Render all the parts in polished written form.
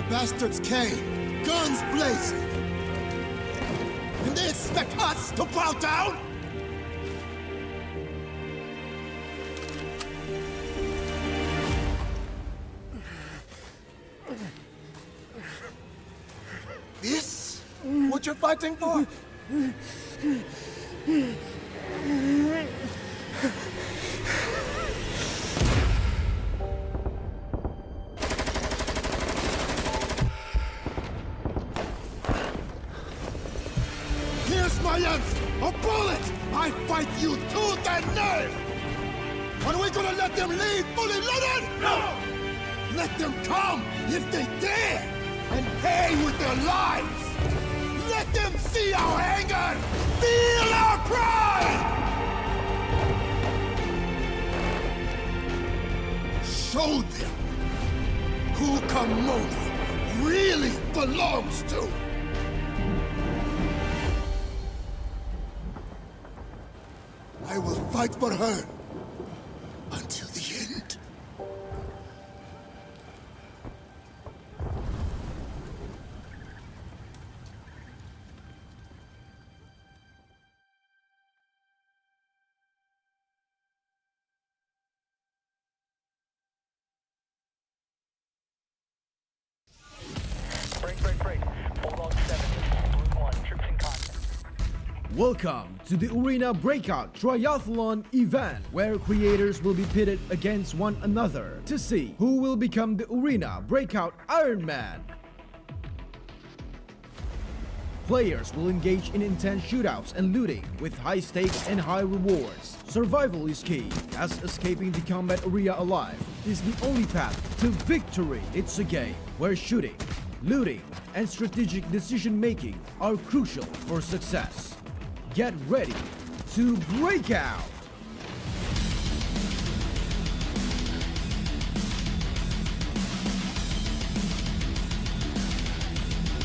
bastards came, guns blazing. And they expect us to bow down? This? What you're fighting for? Here's my answer! A bullet! I fight you tooth and nail! Are we gonna let them leave fully loaded? No! Let them come, if they dare, and pay with their lives! Let them see our anger! Feel our pride! Show them who Komodo really belongs to! I will fight for her until the end. Break. Bulldog 7, Blue 1, troops in contact. Welcome to the Arena Breakout Triathlon event, where creators will be pitted against one another to see who will become the Arena Breakout Ironman. Players will engage in intense shootouts and looting with high stakes and high rewards. Survival is key, as escaping the combat area alive is the only path to victory. It's a game where shooting, looting, and strategic decision-making are crucial for success. Get ready to break out!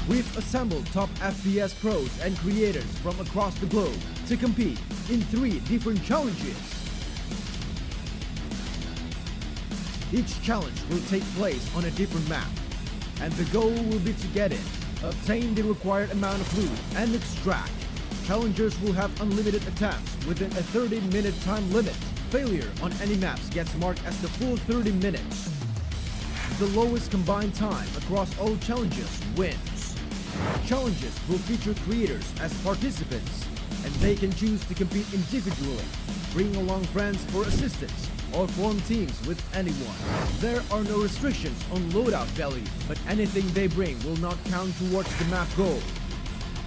We've assembled top FPS pros and creators from across the globe to compete in 3 different challenges. Each challenge will take place on a different map, and the goal will be to get in, obtain the required amount of loot, and extract. Challengers will have unlimited attempts within a 30-minute time limit. Failure on any maps gets marked as the full 30 minutes. The lowest combined time across all challenges wins. Challenges will feature creators as participants, and they can choose to compete individually, bring along friends for assistance, or form teams with anyone. There are no restrictions on loadout value, but anything they bring will not count towards the map goal.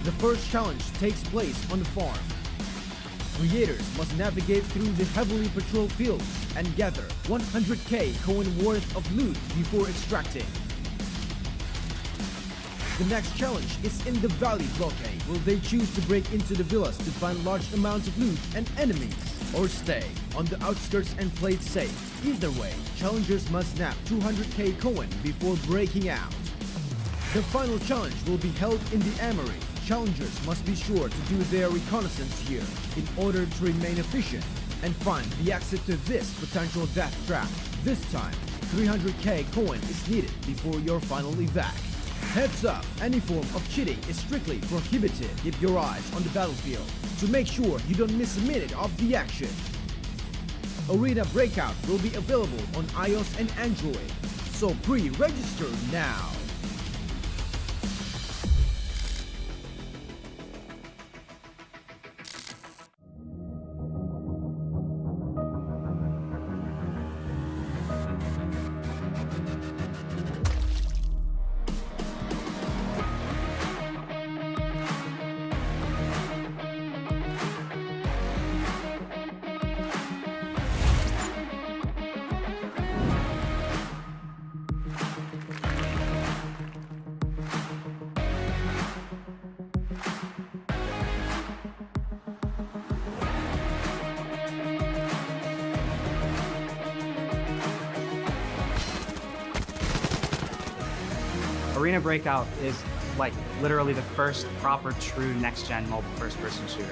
The first challenge takes place on the farm. Creators must navigate through the heavily patrolled fields and gather 100k coin worth of loot before extracting. The next challenge is in the valley blockade, where they choose to break into the villas to find large amounts of loot and enemies, or stay on the outskirts and play it safe. Either way, challengers must snap 200k coin before breaking out. The final challenge will be held in the Armory. Challengers must be sure to do their reconnaissance here in order to remain efficient and find the exit to this potential death trap. This time, 300k coin is needed before your final evac. Heads up, any form of cheating is strictly prohibited. Keep your eyes on the battlefield to make sure you don't miss a minute of the action. Arena Breakout will be available on iOS and Android, so pre-register now. Arena Breakout is like literally the first proper true next-gen mobile first-person shooter.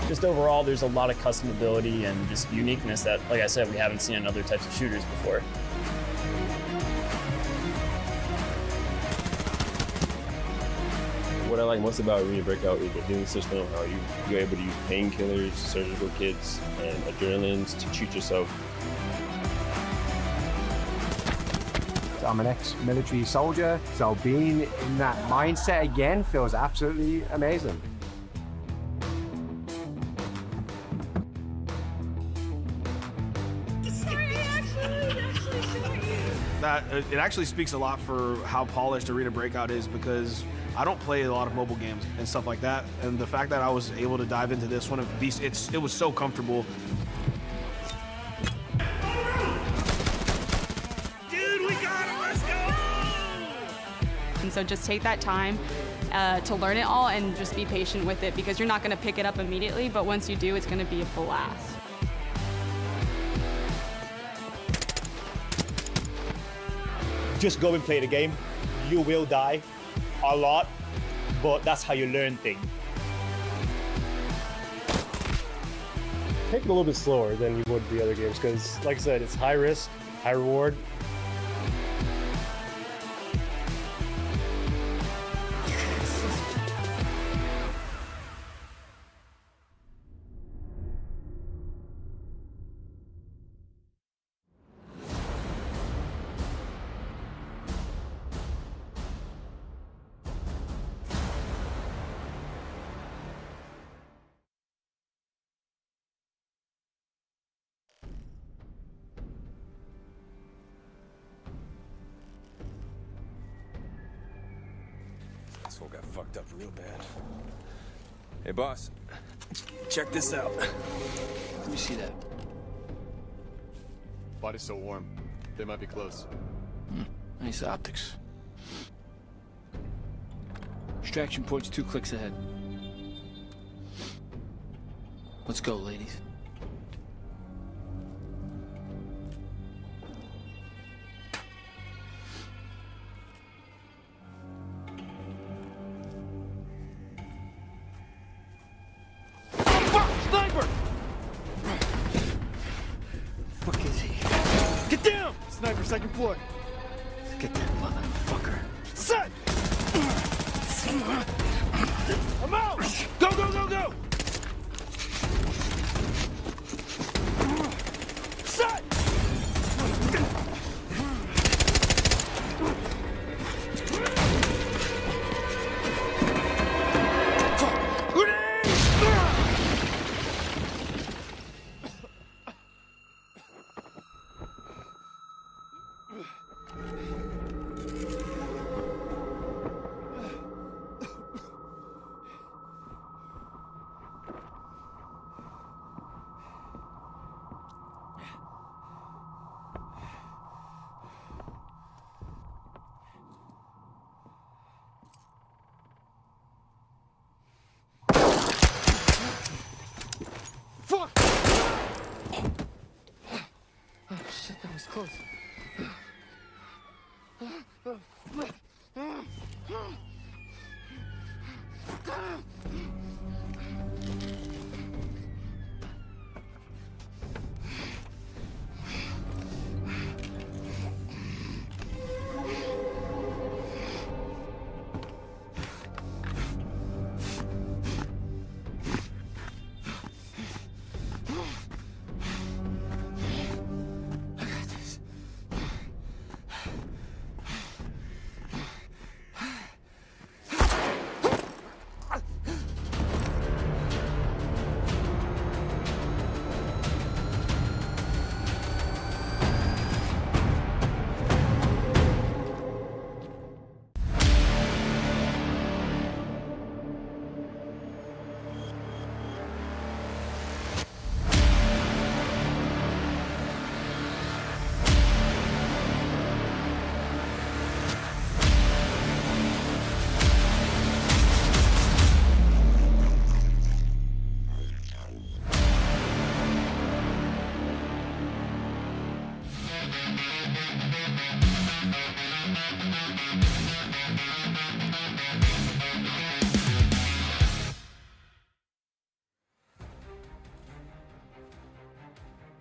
Just overall, there's a lot of customability and just uniqueness that, like I said, we haven't seen in other types of shooters before. what I like most about Arena Breakout is the healing system, how you're able to use painkillers, surgical kits, and adrenalines to treat yourself. I'm an ex-military soldier, so being in that mindset again feels absolutely amazing. It actually speaks a lot for how polished Arena Breakout is, because I don't play a lot of mobile games and stuff like that, and the fact that I was able to dive into this one of these, it was so comfortable. Dude, we got it, let's go! And so just take that time to learn it all and just be patient with it, because you're not going to pick it up immediately, but once you do, it's going to be a blast. Just go and play the game. You will die a lot, but that's how you learn things. Take it a little bit slower than you would the other games, because like I said, it's high risk, high reward. This one got fucked up real bad. Hey, boss. Check this out. Let me see that. Body's so warm. They might be close. Nice optics. Extraction port's 2 clicks ahead. Let's go, ladies. Sniper! Fuck is he? Get down! Sniper, second floor. Get that motherfucker. Set! I'm out! Go, go, go, go! Set! Fuck! Oh shit, that was close.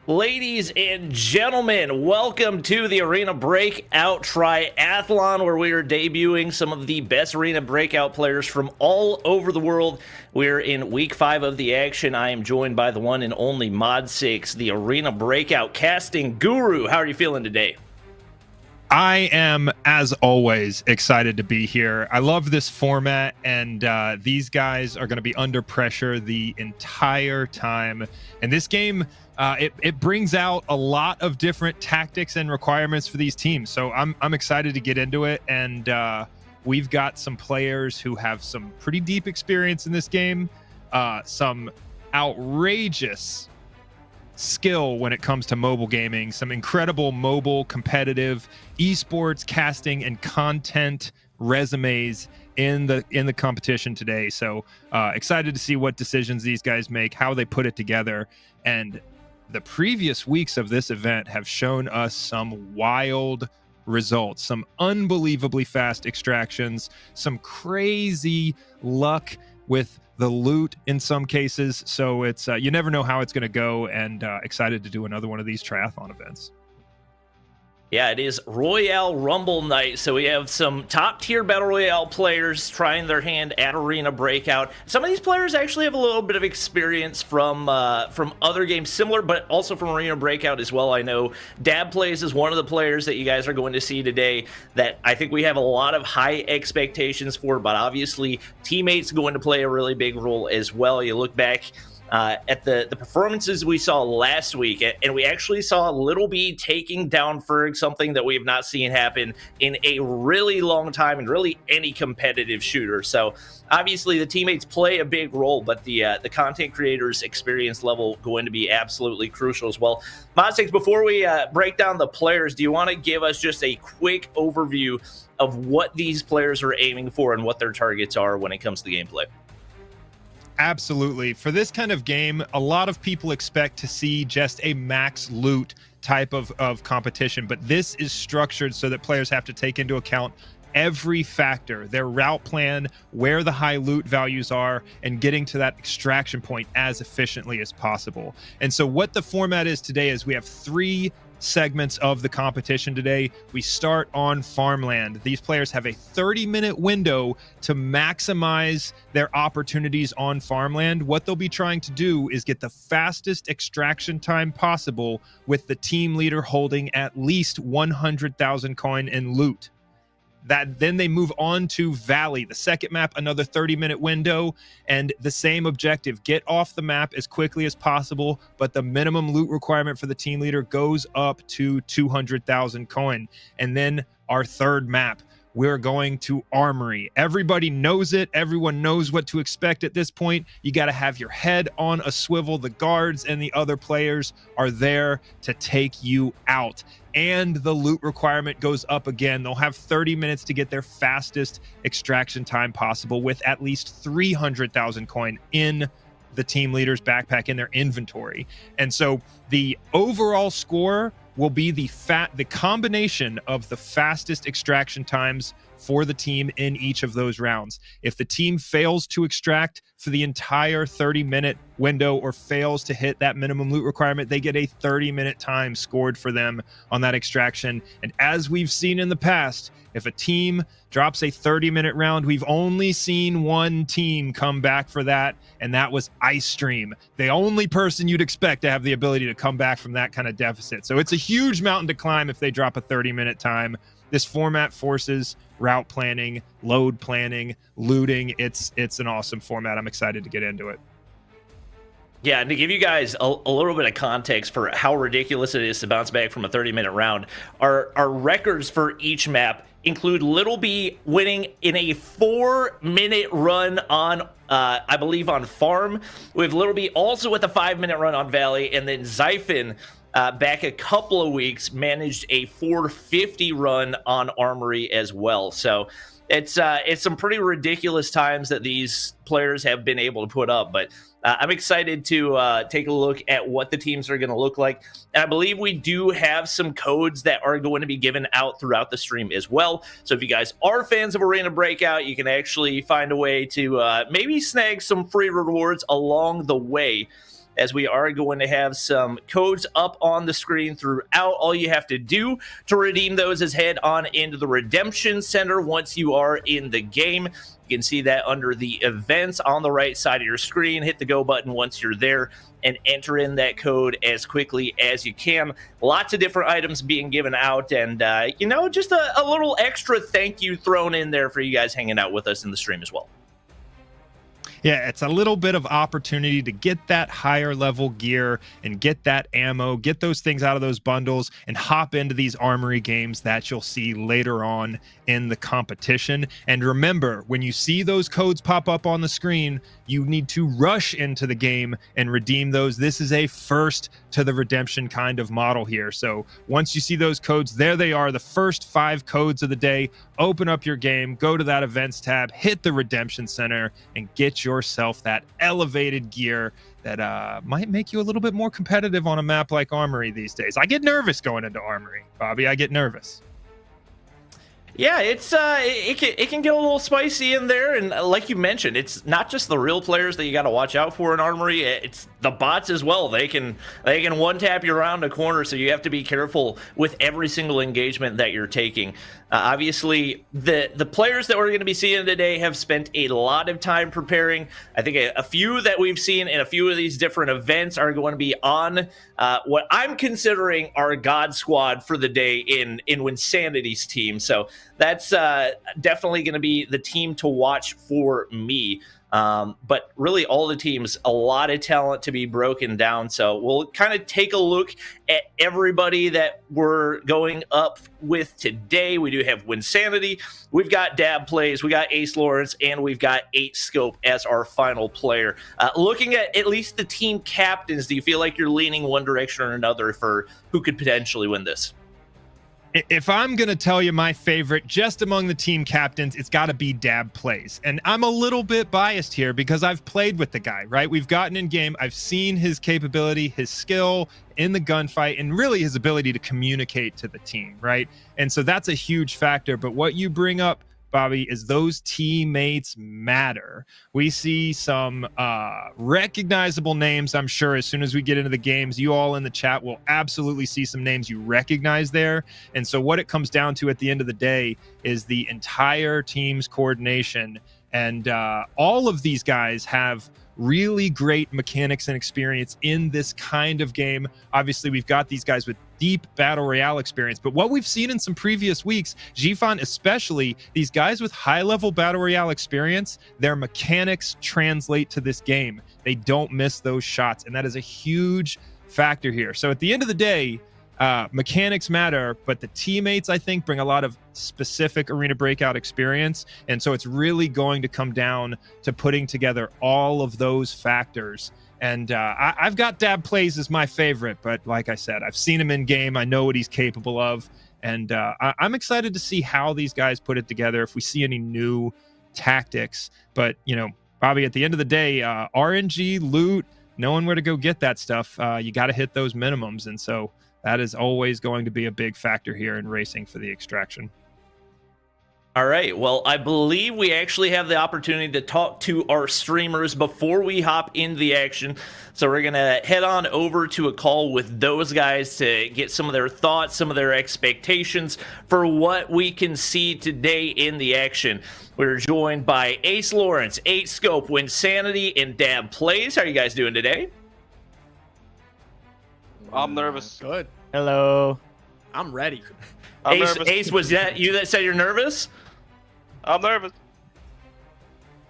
Ladies and gentlemen, welcome to the Arena Breakout Triathlon, where we are debuting some of the best Arena Breakout players from all over the world. We're in week 5 of the action. I am joined by the one and only Mod6, the Arena Breakout casting guru. How are you feeling today? I am, as always, excited to be here. I love this format, and these guys are going to be under pressure the entire time. And this game, it brings out a lot of different tactics and requirements for these teams. So I'm excited to get into it. And we've got some players who have some pretty deep experience in this game, some outrageous skill when it comes to mobile gaming, some incredible mobile competitive esports casting and content resumes in the competition today. So excited to see what decisions these guys make, how they put it together. And the previous weeks of this event have shown us some wild results, some unbelievably fast extractions, some crazy luck with the loot in some cases. So it's you never know how it's going to go, and excited to do another one of these triathlon events. Yeah, it is Royale Rumble night, so we have some top-tier Battle Royale players trying their hand at Arena Breakout. Some of these players actually have a little bit of experience from other games similar, but also from Arena Breakout as well. I know DabPlays is one of the players that you guys are going to see today that I think we have a lot of high expectations for, but obviously teammates going to play a really big role as well. You look back at the performances we saw last week, and we actually saw Little B taking down Ferg, something that we have not seen happen in a really long time in really any competitive shooter. So obviously the teammates play a big role, but the content creators' experience level going to be absolutely crucial as well. Mod6, before we break down the players, do you want to give us just a quick overview of what these players are aiming for and what their targets are when it comes to the gameplay? Absolutely. For this kind of game, a lot of people expect to see just a max loot type of competition, but this is structured so that players have to take into account every factor, their route plan, where the high loot values are, and getting to that extraction point as efficiently as possible. And so what the format is today is we have 3 segments of the competition today. We start on Farmland. These players have a 30-minute window to maximize their opportunities on Farmland. What they'll be trying to do is get the fastest extraction time possible with the team leader holding at least 100,000 coin in loot. Then they move on to Valley, the second map, another 30-minute window, and the same objective: get off the map as quickly as possible, but the minimum loot requirement for the team leader goes up to 200,000 coin. And then our third map, we're going to Armory. Everybody knows it. Everyone knows what to expect at this point. You got to have your head on a swivel. The guards and the other players are there to take you out. And the loot requirement goes up again. They'll have 30 minutes to get their fastest extraction time possible with at least 300,000 coin in the team leader's backpack, in their inventory. And so the overall score will be the combination of the fastest extraction times for the team in each of those rounds. If the team fails to extract for the entire 30-minute window or fails to hit that minimum loot requirement, they get a 30-minute time scored for them on that extraction. And as we've seen in the past, if a team drops a 30-minute round, we've only seen one team come back for that, and that was Ice Stream, the only person you'd expect to have the ability to come back from that kind of deficit. So it's a huge mountain to climb if they drop a 30-minute time. This format forces route planning, load planning, looting. It's an awesome format. I'm excited to get into it. Yeah, and to give you guys a little bit of context for how ridiculous it is to bounce back from a 30-minute round, our records for each map include Little B winning in a 4-minute run on, I believe, on Farm, with Little B also with a 5-minute run on Valley, and then Zyphon back a couple of weeks managed a 4:50 run on Armory as well. So it's some pretty ridiculous times that these players have been able to put up, but I'm excited to take a look at what the teams are going to look like. And I believe we do have some codes that are going to be given out throughout the stream as well. So if you guys are fans of Arena Breakout, you can actually find a way to maybe snag some free rewards along the way. as we are going to have some codes up on the screen throughout. All you have to do to redeem those is head on into the Redemption Center once you are in the game. You can see that under the events on the right side of your screen. Hit the go button once you're there and enter in that code as quickly as you can. Lots of different items being given out, and just a little extra thank you thrown in there for you guys hanging out with us in the stream as well. Yeah, it's a little bit of opportunity to get that higher level gear and get that ammo, get those things out of those bundles, and hop into these Armory games that you'll see later on in the competition. And remember, when you see those codes pop up on the screen, you need to rush into the game and redeem those. This is a first to the redemption kind of model here. So once you see those codes, there they are, the first 5 codes of the day. Open up your game, go to that events tab, hit the Redemption Center, and get yourself that elevated gear that might make you a little bit more competitive on a map like Armory these days. I get nervous going into Armory, Bobby. I get nervous. Yeah, it can get a little spicy in there, and like you mentioned, it's not just the real players that you got to watch out for in Armory. It's the bots as well. They can one tap you around a corner, so you have to be careful with every single engagement that you're taking. Obviously, the players that we're going to be seeing today have spent a lot of time preparing. I think a few that we've seen in a few of these different events are going to be on what I'm considering our God Squad for the day in Wynnsanity's team. So that's definitely going to be the team to watch for me. But really all the teams, a lot of talent to be broken down. So we'll kind of take a look at everybody that we're going up with today. We do have Wynnsanity, we've got DabPlays, we got Ace Lawrence, and we've got 8scope as our final player. Looking at least the team captains, do you feel like you're leaning one direction or another for who could potentially win this? If I'm going to tell you my favorite, just among the team captains, it's got to be DabPlays. And I'm a little bit biased here because I've played with the guy, right? We've gotten in game. I've seen his capability, his skill in the gunfight, and really his ability to communicate to the team, right? And so that's a huge factor. But what you bring up, Bobby, is those teammates matter. We see some recognizable names, I'm sure, as soon as we get into the games. You all in the chat will absolutely see some names you recognize there. And so what it comes down to at the end of the day is the entire team's coordination. And all of these guys have really great mechanics and experience in this kind of game. Obviously, we've got these guys with deep battle royale experience, but what we've seen in some previous weeks, Gfon especially, these guys with high-level battle royale experience, their mechanics translate to this game. They don't miss those shots, and that is a huge factor here. So at the end of the day, mechanics matter, but the teammates, I think, bring a lot of specific Arena Breakout experience. And so it's really going to come down to putting together all of those factors. And I've got DabPlays as my favorite, but like I said, I've seen him in game. I know what he's capable of. And I'm excited to see how these guys put it together, if we see any new tactics. But, Bobby, at the end of the day, RNG, loot, knowing where to go get that stuff, you got to hit those minimums. And so that is always going to be a big factor here in racing for the extraction. All right. Well, I believe we actually have the opportunity to talk to our streamers before we hop into the action. So we're going to head on over to a call with those guys to get some of their thoughts, some of their expectations for what we can see today in the action. We're joined by Ace Lawrence, 8scope, Wynnsanity, and DabPlays. How are you guys doing today? I'm nervous. Good. Hello. I'm ready. Ace, was that you that said you're nervous? I'm nervous.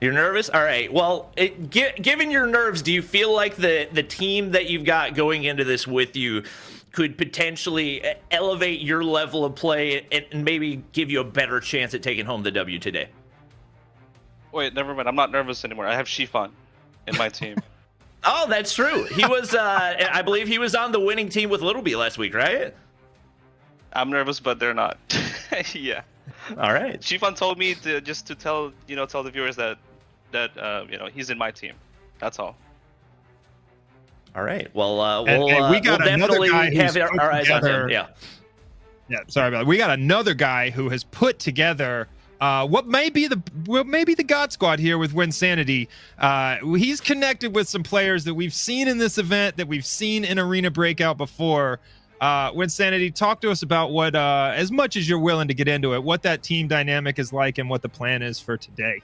You're nervous? All right. Well, given your nerves, do you feel like the team that you've got going into this with you could potentially elevate your level of play and maybe give you a better chance at taking home the W today? Wait, never mind. I'm not nervous anymore. I have Shifan in my team. Oh, that's true. He was, I believe he was on the winning team with Little B last week, right? I'm nervous, but they're not. Yeah. All right. Shifan told me to tell the viewers that he's in my team. That's all. All right. Well, we got we'll another definitely guy have our eyes on him. Yeah. Yeah. Sorry about that. We got another guy who has put together what may be the God Squad here with Wynnsanity. He's connected with some players that we've seen in this event, that we've seen in Arena Breakout before. Wynnsanity, talk to us about what, as much as you're willing to get into it, what that team dynamic is like and what the plan is for today.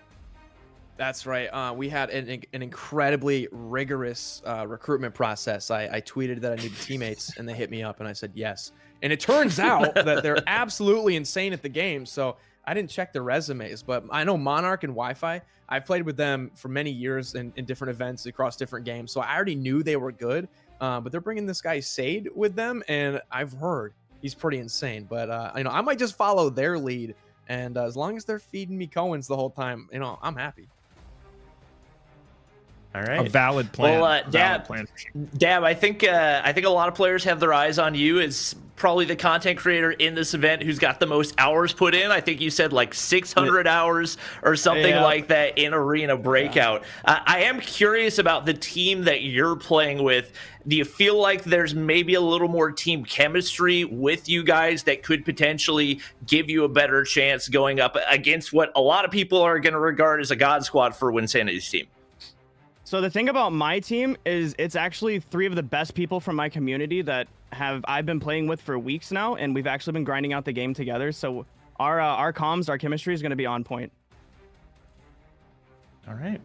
That's right. We had an incredibly rigorous recruitment process. I tweeted that I needed teammates, and they hit me up, and I said yes. And it turns out that they're absolutely insane at the game. So I didn't check their resumes, but I know Monarch and Wi-Fi. I've played with them for many years in different events across different games. So I already knew they were good. But they're bringing this guy Sade with them, and I've heard he's pretty insane. But I might just follow their lead, and as long as they're feeding me Cohen's the whole time, I'm happy. All right, a valid plan. Well, Dab, Dab, I think a lot of players have their eyes on you as probably the content creator in this event who's got the most hours put in. I think you said like 600 hours or something like that in Arena Breakout. I am curious about the team that you're playing with. Do you feel like there's maybe a little more team chemistry with you guys that could potentially give you a better chance going up against what a lot of people are going to regard as a God Squad for Wynsanity's team? So the thing about my team is it's actually 3 of the best people from my community that I've been playing with for weeks now, and we've actually been grinding out the game together. So our comms, our chemistry is going to be on point. All right.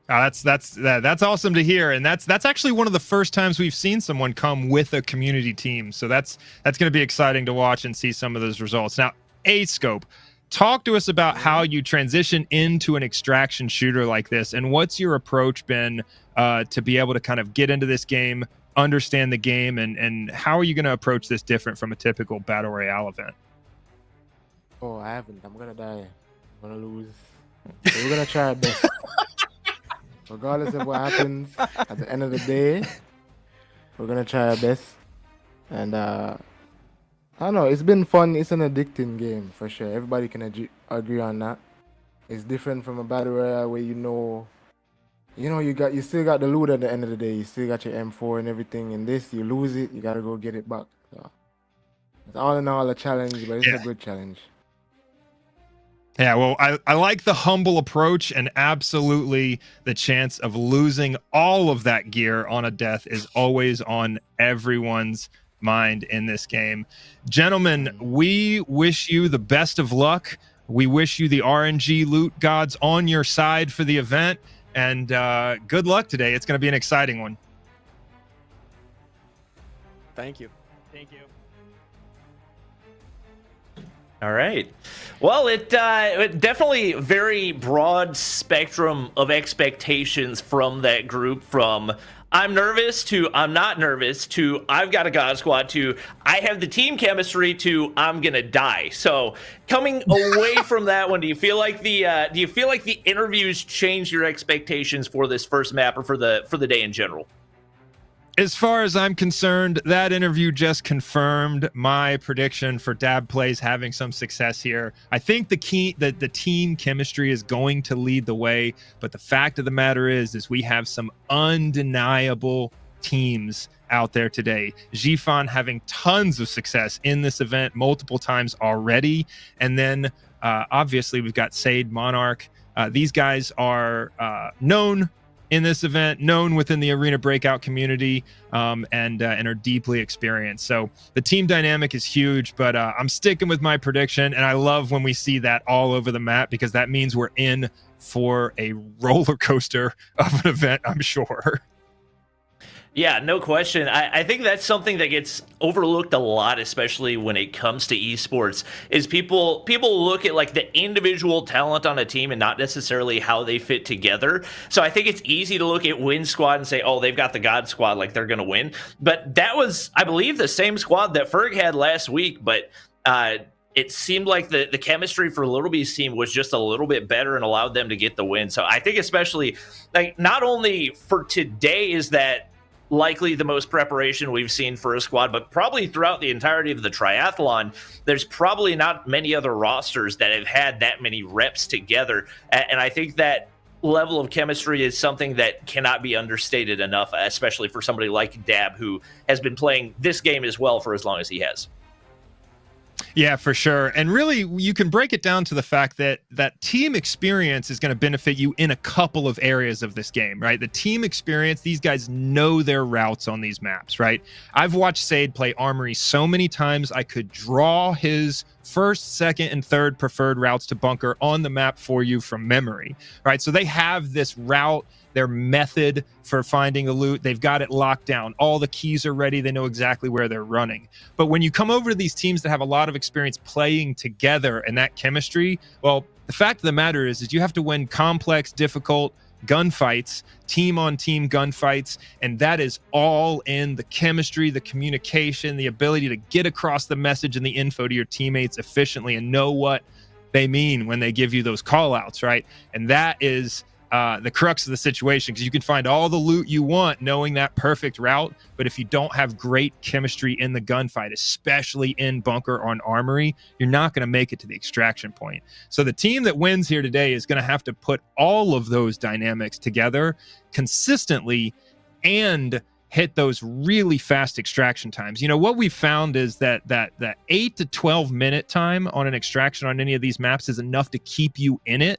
That's awesome to hear, and that's actually one of the first times we've seen someone come with a community team. So that's going to be exciting to watch and see some of those results. Now, A-Scope. Talk to us about how you transition into an extraction shooter like this, and what's your approach been to be able to kind of get into this game, understand the game, and how are you going to approach this different from a typical Battle Royale event? Oh, I haven't. I'm going to die. I'm going to lose. So we're going to try our best. Regardless of what happens, at the end of the day, we're going to try our best. And I don't know, it's been fun. It's an addicting game for sure. Everybody can agree on that. It's different from a Battle Royale where you still got the loot at the end of the day. You still got your M4 and everything. In this, you lose it, you gotta go get it back. So it's all in all a challenge, but it's a good challenge. Yeah, well, I like the humble approach, and absolutely the chance of losing all of that gear on a death is always on everyone's mind in this game. Gentlemen, we wish you the best of luck. We wish you the RNG loot gods on your side for the event, and good luck today. It's going to be an exciting one. Thank you. Thank you. All right. Well, it definitely very broad spectrum of expectations from that group, from I'm nervous to I'm not nervous to I've got a God Squad to I have the team chemistry to I'm gonna die. So coming away from that one, do you feel like the interviews changed your expectations for this first map or for the day in general? As far as I'm concerned, that interview just confirmed my prediction for DabPlays having some success here. I think the team chemistry is going to lead the way, but the fact of the matter is we have some undeniable teams out there today. Gifan having tons of success in this event multiple times already, and then obviously we've got Sade, Monarch. These guys are known in this event, known within the Arena Breakout community, and are deeply experienced. So the team dynamic is huge, but I'm sticking with my prediction, and I love when we see that all over the map, because that means we're in for a roller coaster of an event, I'm sure. Yeah, no question. I think that's something that gets overlooked a lot, especially when it comes to esports, is people look at like the individual talent on a team and not necessarily how they fit together. So I think it's easy to look at Win Squad and say, oh, they've got the God Squad, like they're going to win. But that was, I believe, the same squad that Ferg had last week, but it seemed like the chemistry for Little B's team was just a little bit better and allowed them to get the win. So I think especially, like, not only for today is that likely the most preparation we've seen for a squad, but probably throughout the entirety of the triathlon, there's probably not many other rosters that have had that many reps together. And I think that level of chemistry is something that cannot be understated enough, especially for somebody like Dab, who has been playing this game as well for as long as he has. Yeah, for sure. And really, you can break it down to the fact that that team experience is going to benefit you in a couple of areas of this game, right? The team experience, these guys know their routes on these maps, right? I've watched Sade play Armory so many times, I could draw his first, second, and third preferred routes to bunker on the map for you from memory, right? So they have this route, their method for finding the loot. They've got it locked down. All the keys are ready. They know exactly where they're running. But when you come over to these teams that have a lot of experience playing together and that chemistry, well, the fact of the matter is you have to win complex, difficult gunfights, team-on-team gunfights, and that is all in the chemistry, the communication, the ability to get across the message and the info to your teammates efficiently and know what they mean when they give you those call-outs, right? And that is the crux of the situation, because you can find all the loot you want knowing that perfect route, but if you don't have great chemistry in the gunfight, especially in bunker on Armory, you're not going to make it to the extraction point. So the team that wins here today is going to have to put all of those dynamics together consistently and hit those really fast extraction times. You know, what we found is that 8 to 12 minute time on an extraction on any of these maps is enough to keep you in it.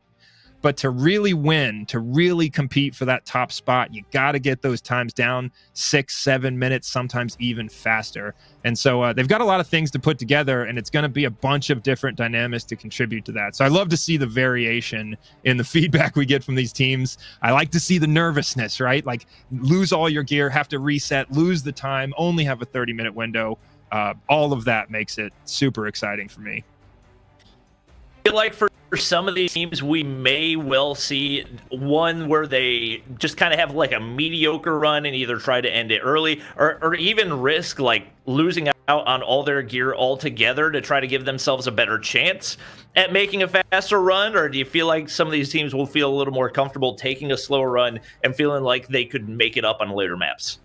But to really win, to really compete for that top spot, you got to get those times down 6-7 minutes, sometimes even faster. And so they've got a lot of things to put together, and it's going to be a bunch of different dynamics to contribute to that. So I love to see the variation in the feedback we get from these teams. I like to see the nervousness, right? Like lose all your gear, have to reset, lose the time, only have a 30-minute window. All of that makes it super exciting for me. I feel like for some of these teams, we may well see one where they just kind of have like a mediocre run and either try to end it early or even risk like losing out on all their gear altogether to try to give themselves a better chance at making a faster run. Or do you feel like some of these teams will feel a little more comfortable taking a slower run and feeling like they could make it up on later maps?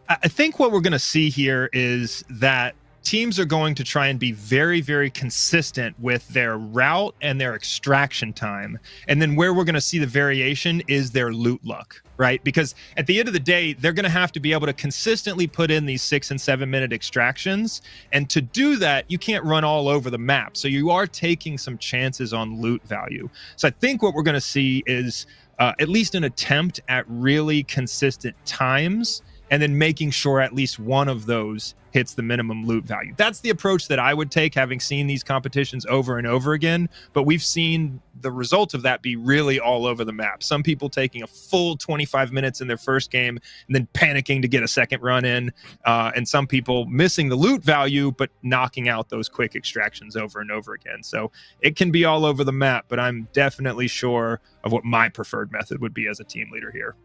I think what we're going to see here is that teams are going to try and be very, very consistent with their route and their extraction time. And then where we're going to see the variation is their loot luck, right? Because at the end of the day, they're going to have to be able to consistently put in these 6 and 7 minute extractions. And to do that, you can't run all over the map. So you are taking some chances on loot value. So I think what we're going to see is at least an attempt at really consistent times, and then making sure at least one of those hits the minimum loot value. That's the approach that I would take, having seen these competitions over and over again. But we've seen the result of that be really all over the map. Some people taking a full 25 minutes in their first game and then panicking to get a second run in. And some people missing the loot value, but knocking out those quick extractions over and over again. So it can be all over the map, but I'm definitely sure of what my preferred method would be as a team leader here.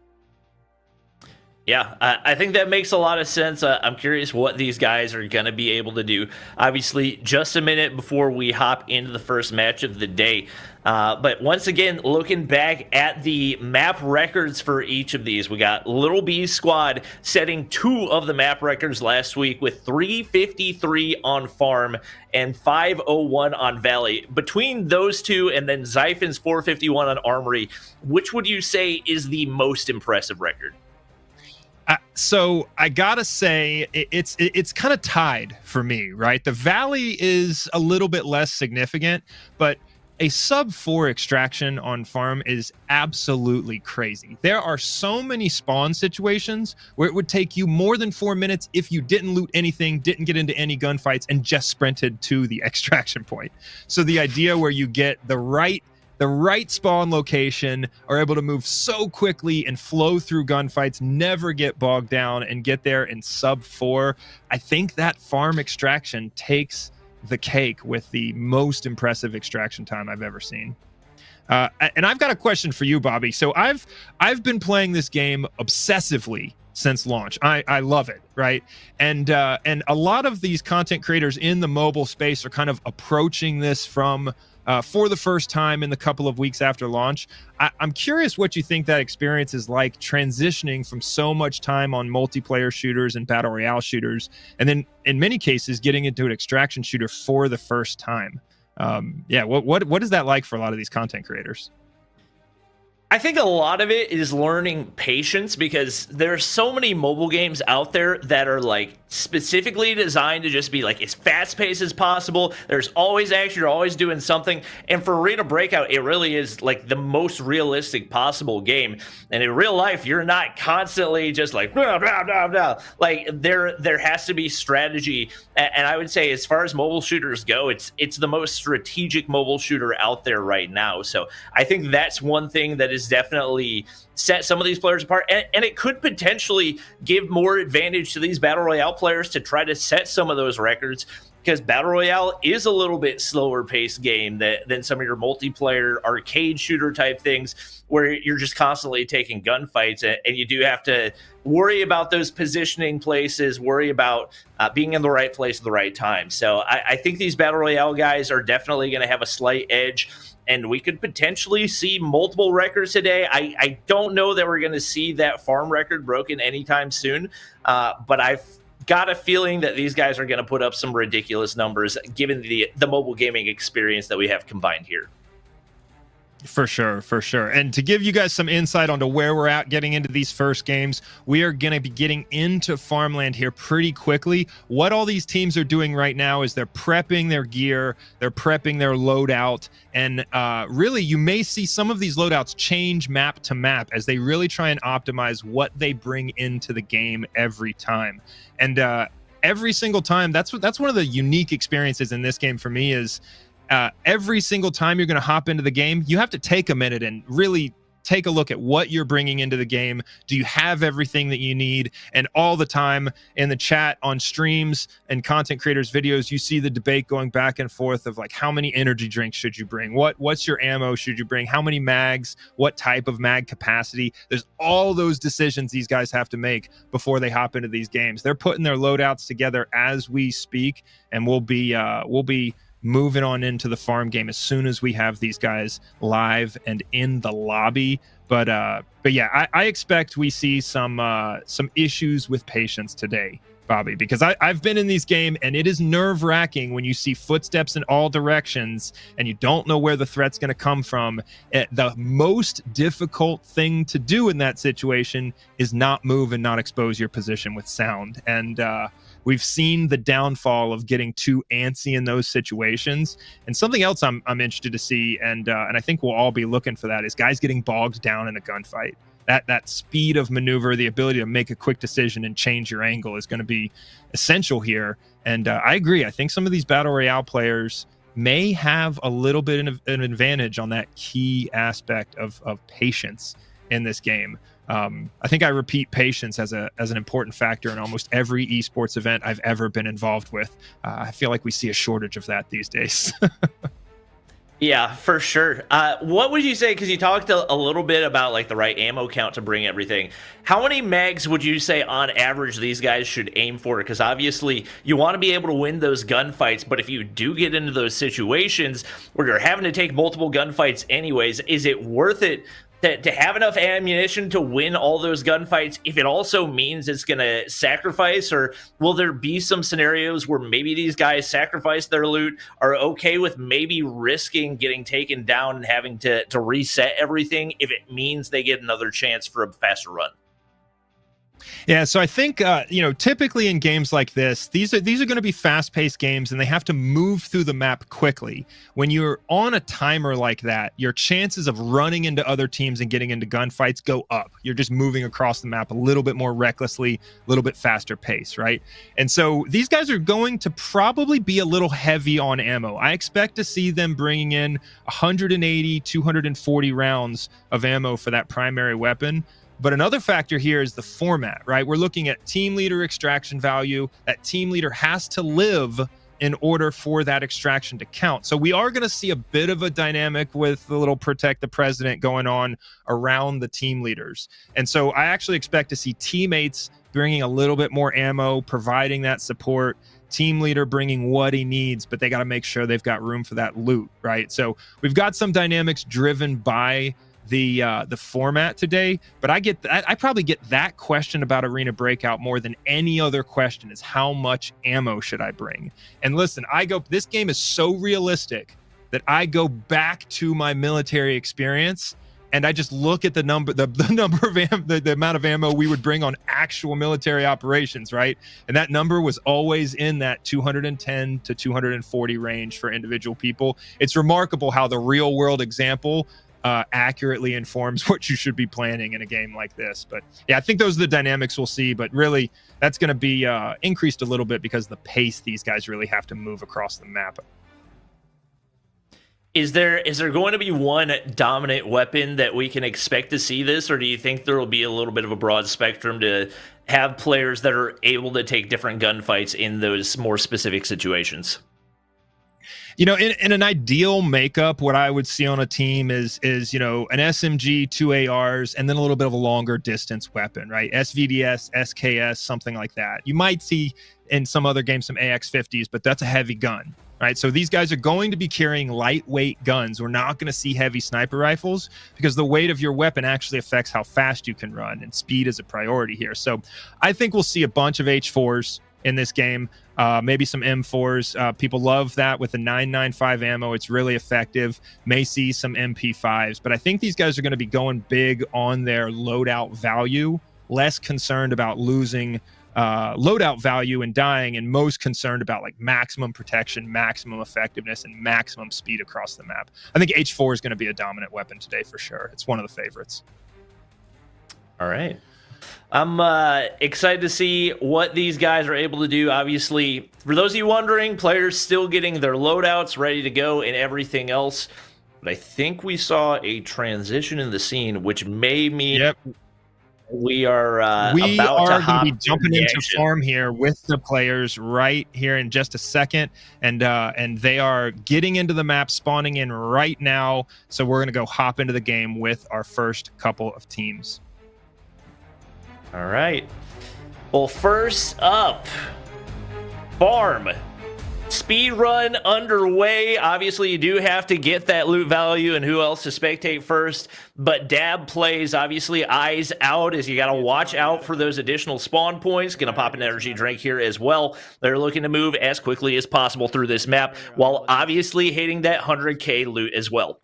Yeah, I think that makes a lot of sense. I'm curious what these guys are going to be able to do. Obviously, just a minute before we hop into the first match of the day. But once again, looking back at the map records for each of these, we got Little B's squad setting 2 of the map records last week with 353 on Farm and 501 on Valley. Between those two and then Zyphon's 451 on Armory, which would you say is the most impressive record? So I gotta say it's kind of tied for me, right? The Valley is a little bit less significant, but a sub 4 extraction on Farm is absolutely crazy. There are so many spawn situations where it would take you more than 4 minutes if you didn't loot anything, didn't get into any gunfights, and just sprinted to the extraction point. So the idea where you get the right spawn location, are able to move so quickly and flow through gunfights, never get bogged down, and get there in sub 4. I think that Farm extraction takes the cake with the most impressive extraction time I've ever seen. And I've got a question for you, Bobby. So I've been playing this game obsessively since launch. I love it, right? And a lot of these content creators in the mobile space are kind of approaching this from for the first time in the couple of weeks after launch. I'm curious what you think that experience is like, transitioning from so much time on multiplayer shooters and battle royale shooters, and then in many cases getting into an extraction shooter for the first time. Yeah, what is that like for a lot of these content creators? I think a lot of it is learning patience, because there's so many mobile games out there that are like specifically designed to just be like as fast paced as possible. There's always action, you're always doing something. And for Arena Breakout, it really is like the most realistic possible game. And in real life, you're not constantly just like blah, blah, blah, blah. Like there has to be strategy. And I would say, as far as mobile shooters go, it's the most strategic mobile shooter out there right now. So I think that's one thing that is definitely set some of these players apart, and it could potentially give more advantage to these Battle Royale players to try to set some of those records, because Battle Royale is a little bit slower paced game than some of your multiplayer arcade shooter type things, where you're just constantly taking gunfights, and you do have to worry about those positioning places, worry about being in the right place at the right time. So I think these Battle Royale guys are definitely going to have a slight edge, and we could potentially see multiple records today. I don't know that we're going to see that farm record broken anytime soon, but I've got a feeling that these guys are going to put up some ridiculous numbers given the mobile gaming experience that we have combined here. For sure, for sure. And to give you guys some insight onto where we're at getting into these first games, we are going to be getting into Farmland here pretty quickly. What all these teams are doing right now is they're prepping their gear, they're prepping their loadout, and really you may see some of these loadouts change map to map as they really try and optimize what they bring into the game every time. And every single time, that's one of the unique experiences in this game for me is every single time you're going to hop into the game, you have to take a minute and really take a look at what you're bringing into the game. Do you have everything that you need? And all the time in the chat, on streams and content creators' videos, you see the debate going back and forth of like, how many energy drinks should you bring? What's your ammo should you bring? How many mags? What type of mag capacity? There's all those decisions these guys have to make before they hop into these games. They're putting their loadouts together as we speak, and we'll be moving on into the farm game as soon as we have these guys live and in the lobby. But yeah, I expect we see some issues with patience today, Bobby, because I've been in these games, and it is nerve-wracking when you see footsteps in all directions and you don't know where the threat's going to come from. The most difficult thing to do in that situation is not move and not expose your position with sound. And we've seen the downfall of getting too antsy in those situations. And something else I'm interested to see, and I think we'll all be looking for that, is guys getting bogged down in a gunfight. That speed of maneuver, the ability to make a quick decision and change your angle is going to be essential here. And I agree. I think some of these Battle Royale players may have a little bit of an advantage on that key aspect of patience in this game. I think I repeat patience as an important factor in almost every esports event I've ever been involved with. I feel like we see a shortage of that these days. Yeah, for sure. What would you say, because you talked a little bit about like the right ammo count to bring everything. How many mags would you say on average these guys should aim for? Because obviously you want to be able to win those gunfights, but if you do get into those situations where you're having to take multiple gunfights anyways, is it worth it to have enough ammunition to win all those gunfights if it also means it's going to sacrifice? Or will there be some scenarios where maybe these guys sacrifice their loot, are okay with maybe risking getting taken down and having to reset everything if it means they get another chance for a faster run? Yeah, so I think typically in games like this, these are going to be fast-paced games, and they have to move through the map quickly. When you're on a timer like that, your chances of running into other teams and getting into gunfights go up. You're just moving across the map a little bit more recklessly, a little bit faster pace, right? And so these guys are going to probably be a little heavy on ammo. I expect to see them bringing in 180, 240 rounds of ammo for that primary weapon. But another factor here is the format, right? We're looking at team leader extraction value. That team leader has to live in order for that extraction to count. So we are going to see a bit of a dynamic with the little protect the president going on around the team leaders. And so I actually expect to see teammates bringing a little bit more ammo, providing that support, team leader bringing what he needs, but they got to make sure they've got room for that loot, right? So we've got some dynamics driven by the format today, but I probably get that question about Arena Breakout more than any other question, is how much ammo should I bring? And listen, this game is so realistic that I go back to my military experience, and I just look at the number, the number of the amount of ammo we would bring on actual military operations, right? And that number was always in that 210 to 240 range for individual people. It's remarkable how the real world example accurately informs what you should be planning in a game like this. But yeah, I think those are the dynamics we'll see, but really that's going to be increased a little bit because of the pace these guys really have to move across the map. Is there going to be one dominant weapon that we can expect to see this, or do you think there will be a little bit of a broad spectrum to have players that are able to take different gunfights in those more specific situations? You know, in an ideal makeup, what I would see on a team is you know, an SMG, 2 ARs, and then a little bit of a longer distance weapon, right? SVDS, SKS, something like that. You might see in some other games some AX-50s, but that's a heavy gun, right? So these guys are going to be carrying lightweight guns. We're not going to see heavy sniper rifles because the weight of your weapon actually affects how fast you can run, and speed is a priority here. So I think we'll see a bunch of H4s in this game, maybe some M4s. People love that with the 995 ammo. It's really effective. May see some MP5s, but I think these guys are going to be going big on their loadout value, less concerned about losing loadout value and dying, and most concerned about like maximum protection, maximum effectiveness, and maximum speed across the map. I think H4 is going to be a dominant weapon today for sure. It's one of the favorites. All right. I'm excited to see what these guys are able to do. Obviously, for those of you wondering, players still getting their loadouts ready to go and everything else. But I think we saw a transition in the scene, which may mean we are about to be jumping into farm here with the players right here in just a second, and they are getting into the map, spawning in right now. So we're going to go hop into the game with our first couple of teams. All right. Well, first up, farm. Speed run underway. Obviously, you do have to get that loot value and who else to spectate first. But DabPlays, obviously, eyes out as you got to watch out for those additional spawn points. Going to pop an energy drink here as well. They're looking to move as quickly as possible through this map while obviously hitting that 100K loot as well.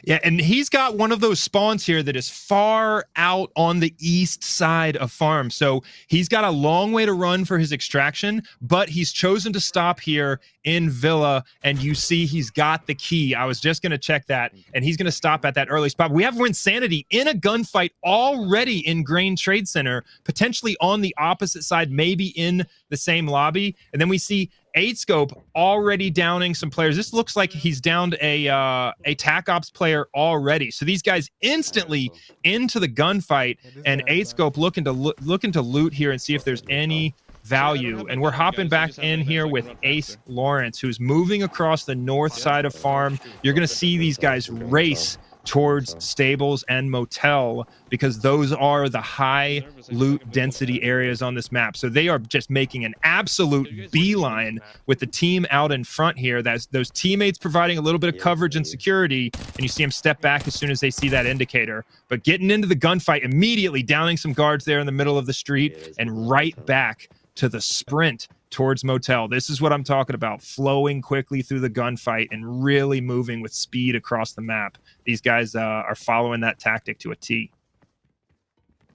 Yeah, and he's got one of those spawns here that is far out on the east side of farm. So he's got a long way to run for his extraction, but he's chosen to stop here in Villa, and you see he's got the key. I was just going to check that, and he's going to stop at that early spot. We have Wynnsanity in a gunfight already in Grain Trade Center, potentially on the opposite side, maybe in the same lobby. And then we see 8scope already downing some players. This looks like he's downed a TAC Ops player already. So these guys instantly into the gunfight, and 8scope looking to loot here and see if there's any value. And we're hopping back in here with Ace Lawrence, who's moving across the north side of farm. You're going to see these guys race towards stables and motel because those are the high loot density areas on this map. So they are just making an absolute beeline with the team out in front here. That's those teammates providing a little bit of coverage and security, and you see them step back as soon as they see that indicator. But getting into the gunfight immediately, downing some guards there in the middle of the street, and right back to the sprint towards motel. This is what I'm talking about, flowing quickly through the gunfight and really moving with speed across the map. These guys are following that tactic to a T.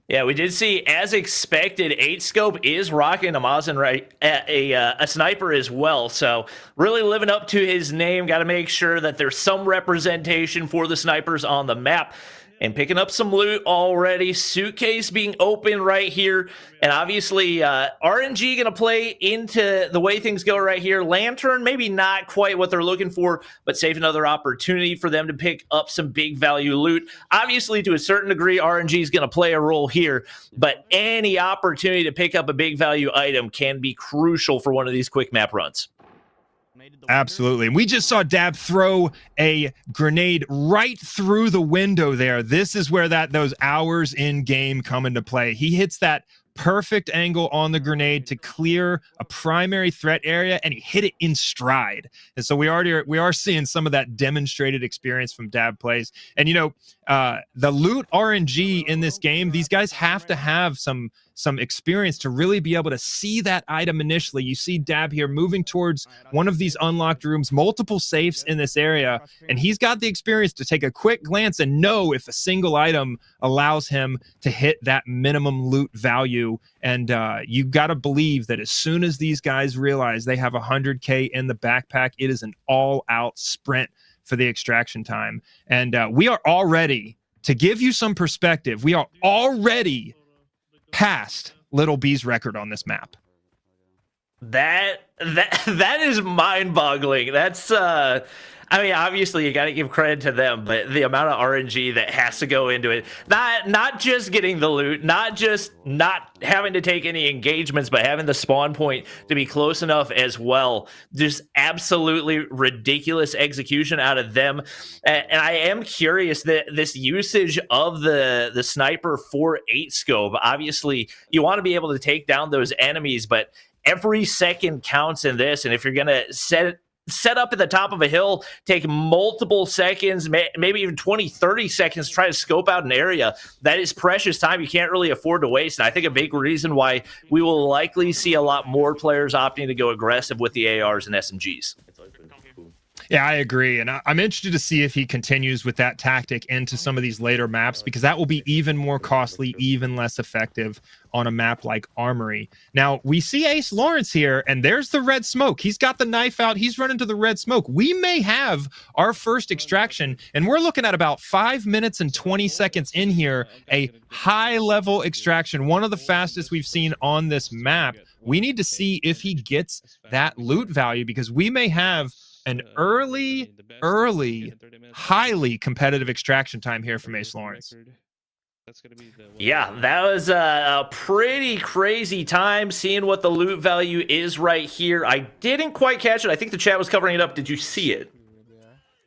Yeah, we did see, as expected, 8scope is rocking a Mazen, right, a sniper as well. So really living up to his name. Got to make sure that there's some representation for the snipers on the map. And picking up some loot already. Suitcase being open right here. And obviously, RNG going to play into the way things go right here. Lantern, maybe not quite what they're looking for, but save another opportunity for them to pick up some big value loot. Obviously, to a certain degree, RNG is going to play a role here. But any opportunity to pick up a big value item can be crucial for one of these quick map runs. Absolutely. And we just saw Dab throw a grenade right through the window there. This is where those hours in game come into play. He hits that perfect angle on the grenade to clear a primary threat area, and he hit it in stride. And so we are seeing some of that demonstrated experience from DabPlays. And you know, the loot RNG in this game, these guys have to have some experience to really be able to see that item initially. You see Dab here moving towards one of these unlocked rooms, multiple safes in this area, and he's got the experience to take a quick glance and know if a single item allows him to hit that minimum loot value. And you got to believe that as soon as these guys realize they have 100K in the backpack, it is an all-out sprint for the extraction time. And we are already, to give you some perspective, we are already past Little B's record on this map. That is mind-boggling. That's I mean, obviously you got to give credit to them, but the amount of RNG that has to go into it, not just getting the loot, not just not having to take any engagements, but having the spawn point to be close enough as well. Just absolutely ridiculous execution out of them. And I am curious that this usage of the sniper for 8 scope, obviously you want to be able to take down those enemies, but every second counts in this. And if you're going to set up at the top of a hill, take multiple seconds, maybe even 20, 30 seconds to try to scope out an area, that is precious time you can't really afford to waste. And I think a big reason why we will likely see a lot more players opting to go aggressive with the ARs and SMGs. Yeah, I agree. And I'm interested to see if he continues with that tactic into some of these later maps, because that will be even more costly, even less effective on a map like Armory. Now, we see Ace Lawrence here, and there's the red smoke. He's got the knife out. He's running to the red smoke. We may have our first extraction, and we're looking at about 5 minutes and 20 seconds in here, a high-level extraction, one of the fastest we've seen on this map. We need to see if he gets that loot value, because we may have an early, highly competitive extraction time here from Ace Lawrence. Yeah, that was a pretty crazy time seeing what the loot value is right here. I didn't quite catch it. I think the chat was covering it up. Did you see it?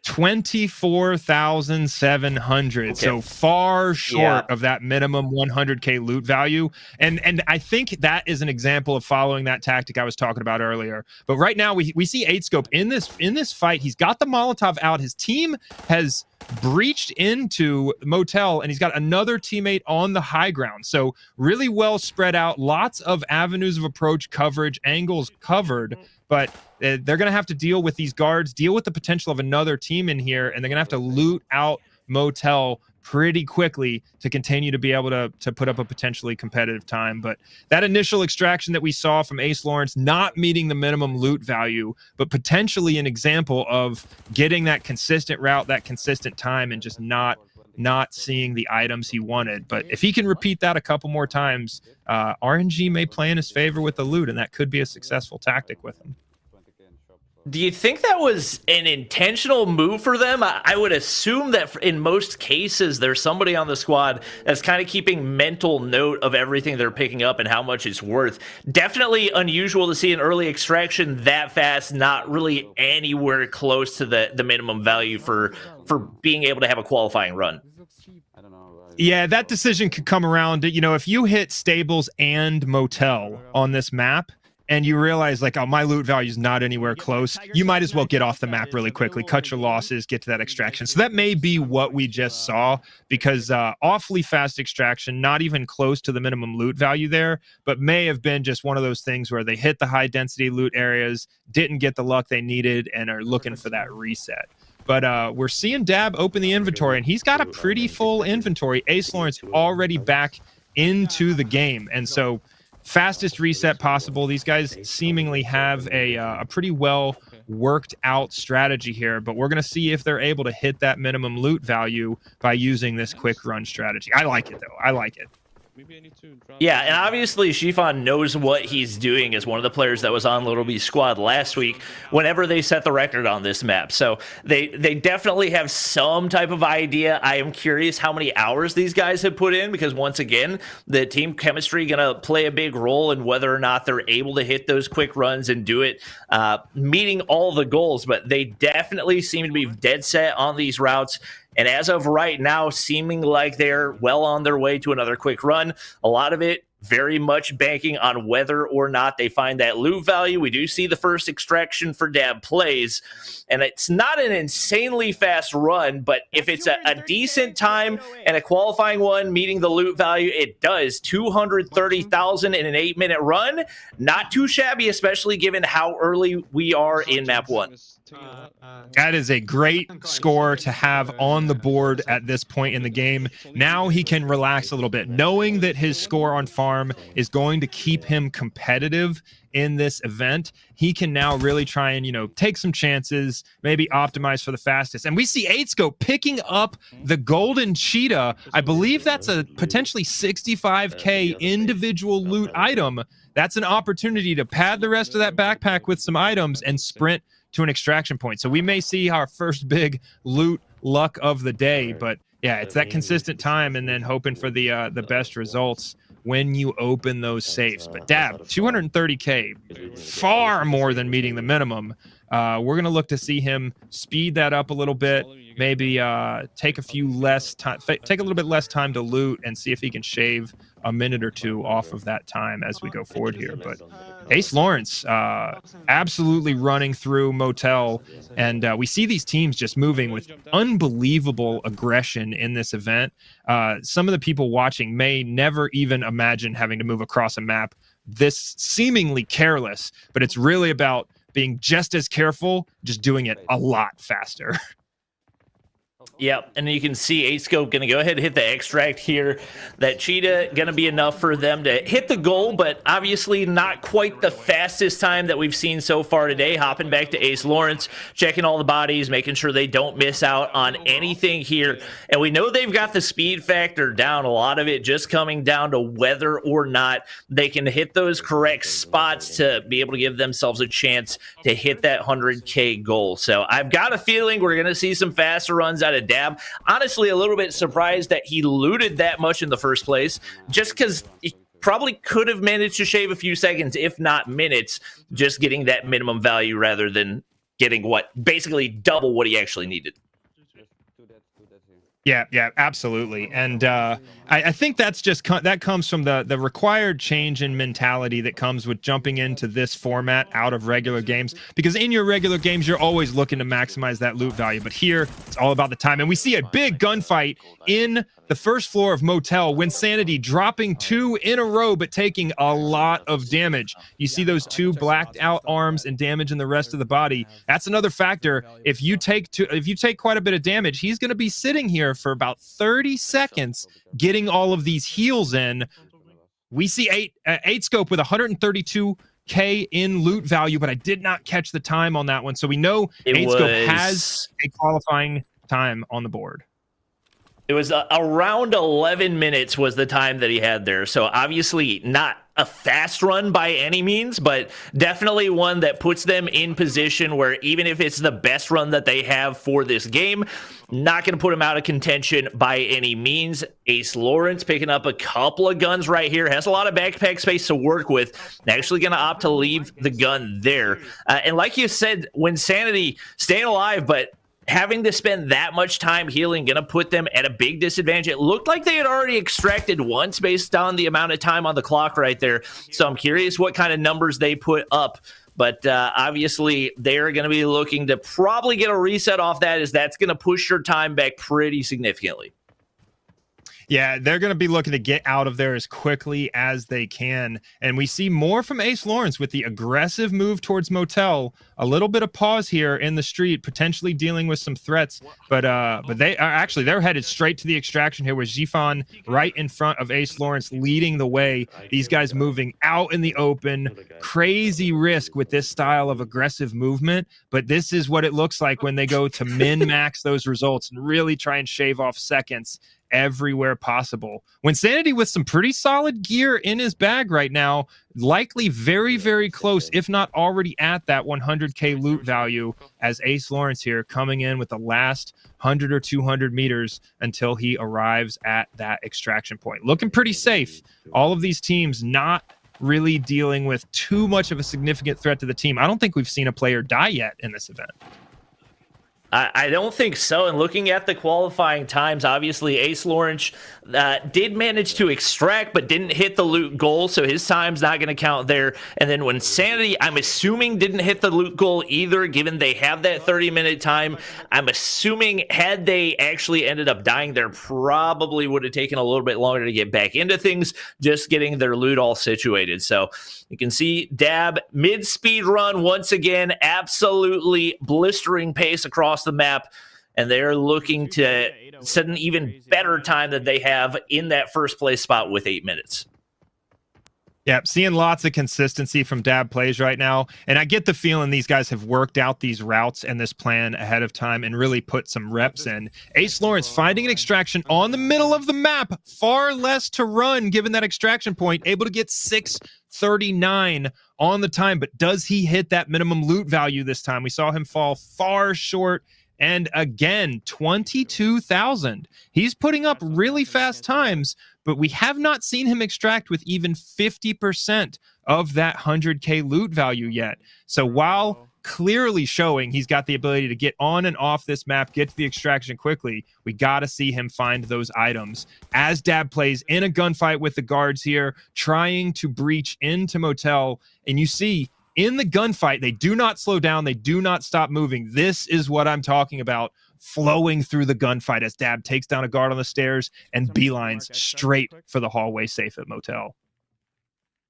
24,700. Okay. So far short of that minimum 100K loot value. And I think that is an example of following that tactic I was talking about earlier. But right now we see 8-scope in this fight. He's got the Molotov out. His team has breached into motel, and he's got another teammate on the high ground. So really well spread out, lots of avenues of approach coverage, angles covered. But they're going to have to deal with these guards, deal with the potential of another team in here, and they're going to have to loot out motel pretty quickly to continue to be able to put up a potentially competitive time. But that initial extraction that we saw from Ace Lawrence not meeting the minimum loot value, but potentially an example of getting that consistent route, that consistent time, and just not seeing the items he wanted. But if he can repeat that a couple more times, RNG may play in his favor with the loot, and that could be a successful tactic with him. Do you think that was an intentional move for them? I would assume that in most cases, there's somebody on the squad that's kind of keeping mental note of everything they're picking up and how much it's worth. Definitely unusual to see an early extraction that fast, not really anywhere close to the minimum value for being able to have a qualifying run. Yeah, that decision could come around. You know, if you hit stables and motel on this map, and you realize, like, oh, my loot value is not anywhere close, you might as well get off the map really quickly, cut your losses, get to that extraction. So that may be what we just saw, because awfully fast extraction, not even close to the minimum loot value there, but may have been just one of those things where they hit the high density loot areas, didn't get the luck they needed, and are looking for that reset. But we're seeing Dab open the inventory, and he's got a pretty full inventory. Ace Lawrence already back into the game, and so fastest reset possible. These guys seemingly have a pretty well worked out strategy here, but we're going to see if they're able to hit that minimum loot value by using this quick run strategy. I like it, though. I like it. Yeah, and obviously Shifan knows what he's doing as one of the players that was on Little B's squad last week whenever they set the record on this map. So they definitely have some type of idea. I am curious how many hours these guys have put in, because once again, the team chemistry going to play a big role in whether or not they're able to hit those quick runs and do it, meeting all the goals. But they definitely seem to be dead set on these routes. And as of right now, seeming like they're well on their way to another quick run. A lot of it very much banking on whether or not they find that loot value. We do see the first extraction for DabPlays, and it's not an insanely fast run, but if it's a decent time and a qualifying one meeting the loot value, it does 230,000 in an 8-minute run. Not too shabby, especially given how early we are in map 1. That is a great score to have on the board at this point in the game. Now he can relax a little bit, knowing that his score on farm is going to keep him competitive in this event. He can now really try and, take some chances, maybe optimize for the fastest. And we see 8scope picking up the golden cheetah. I believe that's a potentially 65K individual loot item. That's an opportunity to pad the rest of that backpack with some items and sprint to an extraction point. So we may see our first big loot luck of the day, but yeah, it's that consistent time and then hoping for the best results when you open those safes. But Dab, 230K, far more than meeting the minimum. We're going to look to see him speed that up a little bit, maybe take a little bit less time to loot and see if he can shave a minute or two off of that time as we go forward here. But Ace Lawrence absolutely running through Motel, and we see these teams just moving with unbelievable aggression in this event. Some of the people watching may never even imagine having to move across a map this seemingly careless, but it's really about being just as careful, just doing it a lot faster. Yep, and you can see 8scope going to go ahead and hit the extract here. That cheetah going to be enough for them to hit the goal, but obviously not quite the fastest time that we've seen so far today. Hopping back to Ace Lawrence, checking all the bodies, making sure they don't miss out on anything here. And we know they've got the speed factor down, a lot of it just coming down to whether or not they can hit those correct spots to be able to give themselves a chance to hit that 100K goal. So I've got a feeling we're going to see some faster runs out of Dab. Honestly, a little bit surprised that he looted that much in the first place, just because he probably could have managed to shave a few seconds, if not minutes, just getting that minimum value rather than getting basically double what he actually needed. Yeah, absolutely. And I think that's just that comes from the required change in mentality that comes with jumping into this format out of regular games. Because in your regular games, you're always looking to maximize that loot value. But here, it's all about the time. And we see a big gunfight in the first floor of Motel. Wynnsanity dropping 2 in a row, but taking a lot of damage. You see those 2 blacked out arms and damage in the rest of the body. That's another factor. If you take quite a bit of damage, he's going to be sitting here for about 30 seconds getting all of these heals in. We see 8scope with 132K in loot value, but I did not catch the time on that one. So we know 8scope has a qualifying time on the board. It was around 11 minutes was the time that he had there. So obviously not a fast run by any means, but definitely one that puts them in position where even if it's the best run that they have for this game, not going to put them out of contention by any means. Ace Lawrence picking up a couple of guns right here. Has a lot of backpack space to work with. Actually going to opt to leave the gun there. And like you said, Wynnsanity staying alive, but having to spend that much time healing going to put them at a big disadvantage. It looked like they had already extracted once based on the amount of time on the clock right there. So I'm curious what kind of numbers they put up. But obviously, they're going to be looking to probably get a reset off that, as that's going to push your time back pretty significantly. Yeah, they're going to be looking to get out of there as quickly as they can. And we see more from Ace Lawrence with the aggressive move towards Motel. A little bit of pause here in the street, potentially dealing with some threats. But they are actually, they're headed straight to the extraction here with Zifan right in front of Ace Lawrence leading the way. These guys moving out in the open. Crazy risk with this style of aggressive movement. But this is what it looks like when they go to min-max those results and really try and shave off seconds everywhere possible. Wynnsanity with some pretty solid gear in his bag right now, likely very, very close, if not already at that 100K loot value, as Ace Lawrence here coming in with the last 100 or 200 meters until he arrives at that extraction point. Looking pretty safe. All of these teams not really dealing with too much of a significant threat to the team. I don't think we've seen a player die yet in this event. I don't think so. And looking at the qualifying times, obviously Ace Lawrence did manage to extract, but didn't hit the loot goal, so his time's not going to count there. And then Wynnsanity, I'm assuming, didn't hit the loot goal either, given they have that 30-minute time. I'm assuming had they actually ended up dying there, probably would have taken a little bit longer to get back into things, just getting their loot all situated. So you can see Dab mid-speed run once again, absolutely blistering pace across the map. And they're looking to set an even better time than they have in that first place spot with 8 minutes. Yeah, seeing lots of consistency from DabPlays right now. And I get the feeling these guys have worked out these routes and this plan ahead of time and really put some reps in. Ace Lawrence finding an extraction on the middle of the map. Far less to run given that extraction point. Able to get 6:39 on the time. But does he hit that minimum loot value this time? We saw him fall far short. And again, 22,000. He's putting up really fast times, but we have not seen him extract with even 50% of that 100K loot value yet. So while clearly showing he's got the ability to get on and off this map, get to the extraction quickly, we got to see him find those items. As DabPlays in a gunfight with the guards here, trying to breach into Motel, and you see in the gunfight, they do not slow down. They do not stop moving. This is what I'm talking about, flowing through the gunfight as Dab takes down a guard on the stairs and beelines straight for the hallway safe at Motel.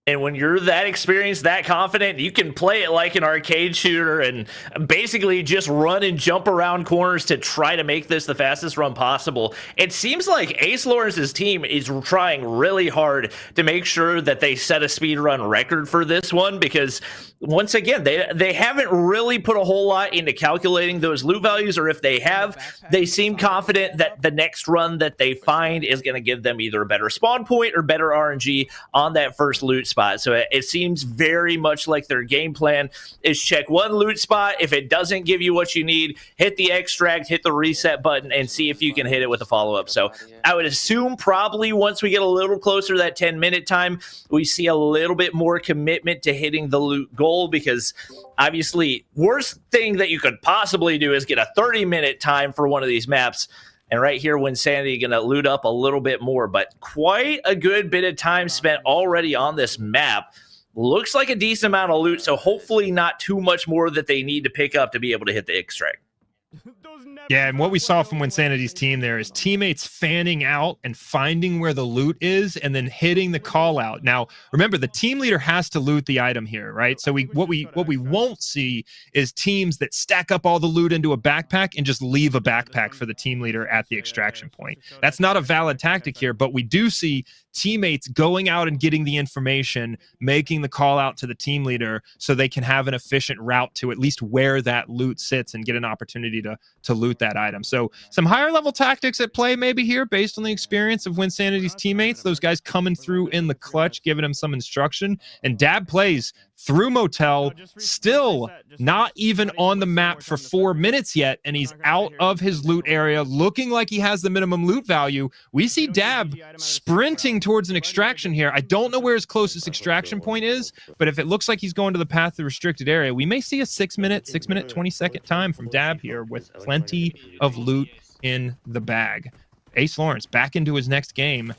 And when you're that experienced, that confident, you can play it like an arcade shooter and basically just run and jump around corners to try to make this the fastest run possible. It seems like Ace Lawrence's team is trying really hard to make sure that they set a speed run record for this one, because once again, they haven't really put a whole lot into calculating those loot values, or if they have, they seem confident that the next run that they find is going to give them either a better spawn point or better RNG on that first loot spot. So it seems very much like their game plan is check one loot spot. If it doesn't give you what you need, hit the extract, hit the reset button, and see if you can hit it with a follow-up. So I would assume probably once we get a little closer to that 10-minute time, we see a little bit more commitment to hitting the loot goal, because obviously worst thing that you could possibly do is get a 30-minute time for one of these maps. And right here, Wynnsanity going to loot up a little bit more, but quite a good bit of time spent already on this map. Looks like a decent amount of loot, so hopefully not too much more that they need to pick up to be able to hit the extract. Yeah, and what we saw from Wynsanity's team there is teammates fanning out and finding where the loot is and then hitting the call out. Now, remember, the team leader has to loot the item here, right? So what we won't see is teams that stack up all the loot into a backpack and just leave a backpack for the team leader at the extraction point. That's not a valid tactic here, but we do see teammates going out and getting the information, making the call out to the team leader so they can have an efficient route to at least where that loot sits and get an opportunity to loot that item. So some higher level tactics at play maybe here based on the experience of Wynsanity's teammates, those guys coming through in the clutch, giving him some instruction. And DabPlays through Motel, still not even on the map for 4 minutes yet, and he's out of his loot area, looking like he has the minimum loot value. We see Dab sprinting towards an extraction here. I don't know where his closest extraction point is, but if it looks like he's going to the path to the restricted area, we may see a 6 minute 20-second time from Dab here with plenty of loot in the bag. Ace Lawrence back into his next game.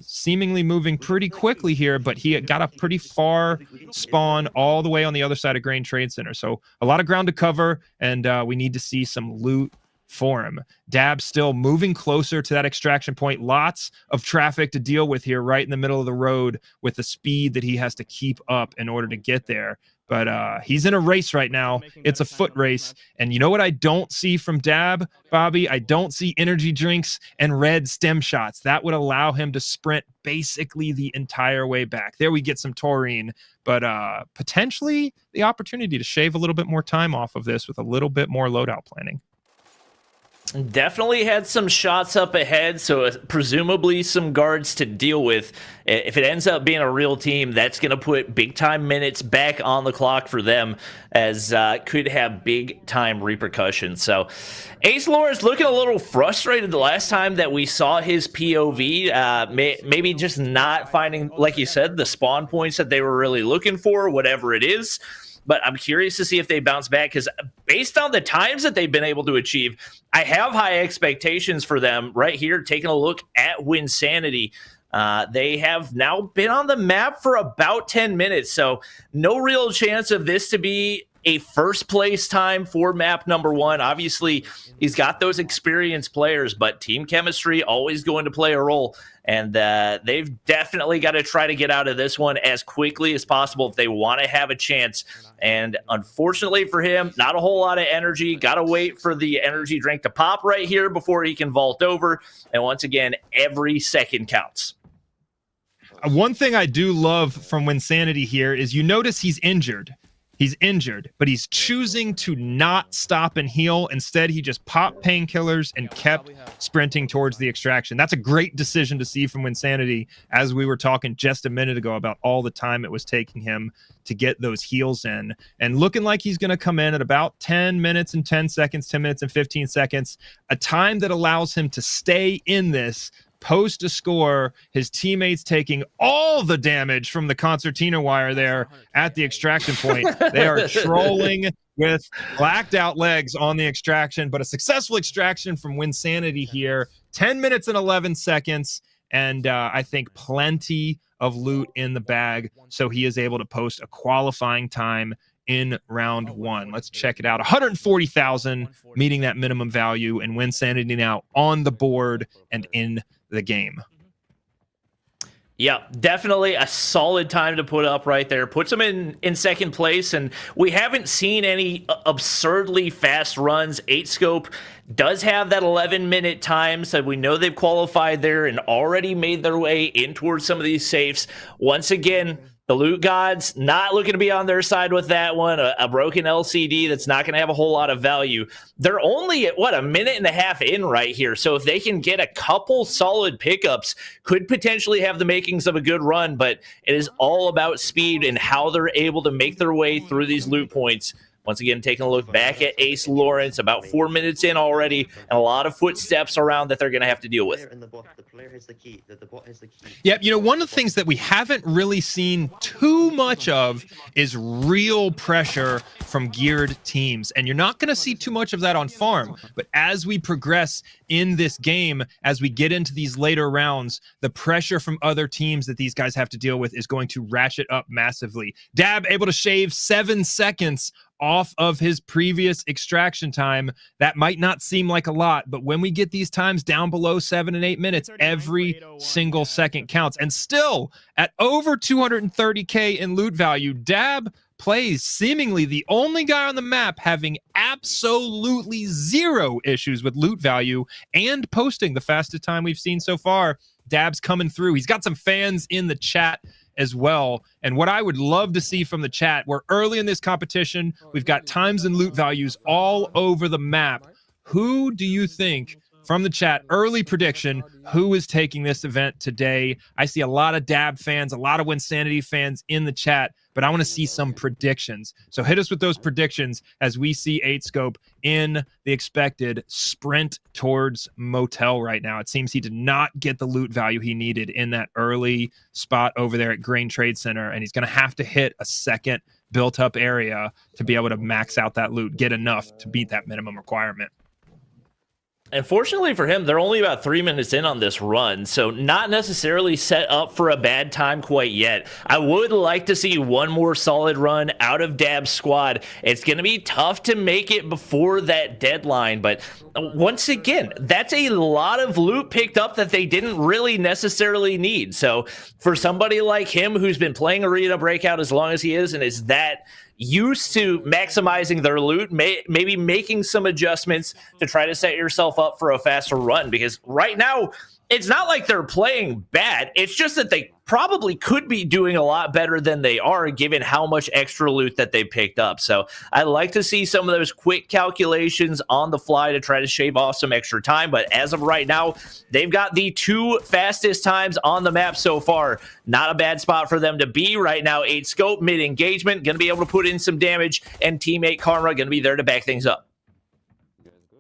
Seemingly moving pretty quickly here, but he got a pretty far spawn all the way on the other side of Grain Trade Center. So a lot of ground to cover, and we need to see some loot for him. Dab still moving closer to that extraction point. Lots of traffic to deal with here right in the middle of the road with the speed that he has to keep up in order to get there. But he's in a race right now. It's a foot race. And you know what I don't see from Dab, Bobby? I don't see energy drinks and red stem shots. That would allow him to sprint basically the entire way back. There we get some taurine, but potentially the opportunity to shave a little bit more time off of this with a little bit more loadout planning. Definitely had some shots up ahead, so presumably some guards to deal with. If it ends up being a real team, that's going to put big-time minutes back on the clock for them, as could have big-time repercussions. So Ace Lawrence looking a little frustrated the last time that we saw his POV. Maybe just not finding, like you said, the spawn points that they were really looking for, whatever it is. but I'm curious to see if they bounce back, because based on the times that they've been able to achieve, I have high expectations for them. Right here, taking a look at Wynnsanity. They have now been on the map for about 10 minutes, so no real chance of this to be a first place time for map number 1. Obviously, he's got those experienced players, but team chemistry always going to play a role, and they've definitely got to try to get out of this one as quickly as possible if they want to have a chance. And unfortunately for him, not a whole lot of energy. Got to wait for the energy drink to pop right here before he can vault over, and once again, every second counts. One thing I do love from Wynnsanity here is you notice he's injured. He's injured, but he's choosing to not stop and heal. Instead, he just popped painkillers and kept sprinting towards the extraction. That's a great decision to see from Wynnsanity, as we were talking just a minute ago about all the time it was taking him to get those heals in. And looking like he's going to come in at about 10 minutes and 10 seconds, 10 minutes and 15 seconds, a time that allows him to stay in this, post a score, his teammates taking all the damage from the concertina wire there at the extraction point. They are trolling with blacked out legs on the extraction, but a successful extraction from Wynnsanity here. 10 minutes and 11 seconds, and I think plenty of loot in the bag, so he is able to post a qualifying time in round 1. Let's check it out. 140,000, meeting that minimum value, and Wynnsanity now on the board and in the game. Yeah, definitely a solid time to put up right there. Puts him in second place, and we haven't seen any absurdly fast runs. 8scope does have that 11-minute time, so we know they've qualified there and already made their way in towards some of these safes. Once again, the loot gods not looking to be on their side with that one. A broken LCD that's not going to have a whole lot of value. They're only at, a minute and a half in right here. So if they can get a couple solid pickups, could potentially have the makings of a good run. But it is all about speed and how they're able to make their way through these loot points. Once again, taking a look back at Ace Lawrence, about 4 minutes in already, and a lot of footsteps around that they're going to have to deal with. Yep, one of the things that we haven't really seen too much of is real pressure from geared teams, and you're not going to see too much of that on farm. But as we progress in this game, as we get into these later rounds, the pressure from other teams that these guys have to deal with is going to ratchet up massively. Dab able to shave 7 seconds off of his previous extraction time. That might not seem like a lot, but when we get these times down below 7 and 8 minutes, every single second counts. And still, at over 230K in loot value, DabPlays, seemingly the only guy on the map having absolutely zero issues with loot value and posting the fastest time we've seen so far. Dab's coming through. He's got some fans in the chat as well. And what I would love to see from the chat, we're early in this competition. We've got times and loot values all over the map. Who do you think, from the chat, early prediction, who is taking this event today? I see a lot of Dab fans, a lot of Wynnsanity fans in the chat, but I want to see some predictions. So hit us with those predictions as we see 8scope in the expected sprint towards Motel right now. It seems he did not get the loot value he needed in that early spot over there at Grain Trade Center, and he's going to have to hit a second built-up area to be able to max out that loot, get enough to beat that minimum requirement. And fortunately for him, they're only about 3 minutes in on this run, so not necessarily set up for a bad time quite yet. I would like to see one more solid run out of Dab's squad. It's going to be tough to make it before that deadline, but once again, that's a lot of loot picked up that they didn't really necessarily need. So for somebody like him who's been playing Arena Breakout as long as he is and is that used to maximizing their loot, maybe making some adjustments to try to set yourself up for a faster run, because right now it's not like they're playing bad. It's just that they probably could be doing a lot better than they are given how much extra loot that they picked up. So I'd like to see some of those quick calculations on the fly to try to shave off some extra time. But as of right now, they've got the 2 fastest times on the map so far. Not a bad spot for them to be right now. 8scope mid-engagement, going to be able to put in some damage, and teammate Karma going to be there to back things up.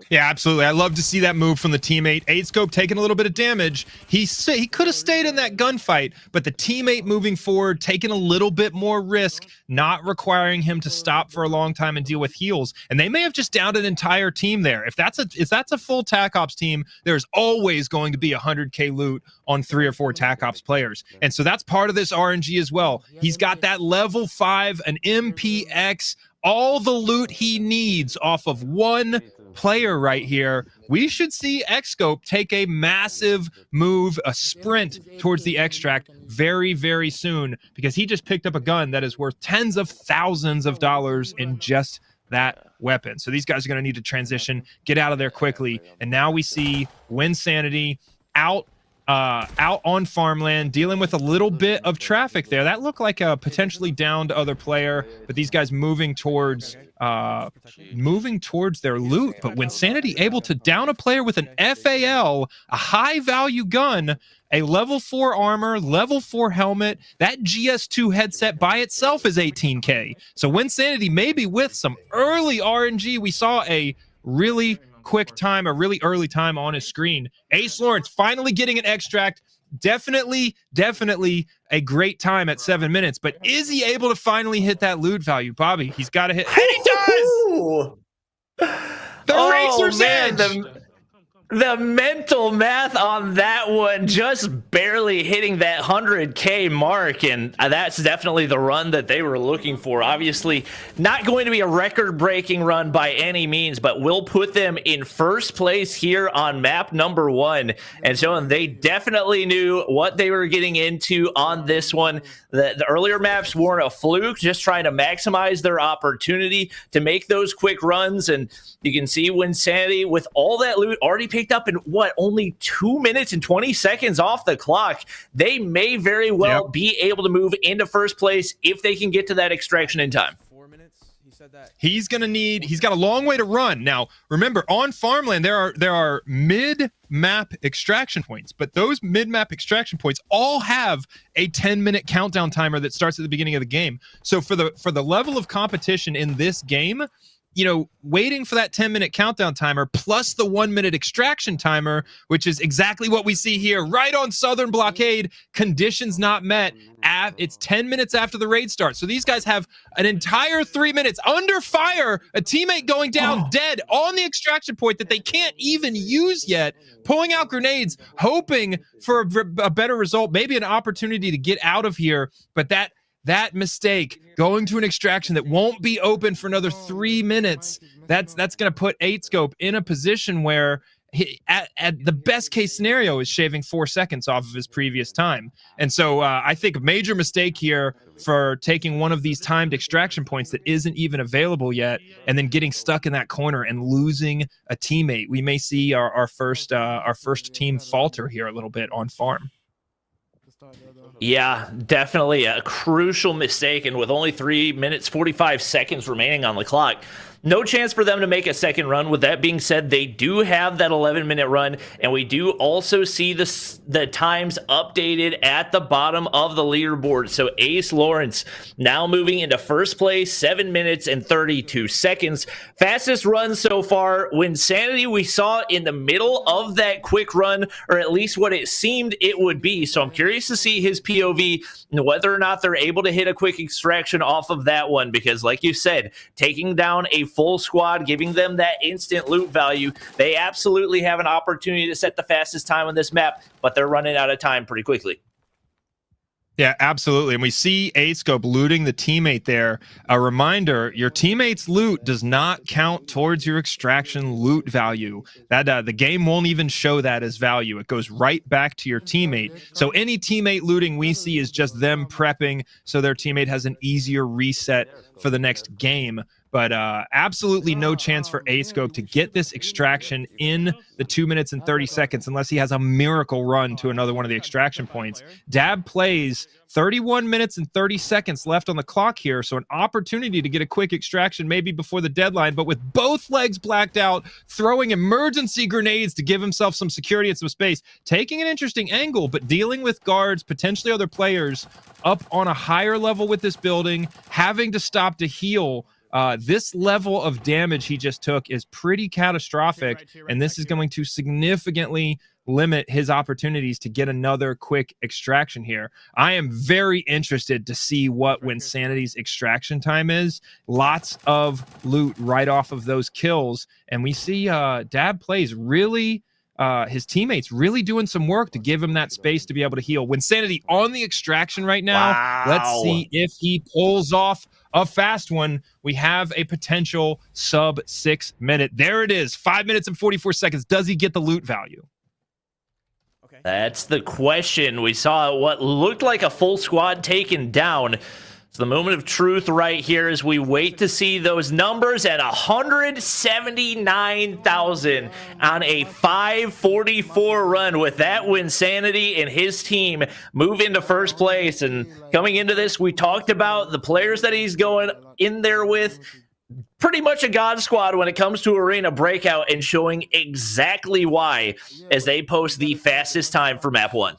Yeah, absolutely. I love to see that move from the teammate. 8-Scope taking a little bit of damage. He could have stayed in that gunfight, but the teammate moving forward, taking a little bit more risk, not requiring him to stop for a long time and deal with heals. And they may have just downed an entire team there. If that's a full TAC Ops team, there's always going to be 100K loot on 3 or 4 TAC Ops players. And so that's part of this RNG as well. He's got that level 5, an MPX, all the loot he needs off of one player right here. We should see Xscope take a massive move, a sprint towards the extract very, very soon, because he just picked up a gun that is worth tens of thousands of dollars in just that weapon. So these guys are going to need to transition, get out of there quickly. And now we see Wynnsanity out on Farmland, dealing with a little bit of traffic there. That looked like a potentially downed other player, but these guys moving towards their loot. But Wynnsanity able to down a player with an FAL, a high value gun, a level 4 armor, level 4 helmet. That GS2 headset by itself is 18K. So Wynnsanity maybe with some early RNG. We saw a really quick time, a really early time on his screen. Ace Lawrence finally getting an extract. Definitely a great time at 7 minutes, but is he able to finally hit that loot value? Bobby, he's got to hit. And he does! The Racer's Edge! The mental math on that one, just barely hitting that 100K mark, and that's definitely the run that they were looking for. Obviously, not going to be a record-breaking run by any means, but will put them in first place here on map number 1. And so they definitely knew what they were getting into on this one. The earlier maps weren't a fluke, just trying to maximize their opportunity to make those quick runs. And you can see Wynnsanity with all that loot already picked up in only 2 minutes and 20 seconds off the clock. They may very well be able to move into first place if they can get to that extraction in time. He's got a long way to run. Now, remember, on Farmland, there are mid-map extraction points, but those mid-map extraction points all have a 10-minute countdown timer that starts at the beginning of the game. So for the level of competition in this game, you know, waiting for that 10-minute countdown timer plus the 1-minute extraction timer, which is exactly what we see here, right on Southern Blockade, conditions not met. It's 10 minutes after the raid starts. So these guys have an entire 3 minutes under fire, a teammate going down dead on the extraction point that they can't even use yet, pulling out grenades, hoping for a better result, maybe an opportunity to get out of here. But that mistake, going to an extraction that won't be open for another 3 minutes, that's going to put 8-Scope in a position where at the best case scenario is shaving 4 seconds off of his previous time. And so I think a major mistake here for taking one of these timed extraction points that isn't even available yet and then getting stuck in that corner and losing a teammate. We may see our first team falter here a little bit on farm. Yeah, definitely a crucial mistake, and with only 3 minutes 45 seconds remaining on the clock, no chance for them to make a second run. With that being said, they do have that 11-minute run, and we do also see the times updated at the bottom of the leaderboard. So Ace Lawrence now moving into first place, 7 minutes and 32 seconds. Fastest run so far. Wynnsanity we saw in the middle of that quick run, or at least what it seemed it would be. So I'm curious to see his POV and whether or not they're able to hit a quick extraction off of that one, because like you said, taking down a full squad, giving them that instant loot value, they absolutely have an opportunity to set the fastest time on this map, but they're running out of time pretty quickly. Yeah, absolutely. And we see 8-Scope looting the teammate there. A reminder, your teammate's loot does not count towards your extraction loot value. That the game won't even show that as value. It goes right back to your teammate. So any teammate looting we see is just them prepping so their teammate has an easier reset for the next game. But absolutely no chance for 8-Scope to get this extraction in the 2 minutes and 30 seconds unless he has a miracle run to another one of the extraction points. DabPlays, 31 minutes and 30 seconds left on the clock here, so an opportunity to get a quick extraction maybe before the deadline, but with both legs blacked out, throwing emergency grenades to give himself some security and some space, taking an interesting angle, but dealing with guards, potentially other players, up on a higher level with this building, having to stop to heal. This level of damage he just took is pretty catastrophic, and this is going to significantly limit his opportunities to get another quick extraction here. I am very interested to see what Wynnsanity's extraction time is. Lots of loot right off of those kills, and we see DabPlays really, his teammates really doing some work to give him that space to be able to heal. Wynsanity on the extraction right now. Wow. Let's see if he pulls off a fast one. We have a potential sub 6 minute. There it is, 5 minutes and 44 seconds. Does he get the loot value? That's the question. We saw what looked like a full squad taken down. It's the moment of truth right here as we wait to see those numbers at 179,000 on a 544 run. With that, Wynnsanity and his team move into first place. And coming into this, we talked about the players that he's going in there with. Pretty much a god squad when it comes to Arena Breakout, and showing exactly why as they post the fastest time for map 1.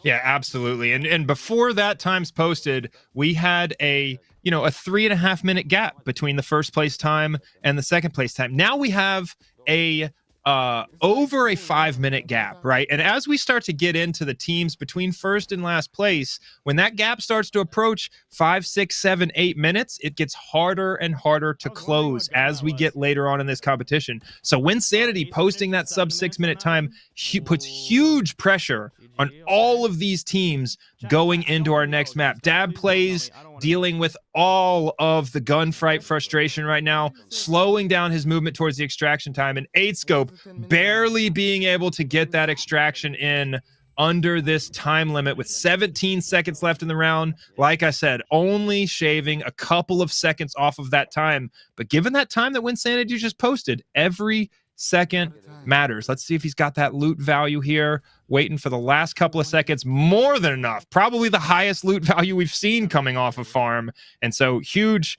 Yeah, absolutely. And before that time's posted, we had a 3.5 minute gap between the first place time and the second place time. Now we have a over a 5 minute gap, right? And as we start to get into the teams between first and last place, when that gap starts to approach 5, 6, 7, 8 minutes, it gets harder and harder to close as we get later on in this competition. So Wynnsanity posting that sub 6 minute time puts huge pressure on all of these teams going into our next map. DabPlays dealing with all of the gunfight frustration right now, slowing down his movement towards the extraction time, and 8scope barely being able to get that extraction in under this time limit with 17 seconds left in the round. Like I said, only shaving a couple of seconds off of that time. But given that time that Wynnsanity just posted, every second matters. Let's see if he's got that loot value here. Waiting for the last couple of seconds. More than enough. Probably the highest loot value we've seen coming off of farm. And so huge,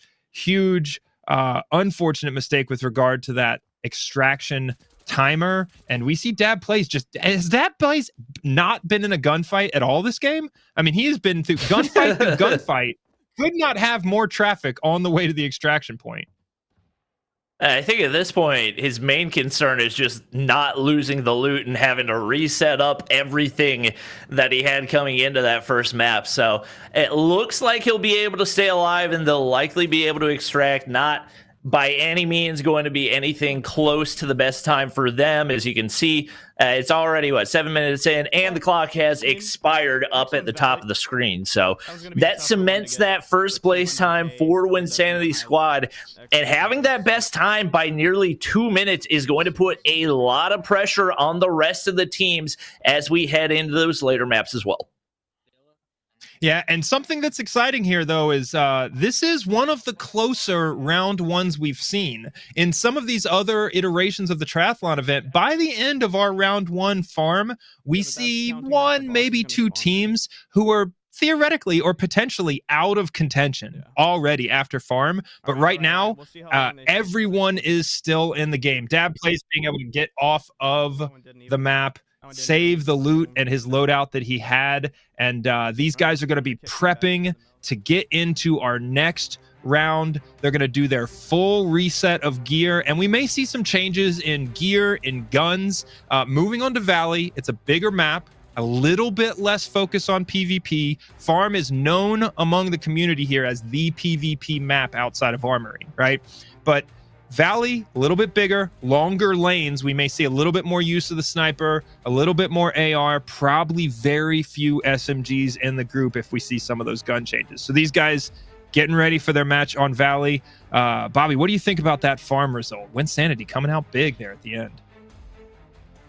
unfortunate mistake with regard to that extraction timer. And we see DabPlays has DabPlays not been in a gunfight at all this game? I mean, he has been through gunfight to gunfight. Could not have more traffic on the way to the extraction point. I think at this point, his main concern is just not losing the loot and having to reset up everything that he had coming into that first map. So it looks like he'll be able to stay alive, and they'll likely be able to extract. Not by any means going to be anything close to the best time for them. As you can see, it's already, 7 minutes in, and the clock has expired up at the top of the screen. So that cements that first place time for Wynnsanity squad. And having that best time by nearly 2 minutes is going to put a lot of pressure on the rest of the teams as we head into those later maps as well. Yeah, and something that's exciting here, though, is this is one of the closer round ones we've seen. In some of these other iterations of the triathlon event, by the end of our round one farm, we see one, maybe two teams who are theoretically or potentially out of contention already after farm. But right now, everyone is still in the game. DabPlays being able to get off of the map, save the loot and his loadout that he had, and these guys are going to be prepping to get into our next round. They're going to do their full reset of gear, and we may see some changes in gear, in guns. Moving on to Valley, it's a bigger map, a little bit less focus on PvP. Farm is known among the community here as the PvP map outside of Armory, right? But Valley, a little bit bigger, longer lanes. We may see a little bit more use of the sniper, a little bit more AR, probably very few SMGs in the group if we see some of those gun changes. So these guys getting ready for their match on Valley. Bobby, what do you think about that farm result? Wynnsanity coming out big there at the end.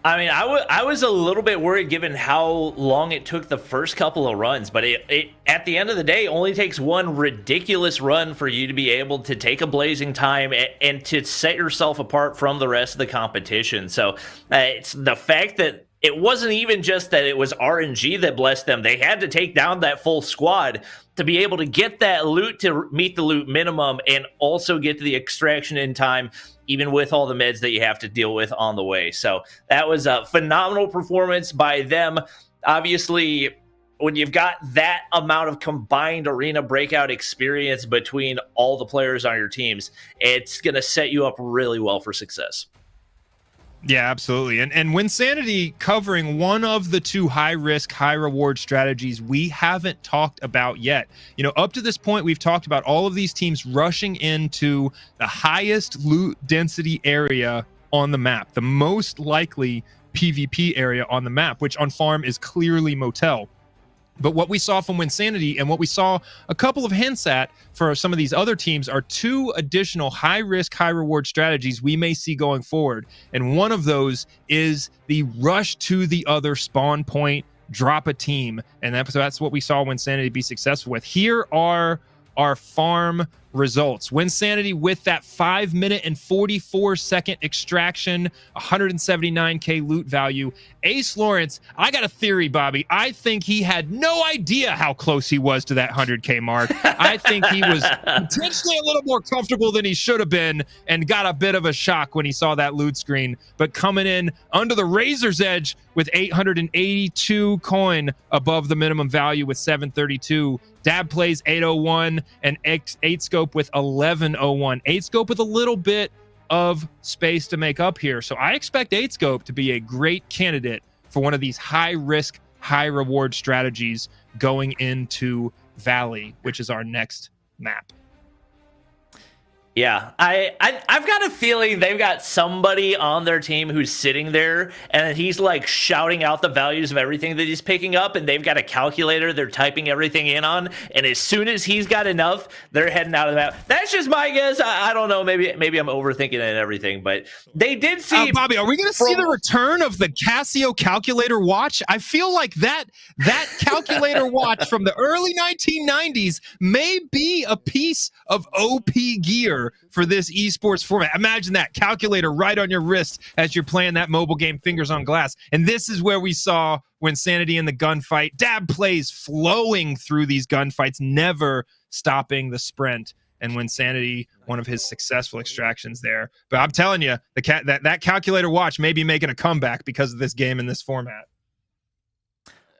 I mean, I was a little bit worried given how long it took the first couple of runs, but it at the end of the day only takes one ridiculous run for you to be able to take a blazing time and to set yourself apart from the rest of the competition. So it's the fact that it wasn't even just that it was RNG that blessed them. They had to take down that full squad to be able to get that loot to meet the loot minimum and also get to the extraction in time, even with all the meds that you have to deal with on the way. So that was a phenomenal performance by them. Obviously, when you've got that amount of combined Arena Breakout experience between all the players on your teams, it's going to set you up really well for success. Yeah, absolutely. And Wynnsanity covering one of the two high-risk, high-reward strategies we haven't talked about yet. You know, up to this point, we've talked about all of these teams rushing into the highest loot density area on the map, the most likely PvP area on the map, which on farm is clearly Motel. But what we saw from Wynnsanity and what we saw a couple of hints at for some of these other teams are two additional high-risk, high-reward strategies we may see going forward. And one of those is the rush to the other spawn point, drop a team. And that's what we saw Wynnsanity be successful with. Here are our farm results. Wynnsanity with that 5-minute and 44-second extraction, 179k loot value. Ace Lawrence, I got a theory, Bobby. I think he had no idea how close he was to that 100k mark. I think he was potentially a little more comfortable than he should have been and got a bit of a shock when he saw that loot screen. But coming in under the razor's edge with 882 coin above the minimum value with 732. DabPlays 801 and 8scope with 1101. 8scope with a little bit of space to make up here. So I expect 8scope to be a great candidate for one of these high-risk, high-reward strategies going into Valley, which is our next map. Yeah, I've got a feeling they've got somebody on their team who's sitting there and he's like shouting out the values of everything that he's picking up, and they've got a calculator they're typing everything in on, and as soon as he's got enough, they're heading out of the map. That's just my guess. I don't know. Maybe I'm overthinking it and everything, but they did see. Bobby, are we going to see the return of the Casio calculator watch? I feel like that calculator watch from the early 1990s may be a piece of OP gear for this esports format. Imagine that calculator right on your wrist as you're playing that mobile game Fingers on Glass. And this is where we saw Wynnsanity in the gunfight. DabPlays flowing through these gunfights, never stopping the sprint. And Wynnsanity, one of his successful extractions there. But I'm telling you, that calculator watch may be making a comeback because of this game in this format.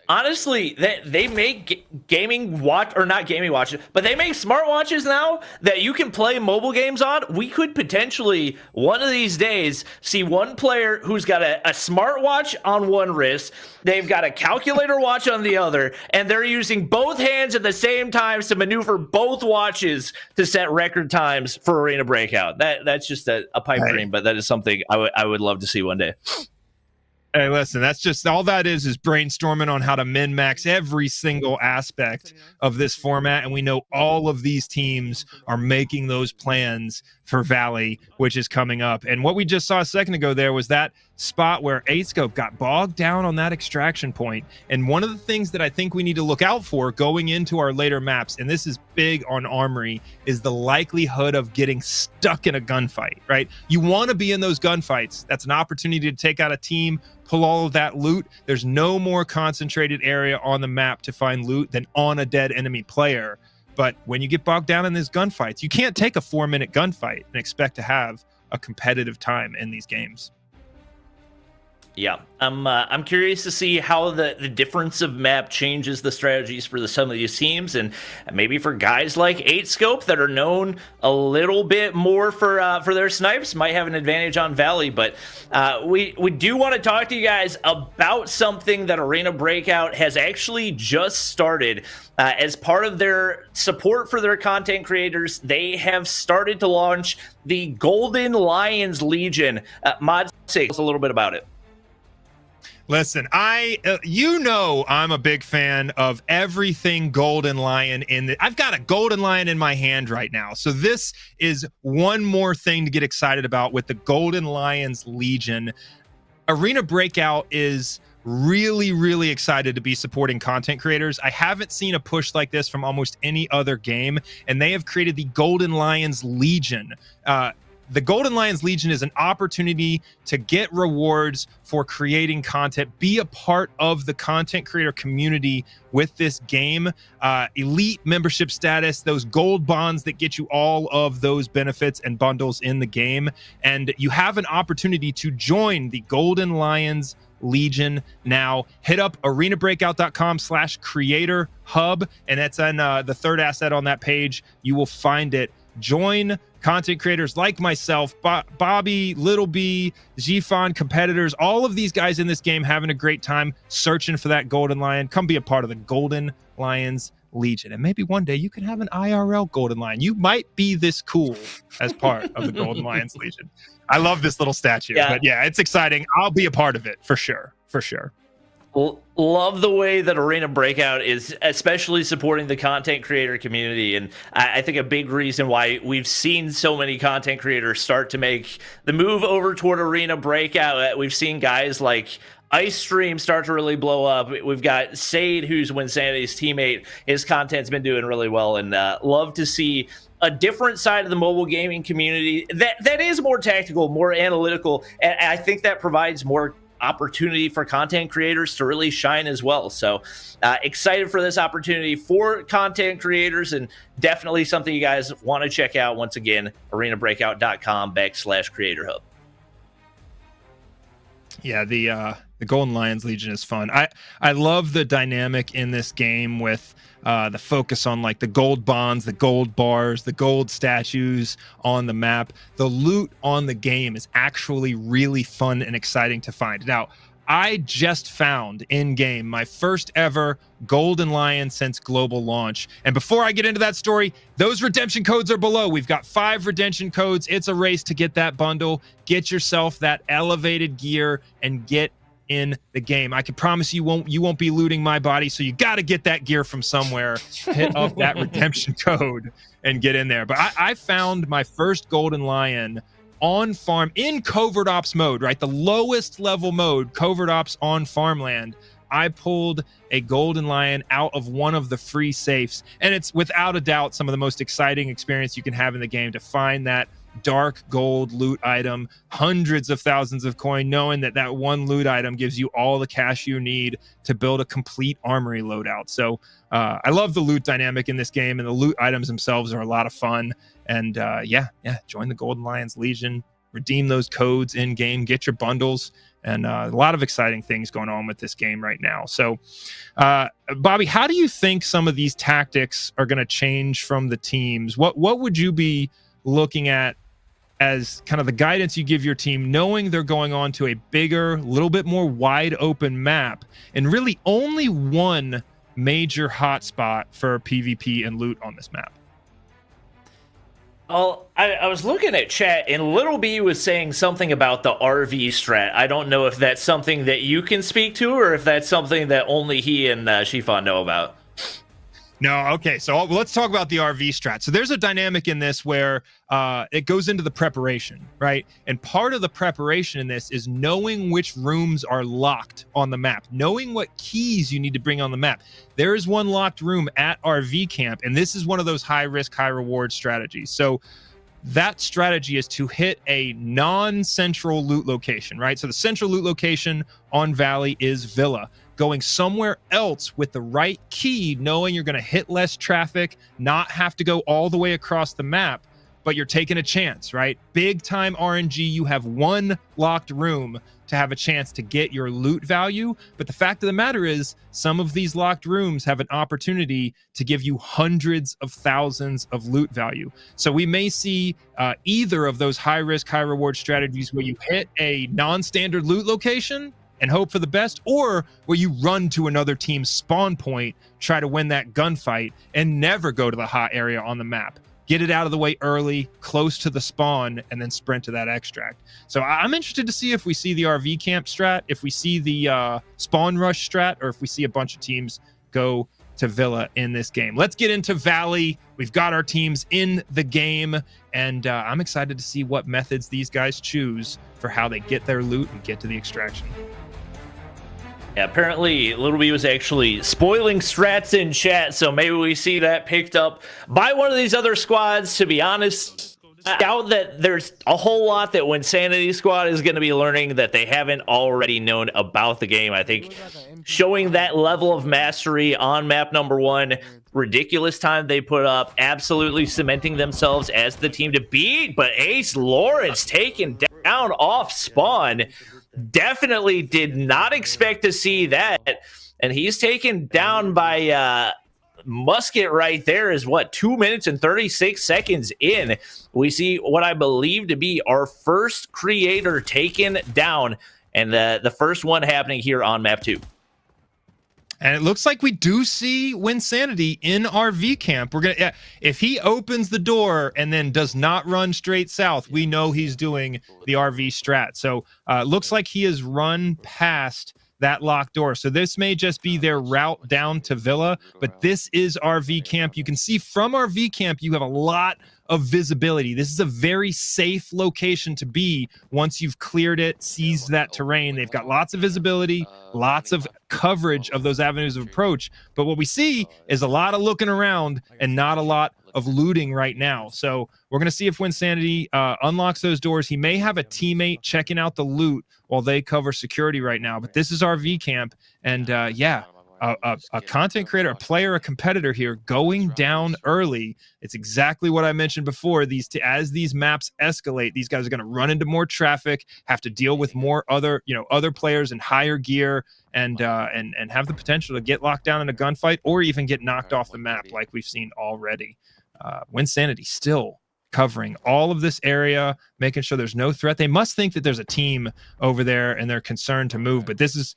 Honestly, they make gaming watch, or not gaming watches, but they make smartwatches now that you can play mobile games on. We could potentially, one of these days, see one player who's got a smartwatch on one wrist, they've got a calculator watch on the other, and they're using both hands at the same time to maneuver both watches to set record times for Arena Breakout. That's just a pipe dream, but that is something I would love to see one day. Hey, listen, that's just all that is brainstorming on how to min-max every single aspect of this format. And we know all of these teams are making those plans for Valley, which is coming up. And what we just saw a second ago there was that spot where 8scope got bogged down on that extraction point. And one of the things that I think we need to look out for going into our later maps, and this is big on Armory, is the likelihood of getting stuck in a gunfight, right? You want to be in those gunfights. That's an opportunity to take out a team, pull all of that loot. There's no more concentrated area on the map to find loot than on a dead enemy player. But when you get bogged down in these gunfights, you can't take a 4-minute gunfight and expect to have a competitive time in these games. Yeah, I'm curious to see how the difference of map changes the strategies for some of these teams, and maybe for guys like 8scope that are known a little bit more for their snipes might have an advantage on Valley. But we do want to talk to you guys about something that Arena Breakout has actually just started. As part of their support for their content creators, they have started to launch the Golden Lions Legion. Mod, say a little bit about it. Listen, I'm a big fan of everything Golden Lion I've got a Golden Lion in my hand right now. So this is one more thing to get excited about with the Golden Lions Legion. Arena Breakout is really, really excited to be supporting content creators. I haven't seen a push like this from almost any other game, and they have created the Golden Lions Legion. The Golden Lions Legion is an opportunity to get rewards for creating content, be a part of the content creator community with this game, elite membership status, those gold bonds that get you all of those benefits and bundles in the game. And you have an opportunity to join the Golden Lions Legion now. Hit up arenabreakout.com/creator hub, and that's on the third asset on that page. You will find it. Join content creators like myself, Bobby, Little B, Zifon, competitors, all of these guys in this game having a great time searching for that Golden Lion. Come be a part of the Golden Lions Legion. And maybe one day you can have an IRL Golden Lion. You might be this cool as part of the Golden Lions Legion. I love this little statue. Yeah. But yeah, it's exciting. I'll be a part of it for sure. For sure. Love the way that Arena Breakout is especially supporting the content creator community. And I think a big reason why we've seen so many content creators start to make the move over toward Arena Breakout. We've seen guys like Ice Stream start to really blow up. We've got Sade, who's Wynnsanity's teammate. His content's been doing really well, and love to see a different side of the mobile gaming community that is more tactical, more analytical, and I think that provides more opportunity for content creators to really shine as well. So excited for this opportunity for content creators, and definitely something you guys want to check out. Once again, arenabreakout.com/creator hub. Yeah, the Golden Lions Legion is fun. I love the dynamic in this game with the focus on like the gold bonds, the gold bars, the gold statues on the map. The loot on the game is actually really fun and exciting to find. Now, I just found in-game my first ever Golden Lion since global launch. And before I get into that story, those redemption codes are below. We've got 5 redemption codes. It's a race to get that bundle. Get yourself that elevated gear and get in the game. I can promise you won't be looting my body, so you got to get that gear from somewhere. Hit up that redemption code and get in there. But I found my first Golden Lion on farm in covert ops mode, right? The lowest level mode, covert ops on farmland. I pulled a Golden Lion out of one of the free safes, and it's without a doubt some of the most exciting experience you can have in the game to find that dark gold loot item, hundreds of thousands of coin, knowing that that one loot item gives you all the cash you need to build a complete armory loadout. So I love the loot dynamic in this game, and the loot items themselves are a lot of fun. And yeah, join the Golden Lions Legion, redeem those codes in game, get your bundles, and a lot of exciting things going on with this game right now. So Bobby, how do you think some of these tactics are going to change from the teams? What would you be looking at as kind of the guidance you give your team, knowing they're going on to a bigger, little bit more wide open map, and really only one major hotspot for PvP and loot on this map? Well, I was looking at chat, and Little B was saying something about the RV strat. I don't know if that's something that you can speak to, or if that's something that only he and Shifan know about. No, okay. So let's talk about the RV strat. So there's a dynamic in this where it goes into the preparation, right? And part of the preparation in this is knowing which rooms are locked on the map, knowing what keys you need to bring on the map. There is one locked room at RV camp, and this is one of those high risk, high reward strategies. So that strategy is to hit a non-central loot location, right? So the central loot location on Valley is Villa. Going somewhere else with the right key, knowing you're going to hit less traffic, not have to go all the way across the map, but you're taking a chance, right? Big time RNG, you have one locked room to have a chance to get your loot value. But the fact of the matter is, some of these locked rooms have an opportunity to give you hundreds of thousands of loot value. So we may see either of those high risk, high reward strategies where you hit a non-standard loot location and hope for the best, or where you run to another team's spawn point, try to win that gunfight, and never go to the hot area on the map. Get it out of the way early, close to the spawn, and then sprint to that extract. So I'm interested to see if we see the RV camp strat, if we see the spawn rush strat, or if we see a bunch of teams go to Villa in this game. Let's get into Valley. We've got our teams in the game, and I'm excited to see what methods these guys choose for how they get their loot and get to the extraction. Yeah, apparently Little B was actually spoiling strats in chat, so maybe we see that picked up by one of these other squads. To be honest, I doubt that there's a whole lot that Wynnsanity squad is going to be learning that they haven't already known about the game. I think showing that level of mastery on map number 1 ridiculous time they put up, absolutely cementing themselves as the team to beat. But Ace Lawrence taken down off spawn. Definitely did not expect to see that. And he's taken down by Musket right there is what, 2 minutes and 36 seconds in. We see what I believe to be our first creator taken down, and the first one happening here on map 2. And it looks like we do see Wynnsanity in RV camp. We're gonna, if he opens the door and then does not run straight south, we know he's doing the RV strat. So looks like he has run past that locked door. So this may just be their route down to Villa, but this is RV camp. You can see from RV camp, you have a lot of visibility. This is a very safe location to be once you've cleared it, seized that terrain. They've got lots of visibility, lots of coverage of those avenues of approach. But what we see is a lot of looking around and not a lot of looting right now. So we're going to see if Wynnsanity unlocks those doors. He may have a teammate checking out the loot while they cover security right now. But this is RV camp. And a content creator, a player, a competitor here going down early. It's exactly what I mentioned before. As these maps escalate, these guys are going to run into more traffic, have to deal with more other players in higher gear, and have the potential to get locked down in a gunfight or even get knocked off the map like we've seen already. Wynnsanity still covering all of this area, making sure there's no threat. They must think that there's a team over there and they're concerned to move, but this is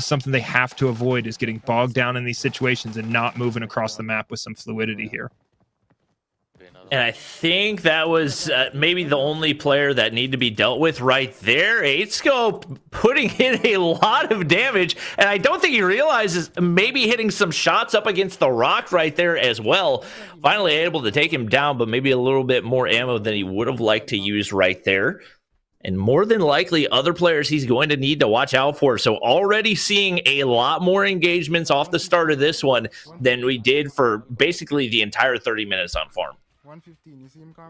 something they have to avoid, is getting bogged down in these situations and not moving across the map with some fluidity here. And I think that was maybe the only player that needed to be dealt with right there. 8scope putting in a lot of damage, and I don't think he realizes maybe hitting some shots up against the rock right there as well. Finally able to take him down, but maybe a little bit more ammo than he would have liked to use right there. And more than likely, other players he's going to need to watch out for. So already seeing a lot more engagements off the start of this one than we did for basically the entire 30 minutes on farm.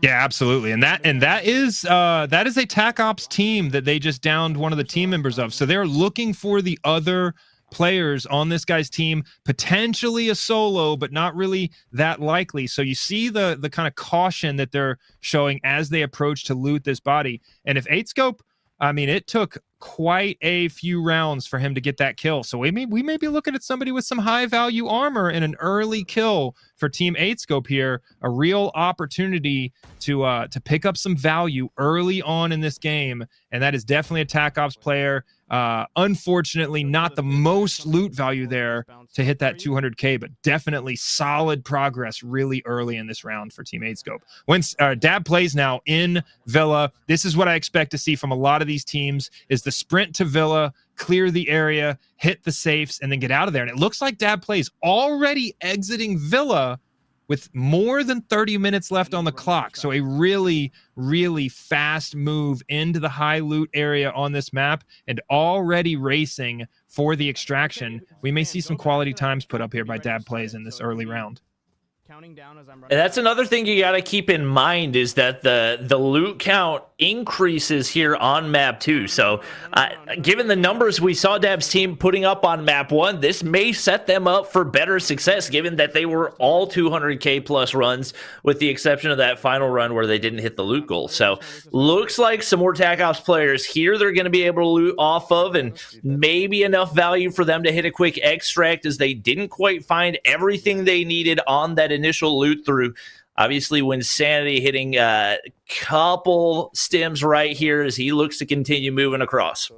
Yeah, absolutely. And that is a TAC Ops team that they just downed one of the team members of. So they're looking for the other players on this guy's team, potentially a solo, but not really that likely. So you see the kind of caution that they're showing as they approach to loot this body. And if 8scope, I mean, it took quite a few rounds for him to get that kill. So we may be looking at somebody with some high value armor and an early kill for Team 8scope here. A real opportunity to pick up some value early on in this game. And that is definitely a TAC Ops player. Unfortunately, not the most loot value there to hit that 200K, but definitely solid progress really early in this round for Team 8scope. When DabPlays now in Villa, this is what I expect to see from a lot of these teams, is the sprint to Villa, clear the area, hit the safes, and then get out of there. And it looks like DabPlays already exiting Villa with more than 30 minutes left on the clock. So a really, really fast move into the high loot area on this map and already racing for the extraction. We may see some quality times put up here by DabPlays in this early round. And that's another thing you got to keep in mind, is that the loot count increases here on map 2. So given the numbers we saw Dab's team putting up on map 1, this may set them up for better success, given that they were all 200K plus runs, with the exception of that final run where they didn't hit the loot goal. So looks like some more TAC Ops players here they're going to be able to loot off of, and maybe enough value for them to hit a quick extract, as they didn't quite find everything they needed on that initial loot through. Obviously, Wynnsanity hitting a couple stems right here as he looks to continue moving across.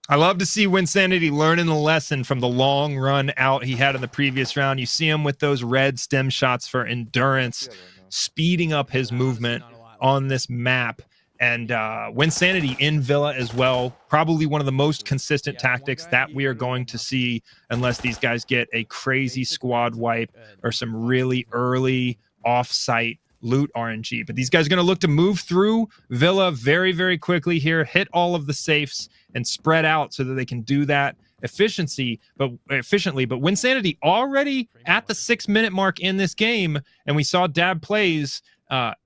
I love to see Wynnsanity learning the lesson from the long run out he had in the previous round. You see him with those red stem shots for endurance, speeding up his movement on this map. And Wynnsanity in Villa as well, probably one of the most consistent tactics that we are going to see, unless these guys get a crazy squad wipe or some really early off-site loot RNG. But these guys are going to look to move through Villa very, very quickly here, hit all of the safes, and spread out so that they can do that efficiently. But Wynnsanity already at the 6-minute mark in this game, and we saw DabPlays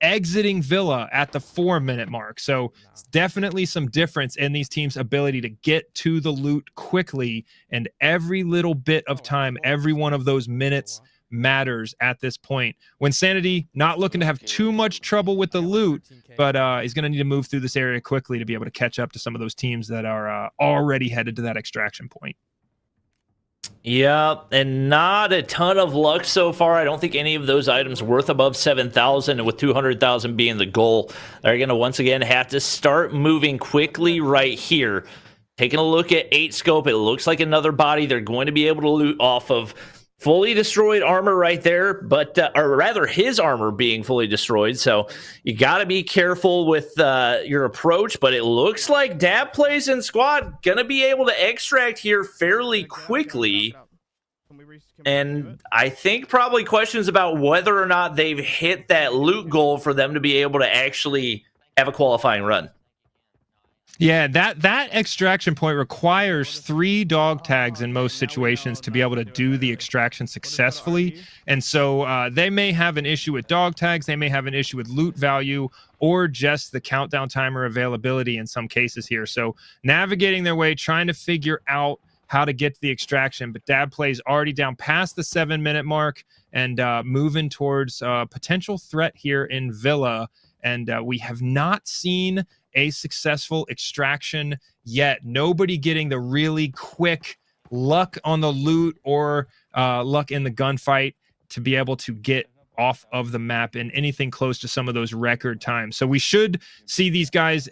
exiting Villa at the 4-minute mark. So it's definitely some difference in these teams' ability to get to the loot quickly, and every little bit of time, every one of those minutes matters at this point. Wynnsanity not looking to have too much trouble with the loot, but he's going to need to move through this area quickly to be able to catch up to some of those teams that are already headed to that extraction point. Yeah, and not a ton of luck so far. I don't think any of those items worth above 7,000, and with 200,000 being the goal, they're going to once again have to start moving quickly right here. Taking a look at 8 scope, it looks like another body they're going to be able to loot off of. Fully destroyed armor right there, but or rather his armor being fully destroyed. So you got to be careful with your approach, but it looks like DabPlays and squad gonna be able to extract here fairly quickly. And I think probably questions about whether or not they've hit that loot goal for them to be able to actually have a qualifying run. Yeah, that extraction point requires 3 dog tags in most situations to be able to do the extraction successfully. And so they may have an issue with dog tags, they may have an issue with loot value, or just the countdown timer availability in some cases here. So navigating their way, trying to figure out how to get to the extraction. But DabPlays already down past the 7-minute mark and moving towards potential threat here in Villa. And we have not seen a successful extraction yet. Nobody getting the really quick luck on the loot or luck in the gunfight to be able to get off of the map in anything close to some of those record times. So we should see these guys,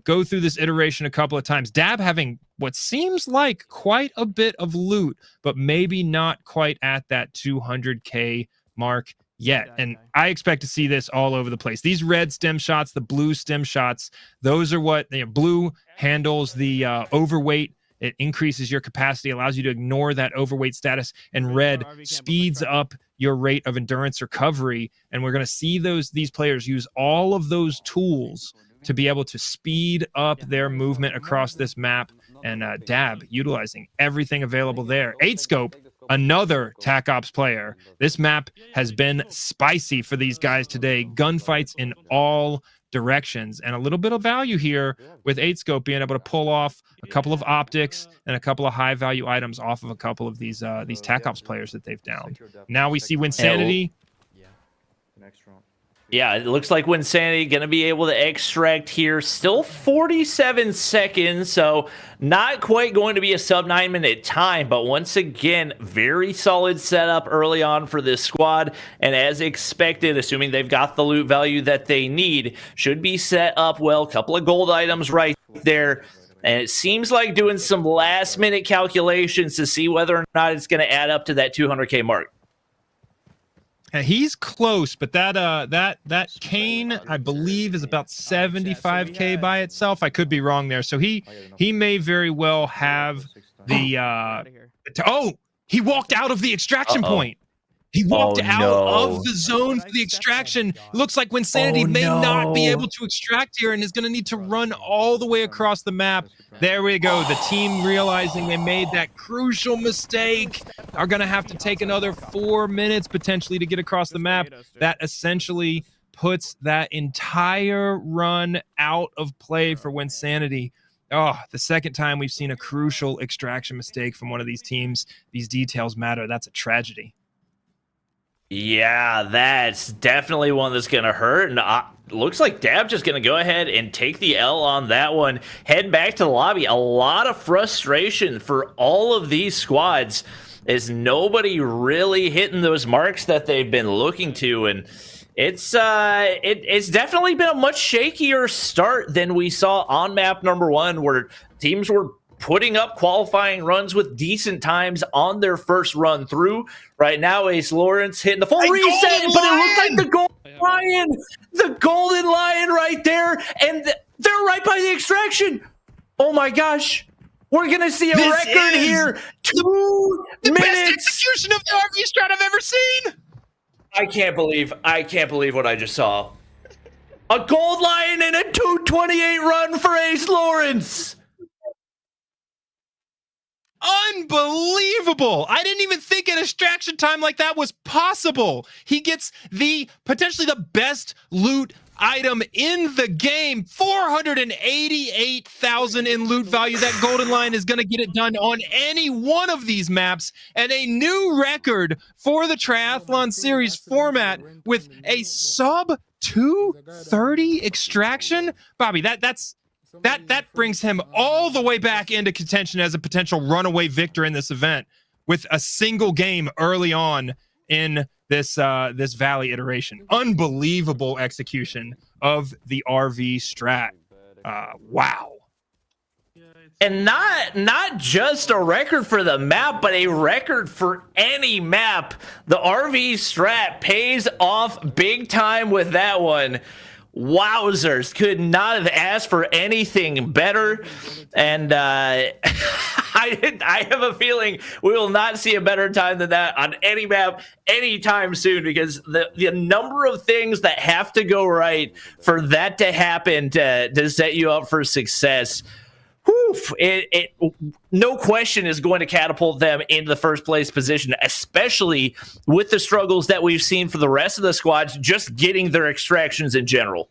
go through this iteration a couple of times. Dab having what seems like quite a bit of loot, but maybe not quite at that 200K mark yet. And I expect to see this all over the place. These red stem shots, the blue stem shots, those are what blue handles the overweight. It increases your capacity, allows you to ignore that overweight status, and red speeds up your rate of endurance recovery. And we're going to see these players use all of those tools to be able to speed up their movement across this map. And Dab utilizing everything available there. 8 scope, another TAC Ops player. This map has been spicy for these guys today. Gunfights in all directions, and a little bit of value here with 8 scope being able to pull off a couple of optics and a couple of high value items off of a couple of these TAC Ops players that they've downed. Now we see Wynnsanity. Yeah, it looks like Wynnsanity going to be able to extract here. Still 47 seconds, so not quite going to be a sub 9-minute time, but once again, very solid setup early on for this squad. And as expected, assuming they've got the loot value that they need, should be set up well. Couple of gold items right there. And it seems like doing some last-minute calculations to see whether or not it's going to add up to that 200K mark. He's close, but that cane, I believe, is about 75K by itself. I could be wrong there. So he may very well have the he walked out of the extraction point. He walked out of the zone for the extraction. It looks like Wynnsanity may not be able to extract here and is going to need to run all the way across the map. There we go. The team realizing they made that crucial mistake are going to have to take another 4 minutes potentially to get across the map. That essentially puts that entire run out of play for Wynnsanity. Oh, the second time we've seen a crucial extraction mistake from one of these teams. These details matter. That's a tragedy. Yeah, that's definitely one that's going to hurt. And looks like Dab just going to go ahead and take the L on that one. Head back to the lobby. A lot of frustration for all of these squads is nobody really hitting those marks that they've been looking to. And it's definitely been a much shakier start than we saw on map number 1, where teams were putting up qualifying runs with decent times on their first run through. Right now, Ace Lawrence hitting the full reset, but it looks like the golden lion right there, and they're right by the extraction. Oh my gosh. We're going to see a record here. 2 minutes. The best execution of the RV strat I've ever seen. I can't believe what I just saw. A gold lion and a 2:28 run for Ace Lawrence. Unbelievable. I didn't even think an extraction time like that was possible. He gets potentially the best loot item in the game. 488,000 in loot value. That golden line is going to get it done on any one of these maps, and a new record for the Triathlon Series format with a sub 230 extraction. Bobby, that brings him all the way back into contention as a potential runaway victor in this event with a single game early on in this Valley iteration. Unbelievable execution of the RV strat. Wow. And not just a record for the map, but a record for any map. The RV strat pays off big time with that one. Wowzers, could not have asked for anything better. And I have a feeling we will not see a better time than that on any map anytime soon, because the number of things that have to go right for that to happen to set you up for success, it no question is going to catapult them into the first place position, especially with the struggles that we've seen for the rest of the squads just getting their extractions in general.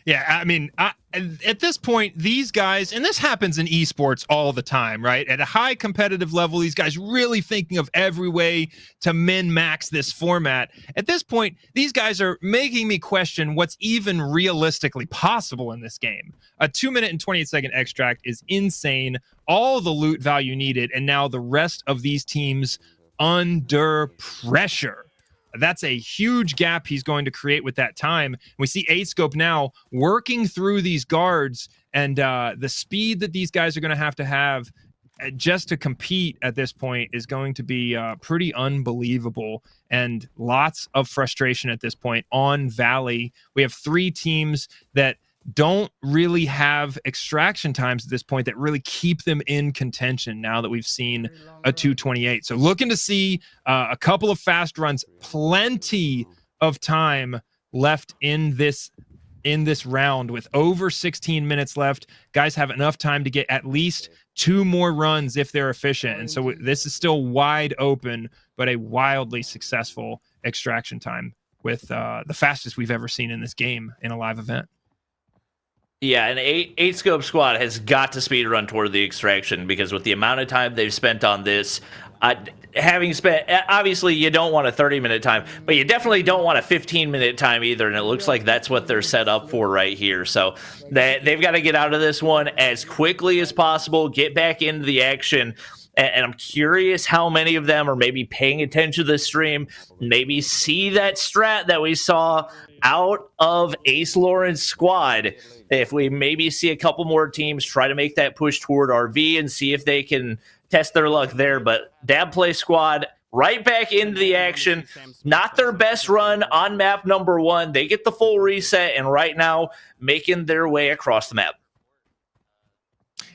Yeah, I mean, at this point, these guys, and this happens in esports all the time, right? At a high competitive level, these guys really thinking of every way to min-max this format. At this point, these guys are making me question what's even realistically possible in this game. A 2-minute and 28-second extract is insane. All the loot value needed, and now the rest of these teams under pressure. That's a huge gap he's going to create with that time. We see 8scope now working through these guards, and the speed that these guys are going to have just to compete at this point is going to be pretty unbelievable, and lots of frustration at this point on Valley. We have 3 teams that don't really have extraction times at this point that really keep them in contention now that we've seen a 228. So looking to see a couple of fast runs, plenty of time left in this round with over 16 minutes left. Guys have enough time to get at least 2 more runs if they're efficient. And so this is still wide open, but a wildly successful extraction time with the fastest we've ever seen in this game in a live event. Yeah, an 8-scope squad has got to speed run toward the extraction, because with the amount of time they've spent on this, having spent, obviously you don't want a 30-minute time, but you definitely don't want a 15-minute time either, and it looks like that's what they're set up for right here. So they've got to get out of this one as quickly as possible, get back into the action. And I'm curious how many of them are maybe paying attention to the stream, maybe see that strat that we saw out of Ace Lauren's squad. If we maybe see a couple more teams try to make that push toward RV and see if they can test their luck there. But DabPlays squad right back into the action. Not their best run on map number 1. They get the full reset, and right now making their way across the map.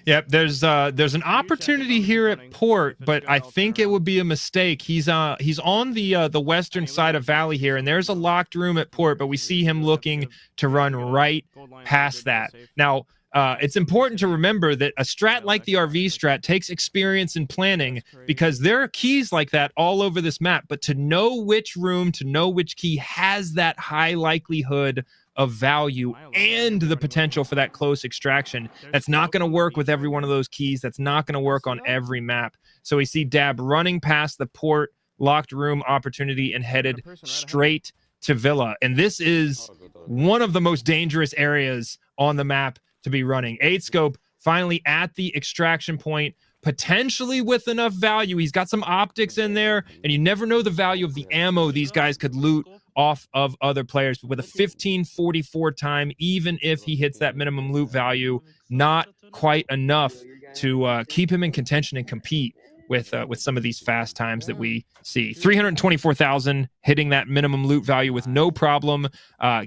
Yep, there's an opportunity here at Port, but I think it would be a mistake. He's on the western side of Valley here, and there's a locked room at Port, but we see him looking to run right past that. Now, it's important to remember that a strat like the RV strat takes experience in planning, because there are keys like that all over this map, but to know which room, to know which key has that high likelihood of value and the potential for that close extraction. That's not going to work with every one of those keys. That's not going to work on every map. So we see Dab running past the Port locked room opportunity and headed straight to Villa. And this is one of the most dangerous areas on the map to be running. 8scope finally at the extraction point, potentially with enough value. He's got some optics in there, and you never know the value of the ammo these guys could loot off of other players. But with a 15:44 time, even if he hits that minimum loot value, not quite enough to keep him in contention and compete with some of these fast times that we see. 324,000 hitting that minimum loot value with no problem,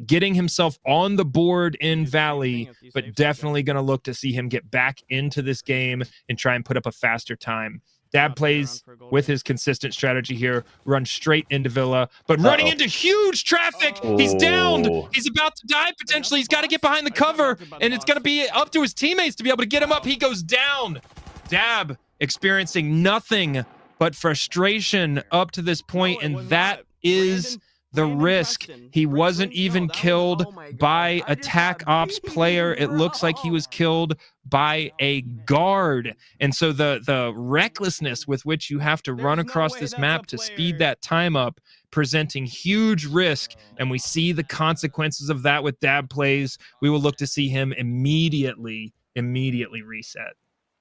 getting himself on the board in Valley, but definitely going to look to see him get back into this game and try and put up a faster time. DabPlays, with his consistent strategy here, runs straight into Villa, but running into huge traffic. He's downed. He's about to die potentially. He's got to get behind the cover, and it's going to be up to his teammates to be able to get him up. He goes down. Dab experiencing nothing but frustration up to this point, and that is the risk. He wasn't even killed by attack ops player. It looks like he was killed by a guard. And so the recklessness with which you have to run across this map to speed that time up, presenting huge risk, and we see the consequences of that with DabPlays. We will look to see him immediately reset.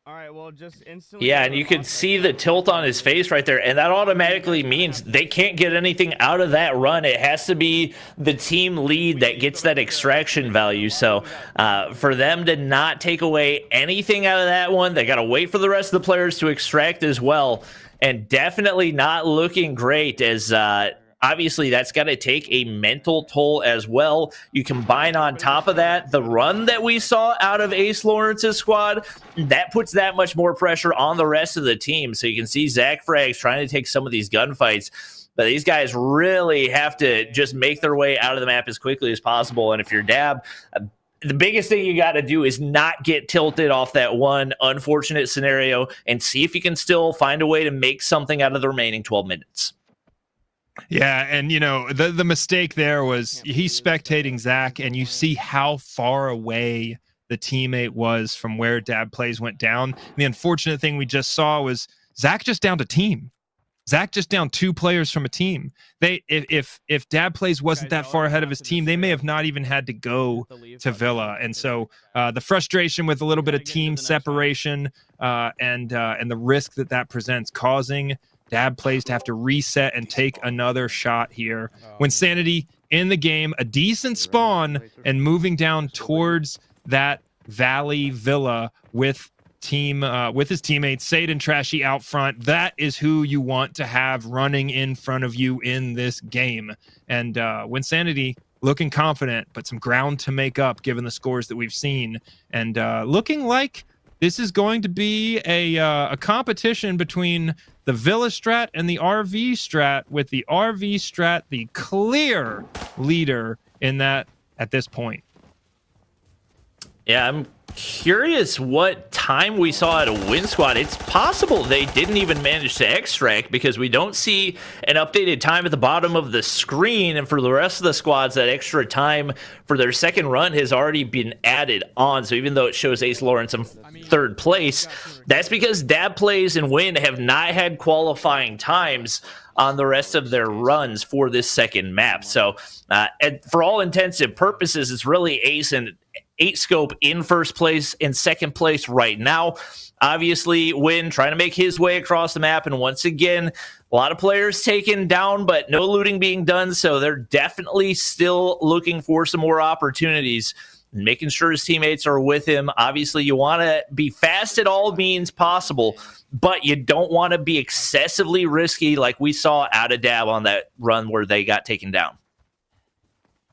All right, well, just instantly. Yeah, and you can see the tilt on his face right there, and that automatically means they can't get anything out of that run. It has to be the team lead that gets that extraction value. So for them to not take away anything out of that one, they got to wait for the rest of the players to extract as well, and definitely not looking great as obviously, that's got to take a mental toll as well. You combine on top of that the run that we saw out of Ace Lawrence's squad, that puts that much more pressure on the rest of the team. So you can see Zach Frags trying to take some of these gunfights, but these guys really have to just make their way out of the map as quickly as possible. And if you're Dab, the biggest thing you got to do is not get tilted off that one unfortunate scenario and see if you can still find a way to make something out of the remaining 12 minutes. Yeah, and the mistake there was he's spectating Zach, and you see how far away the teammate was from where DabPlays went down. And the unfortunate thing we just saw was Zach just downed a team. Zach just downed 2 players from a team. If DabPlays wasn't that far ahead of his team, they may have not even had to go to Villa. And so the frustration with a little bit of team separation and the risk that presents, causing DabPlays to have to reset and take another shot here. Wynnsanity in the game, a decent spawn, and moving down towards that Valley Villa with his teammates, Sade and Trashy out front. That is who you want to have running in front of you in this game. And Wynnsanity looking confident, but some ground to make up given the scores that we've seen. And looking like this is going to be a competition between the Villa strat and the RV strat, with the RV strat the clear leader in that at this point. Yeah, I'm curious what time we saw at a win squad. It's possible they didn't even manage to extract because we don't see an updated time at the bottom of the screen. And for the rest of the squads, that extra time for their second run has already been added on. So even though it shows Ace Lawrence in third place, that's because DabPlays and Wynn have not had qualifying times on the rest of their runs for this second map. So for all intents and purposes, it's really Ace and 8-Scope in first place and second place right now. Obviously, Wynn trying to make his way across the map, and once again, a lot of players taken down, but no looting being done, so they're definitely still looking for some more opportunities, making sure his teammates are with him. Obviously, you want to be fast at all means possible, but you don't want to be excessively risky like we saw out of Dab on that run where they got taken down.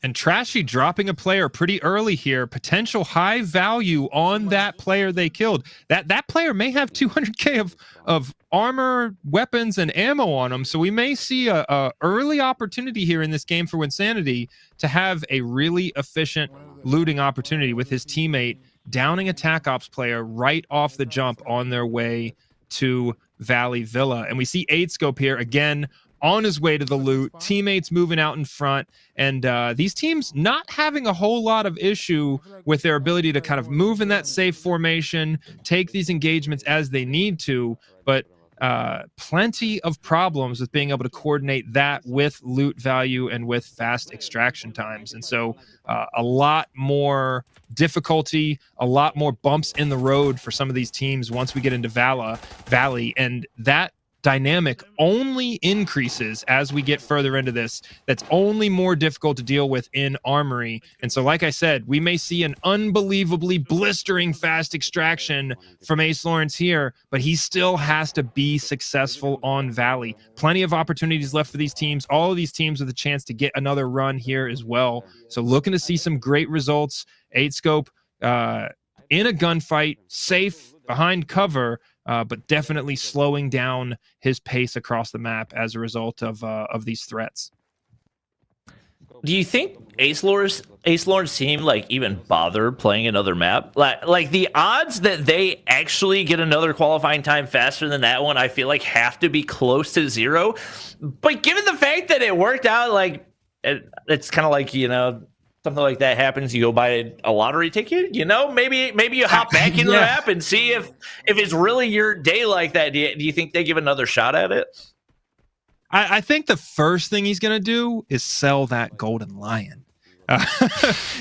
And Trashy dropping a player pretty early here. Potential high value on that player they killed. That player may have 200k of armor, weapons, and ammo on him. So we may see a early opportunity here in this game for Wynnsanity to have a really efficient looting opportunity with his teammate downing a Tac Ops player right off the jump on their way to Valley Villa. And we see 8-Scope here again on his way to the loot, teammates moving out in front, and these teams not having a whole lot of issue with their ability to kind of move in that safe formation, take these engagements as they need to, but plenty of problems with being able to coordinate that with loot value and with fast extraction times. And so a lot more difficulty, a lot more bumps in the road for some of these teams once we get into Valley, and that dynamic only increases as we get further into this. That's only more difficult to deal with in Armory. And so, like I said, we may see an unbelievably blistering fast extraction from Ace Lawrence here, but he still has to be successful on Valley. Plenty of opportunities left for these teams. All of these teams with a chance to get another run here as well. So looking to see some great results. 8-Scope in a gunfight, safe, behind cover, but definitely slowing down his pace across the map as a result of these threats. Do you think Ace Lawrence team even bother playing another map? Like the odds that they actually get another qualifying time faster than that one, I feel like have to be close to zero. But given the fact that it worked out it's kind of like, something like that happens, you go buy a lottery ticket, maybe you hop back into the app and see if it's really your day like that. Do you think they give another shot at it? I think the first thing he's going to do is sell that golden lion.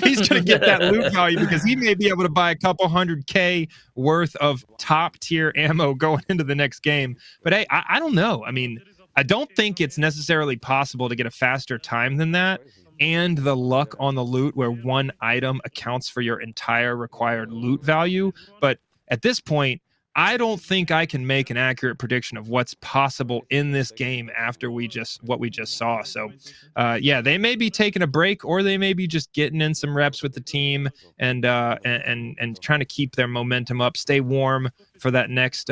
He's going to get that loot value because he may be able to buy a couple $100K worth of top tier ammo going into the next game. But hey, I don't know. I mean, I don't think it's necessarily possible to get a faster time than that. And the luck on the loot where one item accounts for your entire required loot value. But at this point, I don't think I can make an accurate prediction of what's possible in this game after what we just saw. So, yeah, they may be taking a break, or they may be just getting in some reps with the team and trying to keep their momentum up, stay warm for that next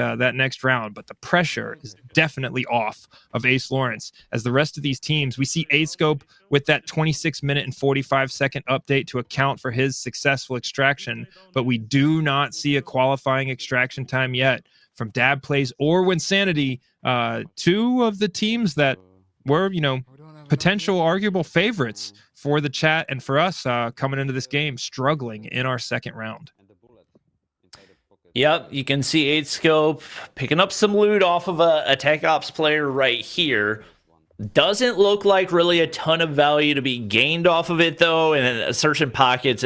round. But the pressure is definitely off of Ace Lawrence. As the rest of these teams, we see AScope with that 26-minute and 45-second update to account for his successful extraction, but we do not see a qualifying extraction time yet from DabPlays or Wynnsanity, two of the teams that were, potential arguable favorites for the chat and for us coming into this game, struggling in our second round. Yep, you can see AScope picking up some loot off of a Tech Ops player right here. Doesn't look like really a ton of value to be gained off of it, though. And searching pockets,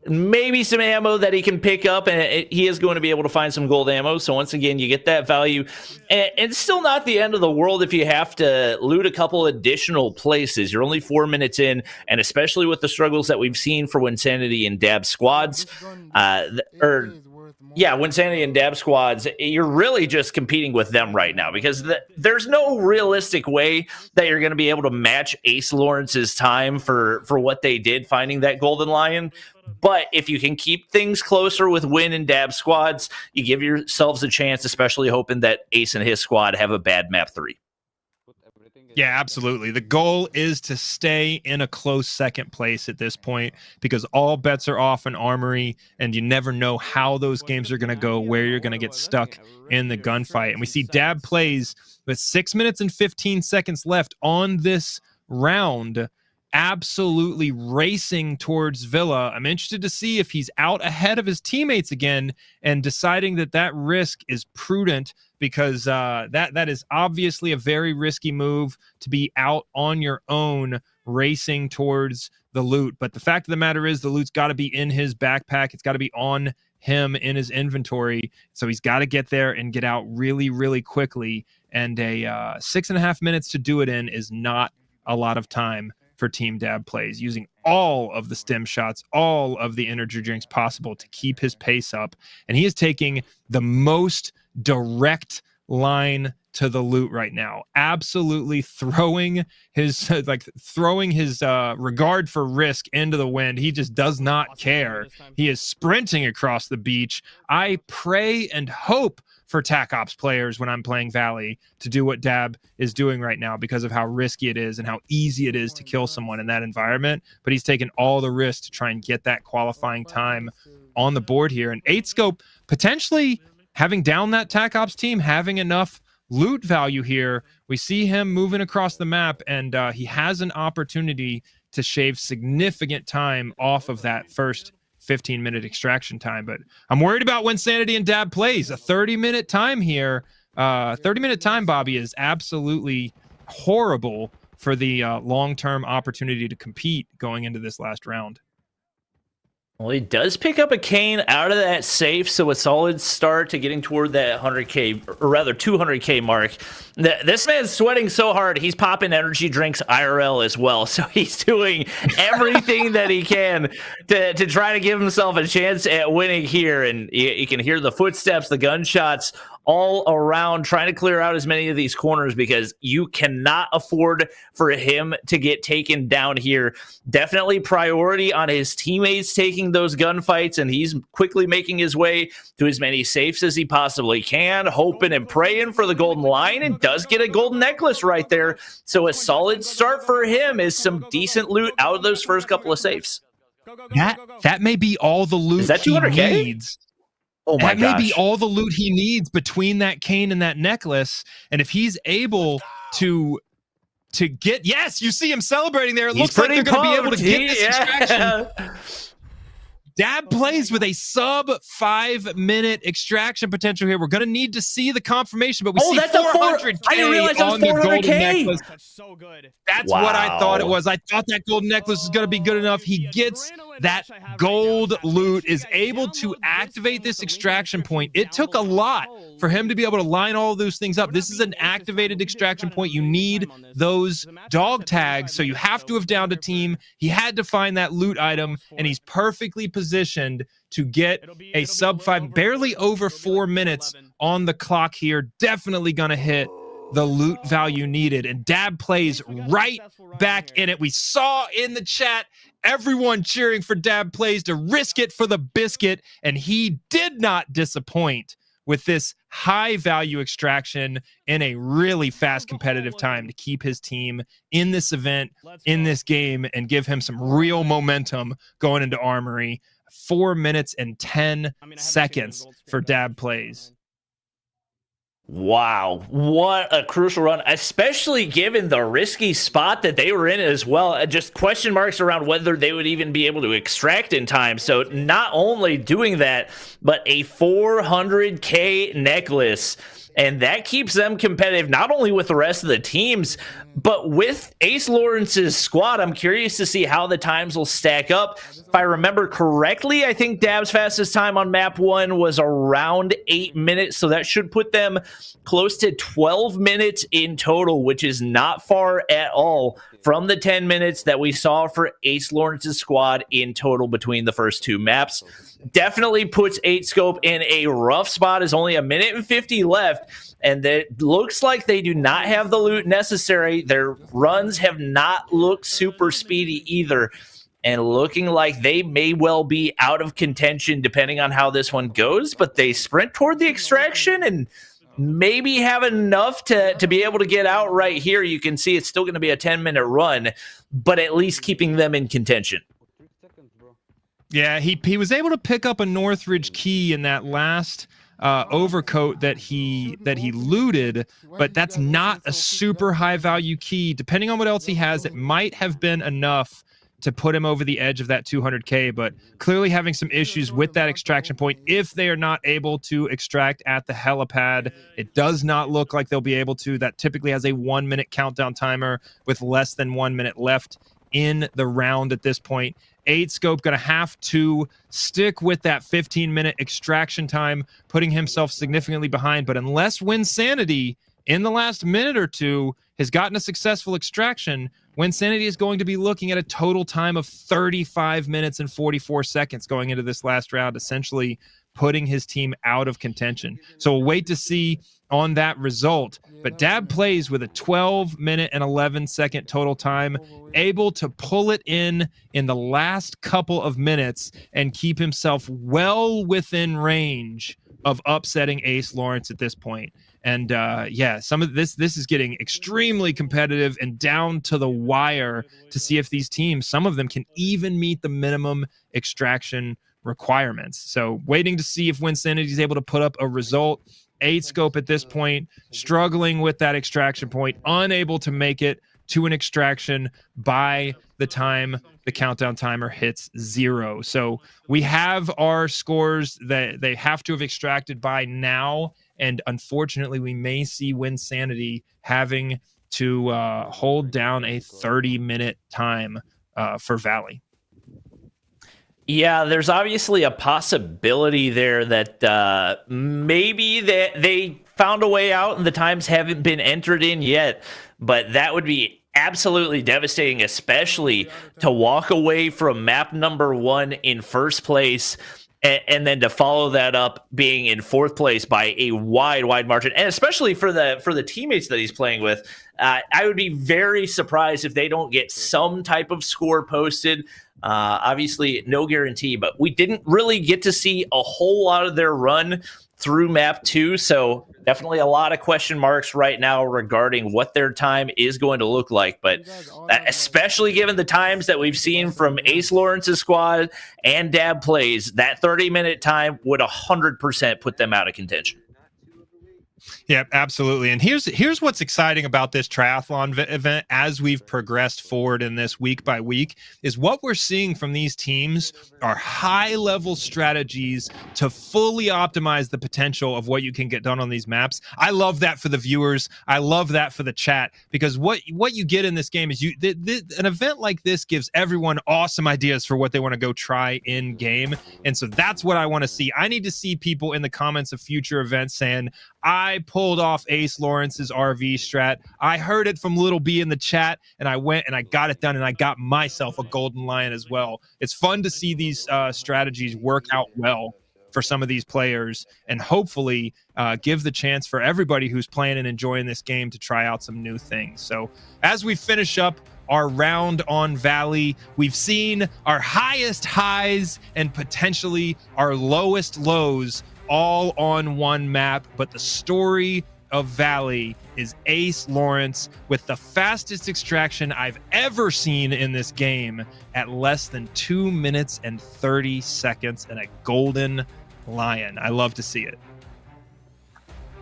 maybe some ammo that he can pick up, and he is going to be able to find some gold ammo. So once again, you get that value. And it's still not the end of the world if you have to loot a couple additional places. You're only 4 minutes in, and especially with the struggles that we've seen for Wynnsanity and Dab squads, Wynnsanity and Dab squads, you're really just competing with them right now because there's no realistic way that you're going to be able to match Ace Lawrence's time for what they did finding that golden lion. But if you can keep things closer with Wynn and Dab squads, you give yourselves a chance, especially hoping that Ace and his squad have a bad map 3. Yeah, absolutely. The goal is to stay in a close second place at this point because all bets are off in Armory, and you never know how those games are going to go, where you're going to get stuck in the gunfight. And we see DabPlays with 6 minutes and 15 seconds left on this round, absolutely racing towards Villa. I'm interested to see if he's out ahead of his teammates again and deciding that risk is prudent, because that is obviously a very risky move to be out on your own racing towards the loot. But the fact of the matter is the loot's got to be in his backpack. It's got to be on him in his inventory. So he's got to get there and get out really, really quickly. And 6.5 minutes to do it in is not a lot of time for Team DabPlays, using all of the stem shots, all of the energy drinks possible to keep his pace up. And he is taking the most direct line to the loot right now, absolutely throwing his regard for risk into the wind. He just does not care. He is sprinting across the beach. I pray and hope for Tac Ops players when I'm playing Valley to do what Dab is doing right now because of how risky it is and how easy it is to kill someone in that environment. But he's taken all the risk to try and get that qualifying time on the board here. And 8scope potentially having down that Tac Ops team, having enough loot value here. We see him moving across the map, and he has an opportunity to shave significant time off of that first 15-minute extraction time. But I'm worried about Wynnsanity and DabPlays. A 30-minute time here. 30-minute time, Bobby, is absolutely horrible for the long-term opportunity to compete going into this last round. Well, he does pick up a cane out of that safe, so a solid start to getting toward that 100K, or rather 200K mark. This man's sweating so hard, he's popping energy drinks IRL as well, so he's doing everything that he can to try to give himself a chance at winning here. And you can hear the footsteps, the gunshots all around, trying to clear out as many of these corners because you cannot afford for him to get taken down here. Definitely priority on his teammates taking those gunfights, and he's quickly making his way to as many safes as he possibly can, hoping and praying for the golden line, and does get a golden necklace right there. So a solid start for him is some decent loot out of those first couple of safes. That may be all the loot is that 200K? He needs. Oh my gosh. That may be all the loot he needs between that cane and that necklace. And if he's able to to get. Yes, you see him celebrating there. It He's looks like they're going to be able to pumped. get this Yeah. extraction. DabPlays with a sub 5-minute extraction potential here. We're going to need to see the confirmation, but we see that's a 400K I didn't realize that was on the golden 400K. necklace. That's so good. That's what I thought it Wow. was. I thought that golden necklace was going to be good enough. He gets that gold loot, is able to activate this extraction point. It took a lot for him to be able to line all of those things up. This is an activated extraction point. You need those dog tags, so you have to have downed a team. He had to find that loot item, and he's perfectly positioned to get a sub 5, barely over 4 minutes on the clock here. Definitely going to hit the loot value needed. And DabPlays right back in it. We saw in the chat everyone cheering for DabPlays to risk it for the biscuit, and he did not disappoint with this high value extraction in a really fast competitive time to keep his team in this event, in this game, and give him some real momentum going into Armory. 4 minutes and 10 seconds for DabPlays. Wow, what a crucial run, especially given the risky spot that they were in as well. Just question marks around whether they would even be able to extract in time. So not only doing that, but a 400K necklace. And that keeps them competitive, not only with the rest of the teams, but with Ace Lawrence's squad. I'm curious to see how the times will stack up. If I remember correctly, I think Dab's fastest time on map 1 was around 8 minutes. So that should put them close to 12 minutes in total, which is not far at all from the 10 minutes that we saw for Ace Lawrence's squad in total between the first 2 maps. Definitely puts 8scope in a rough spot. Is only 1 minute and 50 left, and it looks like they do not have the loot necessary. Their runs have not looked super speedy either, and looking like they may well be out of contention depending on how this one goes, but they sprint toward the extraction and maybe have enough to be able to get out right here. You can see it's still going to be a 10-minute run, but at least keeping them in contention. Yeah, he was able to pick up a Northridge key in that last overcoat that he looted, but that's not a super high value key. Depending on what else he has, it might have been enough to put him over the edge of that 200K, but clearly having some issues with that extraction point. If they are not able to extract at the helipad, it does not look like they'll be able to. That typically has a 1-minute countdown timer with less than 1 minute left in the round at this point. 8scope going to have to stick with that 15-minute extraction time, putting himself significantly behind. But unless Wynnsanity in the last minute or two has gotten a successful extraction, Wynnsanity is going to be looking at a total time of 35 minutes and 44 seconds going into this last round, essentially putting his team out of contention. So we'll wait to see on that result. But DabPlays with a 12-minute and 11-second total time, able to pull it in the last couple of minutes and keep himself well within range of upsetting Ace Lawrence at this point. And yeah, some of this is getting extremely competitive and down to the wire to see if these teams, some of them can even meet the minimum extraction requirements. So waiting to see if Wynnsanity is able to put up a result. 8scope at this point, struggling with that extraction point, unable to make it to an extraction by the time the countdown timer hits 0. So we have our scores that they have to have extracted by now, and unfortunately we may see Wynnsanity having to hold down a 30-minute time for Valley. Yeah, there's obviously a possibility there that maybe they found a way out and the times haven't been entered in yet, but that would be absolutely devastating, especially to walk away from map number 1 in first place and then to follow that up being in 4th place by a wide margin, and especially for the teammates that he's playing with. I would be very surprised if they don't get some type of score posted. Obviously, no guarantee, but we didn't really get to see a whole lot of their run through map 2, so definitely a lot of question marks right now regarding what their time is going to look like. But especially given the times that we've seen from Ace Lawrence's squad and DabPlays, that 30-minute time would 100% put them out of contention. Yeah, absolutely. And here's what's exciting about this triathlon event as we've progressed forward in this week by week is what we're seeing from these teams are high-level strategies to fully optimize the potential of what you can get done on these maps. I love that for the viewers. I love that for the chat, because what you get in this game is an event like this gives everyone awesome ideas for what they want to go try in game. And so that's what I want to see. I need to see people in the comments of future events saying, I pulled off Ace Lawrence's RV strat. I heard it from Little B in the chat, and I went and I got it done, and I got myself a Golden Lion as well. It's fun to see these strategies work out well for some of these players, and hopefully give the chance for everybody who's playing and enjoying this game to try out some new things. So as we finish up our round on Valley, we've seen our highest highs and potentially our lowest lows all on one map, but the story of Valley is Ace Lawrence with the fastest extraction I've ever seen in this game at less than 2 minutes and 30 seconds and a Golden Lion. I love to see it.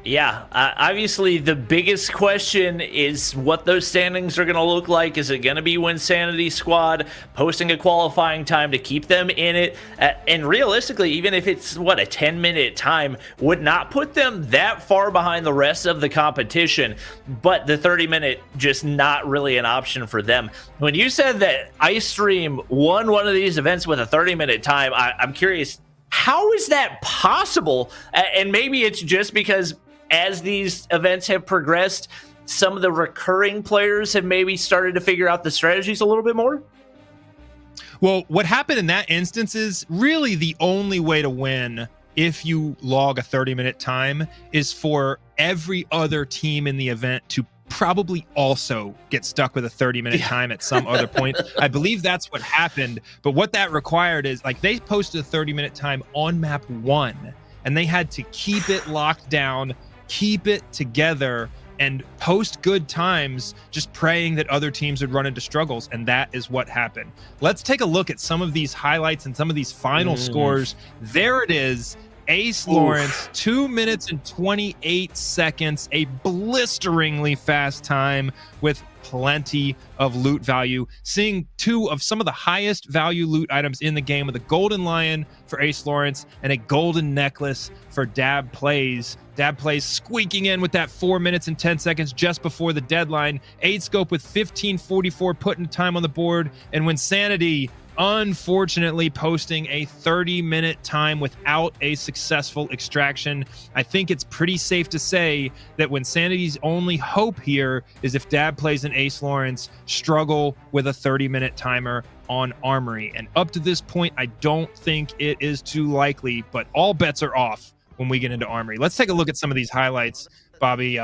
Yeah, obviously the biggest question is what those standings are going to look like. Is it going to be Wynnsanity squad posting a qualifying time to keep them in it? And realistically, even if it's, what, a 10-minute time, would not put them that far behind the rest of the competition. But the 30-minute, just not really an option for them. When you said that Ice Stream won one of these events with a 30-minute time, I'm curious, how is that possible? And maybe it's just because as these events have progressed, some of the recurring players have maybe started to figure out the strategies a little bit more? Well, what happened in that instance is really the only way to win if you log a 30-minute time is for every other team in the event to probably also get stuck with a 30-minute time at some other point. I believe that's what happened. But what that required is, like, they posted a 30-minute time on map 1, and they had to keep it locked down, keep it together, and post good times, just praying that other teams would run into struggles. And that is what happened. Let's take a look at some of these highlights and some of these final scores. There it is. Ace Lawrence, 2 minutes and 28 seconds, a blisteringly fast time with plenty of loot value. Seeing two of some of the highest value loot items in the game, with a Golden Lion for Ace Lawrence and a golden necklace for DabPlays. DabPlays squeaking in with that 4 minutes and 10 seconds just before the deadline. 8scope with 15:44 putting time on the board, and Wynnsanity unfortunately posting a 30-minute time without a successful extraction. I think it's pretty safe to say that Wynnsanity's only hope here is if DabPlays and Ace Lawrence struggle with a 30-minute timer on Armory. And up to this point, I don't think it is too likely, but all bets are off when we get into Armory. Let's take a look at some of these highlights, Bobby.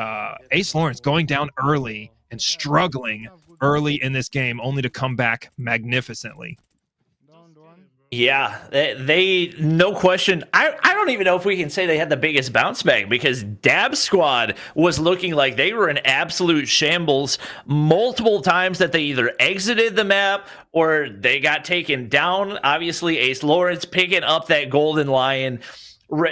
Ace Lawrence going down early and struggling early in this game, only to come back magnificently. Yeah, they no question. I don't even know if we can say they had the biggest bounce back, because Dab Squad was looking like they were in absolute shambles multiple times, that they either exited the map or they got taken down. Obviously, Ace Lawrence picking up that Golden Lion.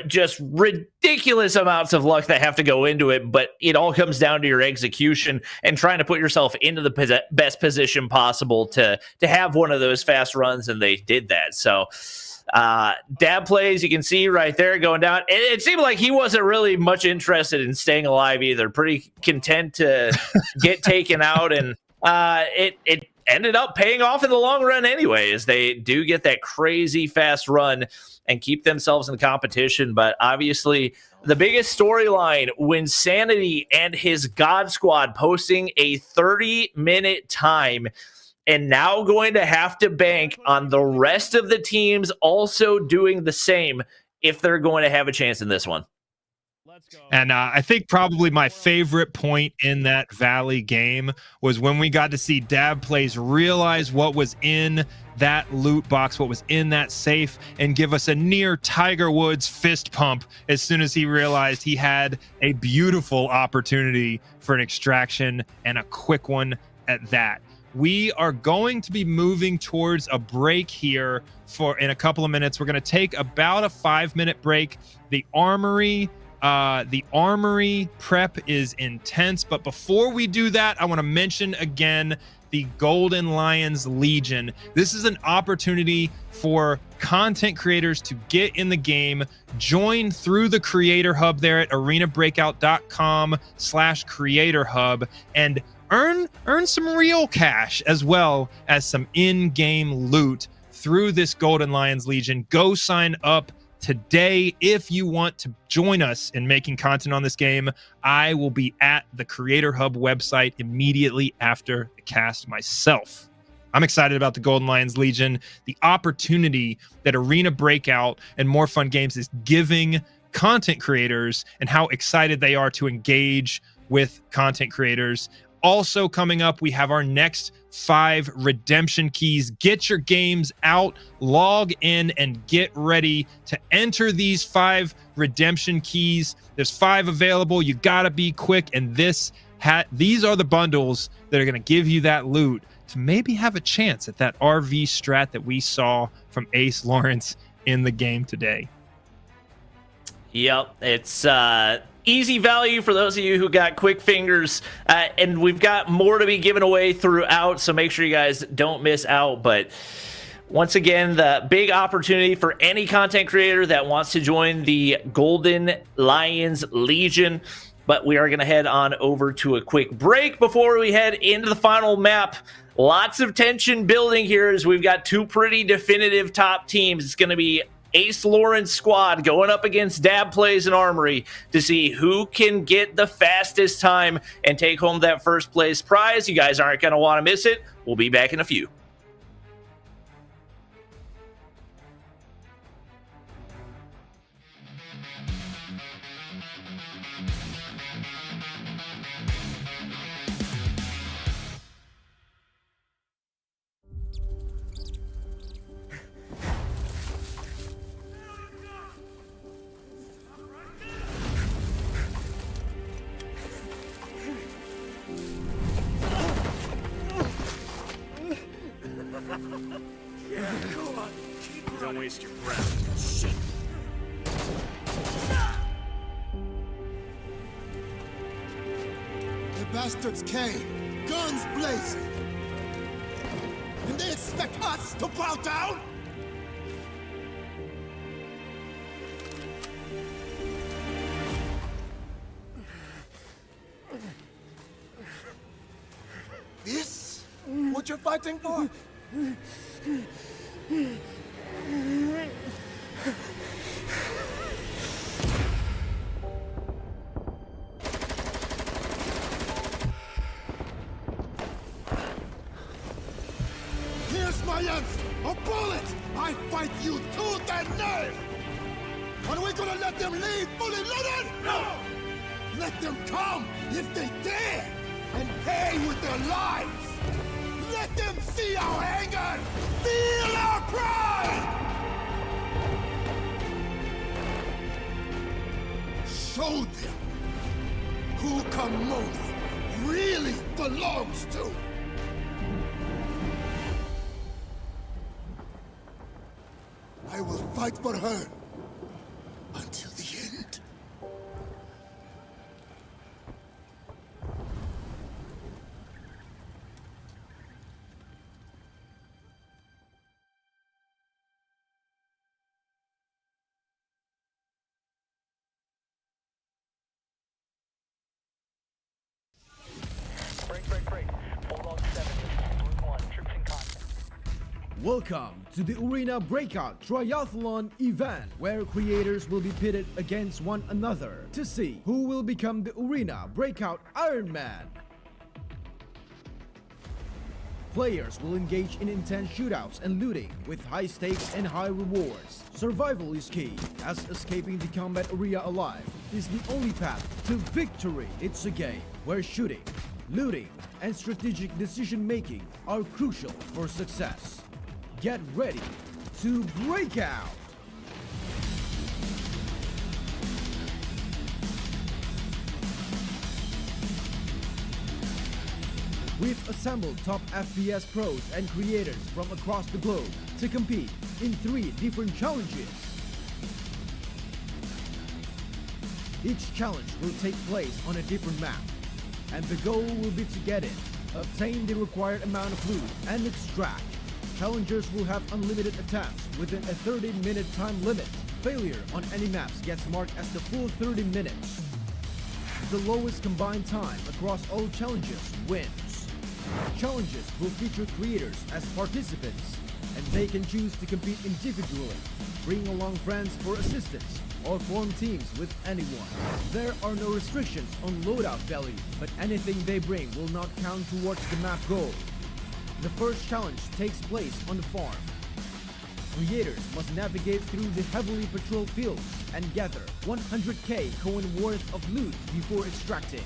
Just ridiculous amounts of luck that have to go into it, but it all comes down to your execution and trying to put yourself into the best position possible to have one of those fast runs, and they did that. So DabPlays, you can see right there going down. It seemed like he wasn't really much interested in staying alive either. Pretty content to get taken out, and it ended up paying off in the long run anyway, as they do get that crazy fast run and keep themselves in the competition. But obviously, the biggest storyline, Wynnsanity and his God Squad posting a 30-minute time, and now going to have to bank on the rest of the teams also doing the same if they're going to have a chance in this one. And I think probably my favorite point in that Valley game was when we got to see DabPlays realize what was in that loot box, what was in that safe, and give us a near Tiger Woods fist pump as soon as he realized he had a beautiful opportunity for an extraction, and a quick one at that. We are going to be moving towards a break here in a couple of minutes. We're going to take about a 5-minute break. The Armory The Armory prep is intense, but before we do that, I want to mention again the Golden Lions Legion. This is an opportunity for content creators to get in the game, join through the Creator Hub there at arenabreakout.com/Creator Hub, and earn some real cash as well as some in-game loot through this Golden Lions Legion. Go sign up today if you want to join us in making content on this game. I will be at the Creator Hub website immediately after the cast myself. I'm excited about the Golden Lions Legion, the opportunity that Arena Breakout and More Fun Games is giving content creators, and how excited they are to engage with content creators. Also coming up, we have our next 5 redemption keys. Get your games out, log in, and get ready to enter these 5 redemption keys. There's 5 available. You gotta be quick, and these are the bundles that are gonna give you that loot to maybe have a chance at that RV strat that we saw from Ace Lawrence in the game today. Yep, it's easy value for those of you who got quick fingers, and we've got more to be given away throughout, so make sure you guys don't miss out. But once again, the big opportunity for any content creator that wants to join the Golden Lions Legion. But we are going to head on over to a quick break before we head into the final map. Lots of tension building here as we've got 2 pretty definitive top teams. It's going to be Ace Lawrence squad going up against DabPlays and Armory to see who can get the fastest time and take home that first place prize. You guys aren't going to want to miss it. We'll be back in a few. Don't waste your breath. Shit. The bastards came, guns blazing. And they expect us to bow down? This? What you're fighting for? Here's my answer. A bullet! I fight you tooth and nail! Are we gonna let them leave fully loaded? No! Let them come, if they dare, and pay with their lives! Let them see our anger! Feel our pride! Show them who Kamona really belongs to! I will fight for her until the end. Break. Bulldog 7, Room 1, troops in contact. Welcome to the Arena Breakout Triathlon event, where creators will be pitted against one another to see who will become the Arena Breakout Ironman. Players will engage in intense shootouts and looting with high stakes and high rewards. Survival is key, as escaping the combat area alive is the only path to victory. It's a game where shooting, looting, and strategic decision-making are crucial for success. Get ready to break out! We've assembled top FPS pros and creators from across the globe to compete in 3 different challenges. Each challenge will take place on a different map, and the goal will be to get it, obtain the required amount of loot, and extract. Challengers will have unlimited attempts within a 30-minute time limit. Failure on any maps gets marked as the full 30 minutes. The lowest combined time across all challenges wins. Challenges will feature creators as participants, and they can choose to compete individually, bring along friends for assistance, or form teams with anyone. There are no restrictions on loadout value, but anything they bring will not count towards the map goal. The first challenge takes place on the farm. Creators must navigate through the heavily patrolled fields and gather 100k coin worth of loot before extracting.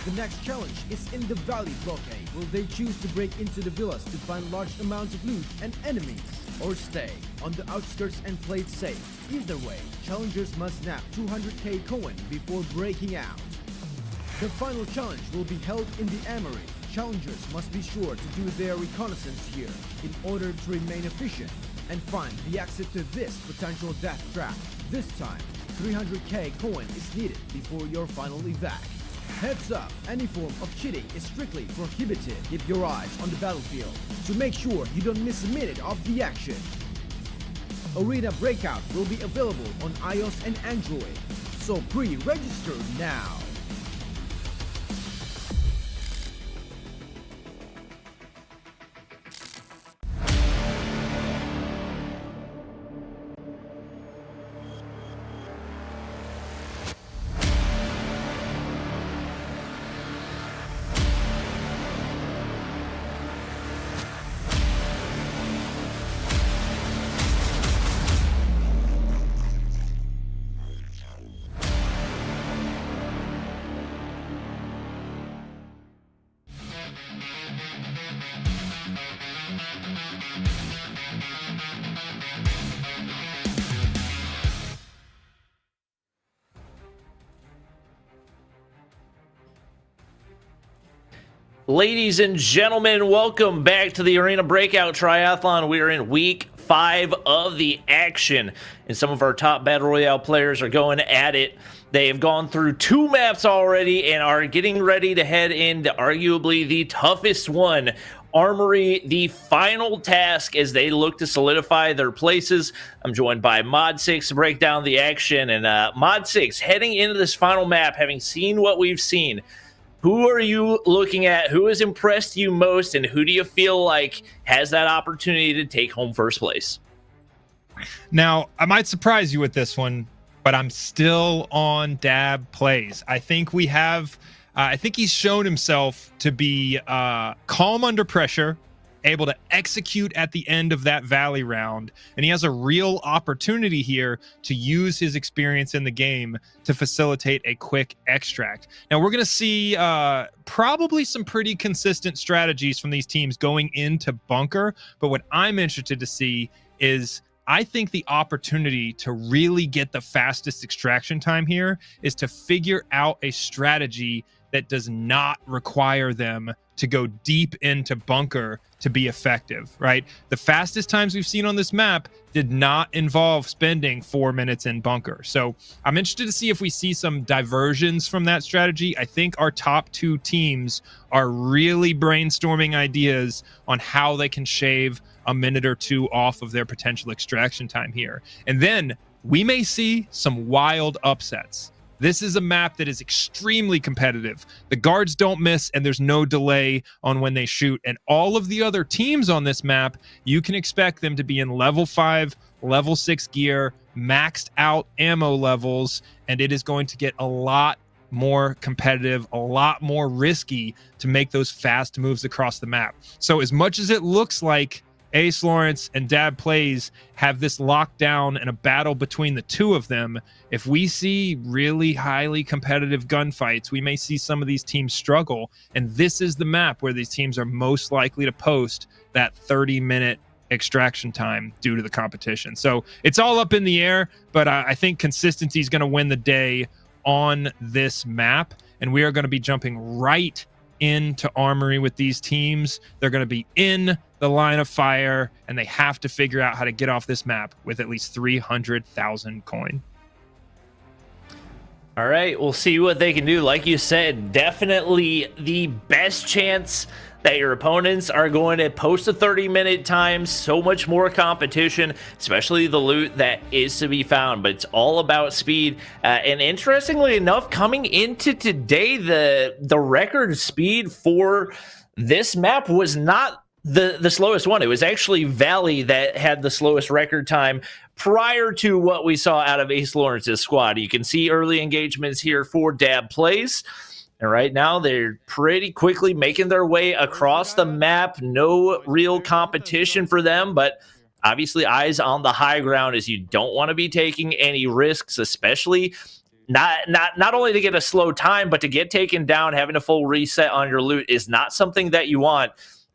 The next challenge is in the valley blockade. Will they choose to break into the villas to find large amounts of loot and enemies, or stay on the outskirts and play it safe? Either way, challengers must snap 200k coin before breaking out. The final challenge will be held in the Armory. Challengers must be sure to do their reconnaissance here in order to remain efficient and find the exit to this potential death trap. This time, 300k coin is needed before your final evac. Heads up, any form of cheating is strictly prohibited. Keep your eyes on the battlefield to make sure you don't miss a minute of the action. Arena Breakout will be available on iOS and Android, so pre-register now. Ladies and gentlemen, welcome back to the Arena Breakout Triathlon. We are in week 5 of the action, and some of our top Battle Royale players are going at it. They have gone through 2 maps already and are getting ready to head into arguably the toughest one, Armory, the final task as they look to solidify their places. I'm joined by Mod6 to break down the action, and Mod6, heading into this final map, having seen what we've seen, who are you looking at? Who has impressed you most, and who do you feel like has that opportunity to take home first place? Now, I might surprise you with this one, but I'm still on DabPlays. I think we have, I think he's shown himself to be calm under pressure, able to execute at the end of that valley round, and he has a real opportunity here to use his experience in the game to facilitate a quick extract. Now we're going to see probably some pretty consistent strategies from these teams going into bunker, but what I'm interested to see is I think the opportunity to really get the fastest extraction time here is to figure out a strategy that does not require them to go deep into bunker to be effective, right? The fastest times we've seen on this map did not involve spending 4 minutes in bunker. So I'm interested to see if we see some diversions from that strategy. I think our top 2 teams are really brainstorming ideas on how they can shave a minute or 2 off of their potential extraction time here. And then we may see some wild upsets. This is a map that is extremely competitive. The guards don't miss, and there's no delay on when they shoot. And all of the other teams on this map, you can expect them to be in level 5, level 6 gear, maxed out ammo levels, and it is going to get a lot more competitive, a lot more risky to make those fast moves across the map. So as much as it looks like Ace Lawrence and DabPlays have this lockdown and a battle between the 2 of them, if we see really highly competitive gunfights, we may see some of these teams struggle. And this is the map where these teams are most likely to post that 30-minute extraction time due to the competition. So it's all up in the air, but I think consistency is going to win the day on this map. And we are going to be jumping right into Armory with these teams. They're going to be in the line of fire, and they have to figure out how to get off this map with at least 300,000 coin. All right, we'll see what they can do. Like you said, definitely the best chance that your opponents are going to post a 30-minute time. So much more competition, especially the loot that is to be found. But it's all about speed. And interestingly enough, coming into today, the record speed for this map was not the slowest one. It was actually Valley that had the slowest record time prior to what we saw out of Ace Lawrence's squad. You can see early engagements here for DabPlays. And right now, they're pretty quickly making their way across the map. No real competition for them, but obviously eyes on the high ground, as you don't want to be taking any risks, especially not only to get a slow time, but to get taken down. Having a full reset on your loot is not something that you want.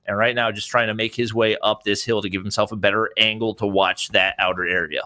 And right now, just trying to make his way up this hill to give himself a better angle to watch that outer area.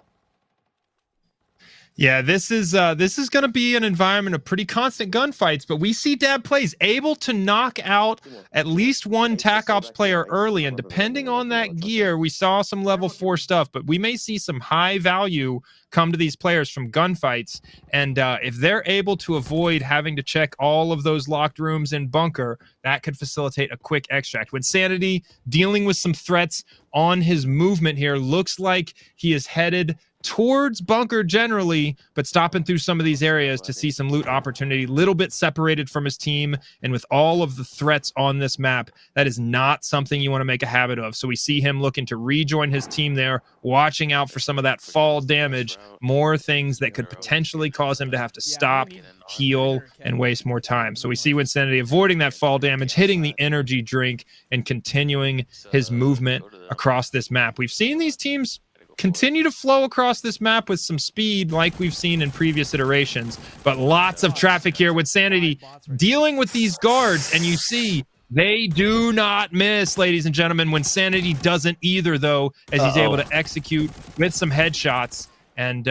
Yeah, this is going to be an environment of pretty constant gunfights, but we see DabPlays able to knock out at least one TAC Ops player early, and depending on that gear, we saw some level 4 stuff, but we may see some high value come to these players from gunfights, and if they're able to avoid having to check all of those locked rooms in bunker, that could facilitate a quick extract. Wynnsanity dealing with some threats on his movement here, looks like he is headed towards bunker generally, but stopping through some of these areas to see some loot opportunity, little bit separated from his team, and with all of the threats on this map, that is not something you want to make a habit of. So we see him looking to rejoin his team there, watching out for some of that fall damage, more things that could potentially cause him to have to stop, heal, and waste more time. So we see Wynnsanity avoiding that fall damage, hitting the energy drink, and continuing his movement across this map. We've seen these teams continue to flow across this map with some speed like we've seen in previous iterations, but lots of traffic here. Wynnsanity dealing with these guards, and you see they do not miss, ladies and gentlemen. Wynnsanity doesn't either, though, as he's able to execute with some headshots and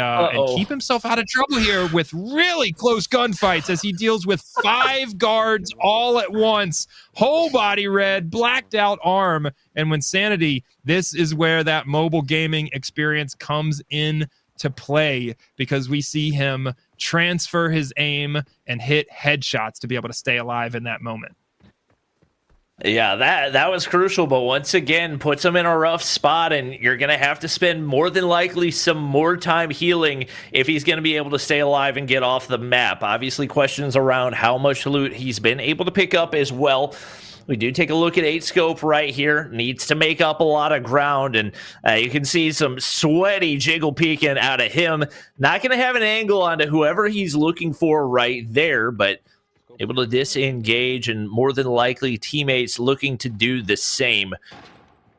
keep himself out of trouble here with really close gunfights as he deals with 5 guards all at once. Whole body red, blacked out arm, and Wynnsanity, this is where that mobile gaming experience comes in to play, because we see him transfer his aim and hit headshots to be able to stay alive in that moment. Yeah, that was crucial, but once again, puts him in a rough spot, and you're going to have to spend more than likely some more time healing if he's going to be able to stay alive and get off the map. Obviously, questions around how much loot he's been able to pick up as well. We do take a look at 8-scope right here. Needs to make up a lot of ground, and you can see some sweaty jiggle peeking out of him. Not going to have an angle onto whoever he's looking for right there, but able to disengage, and more than likely teammates looking to do the same.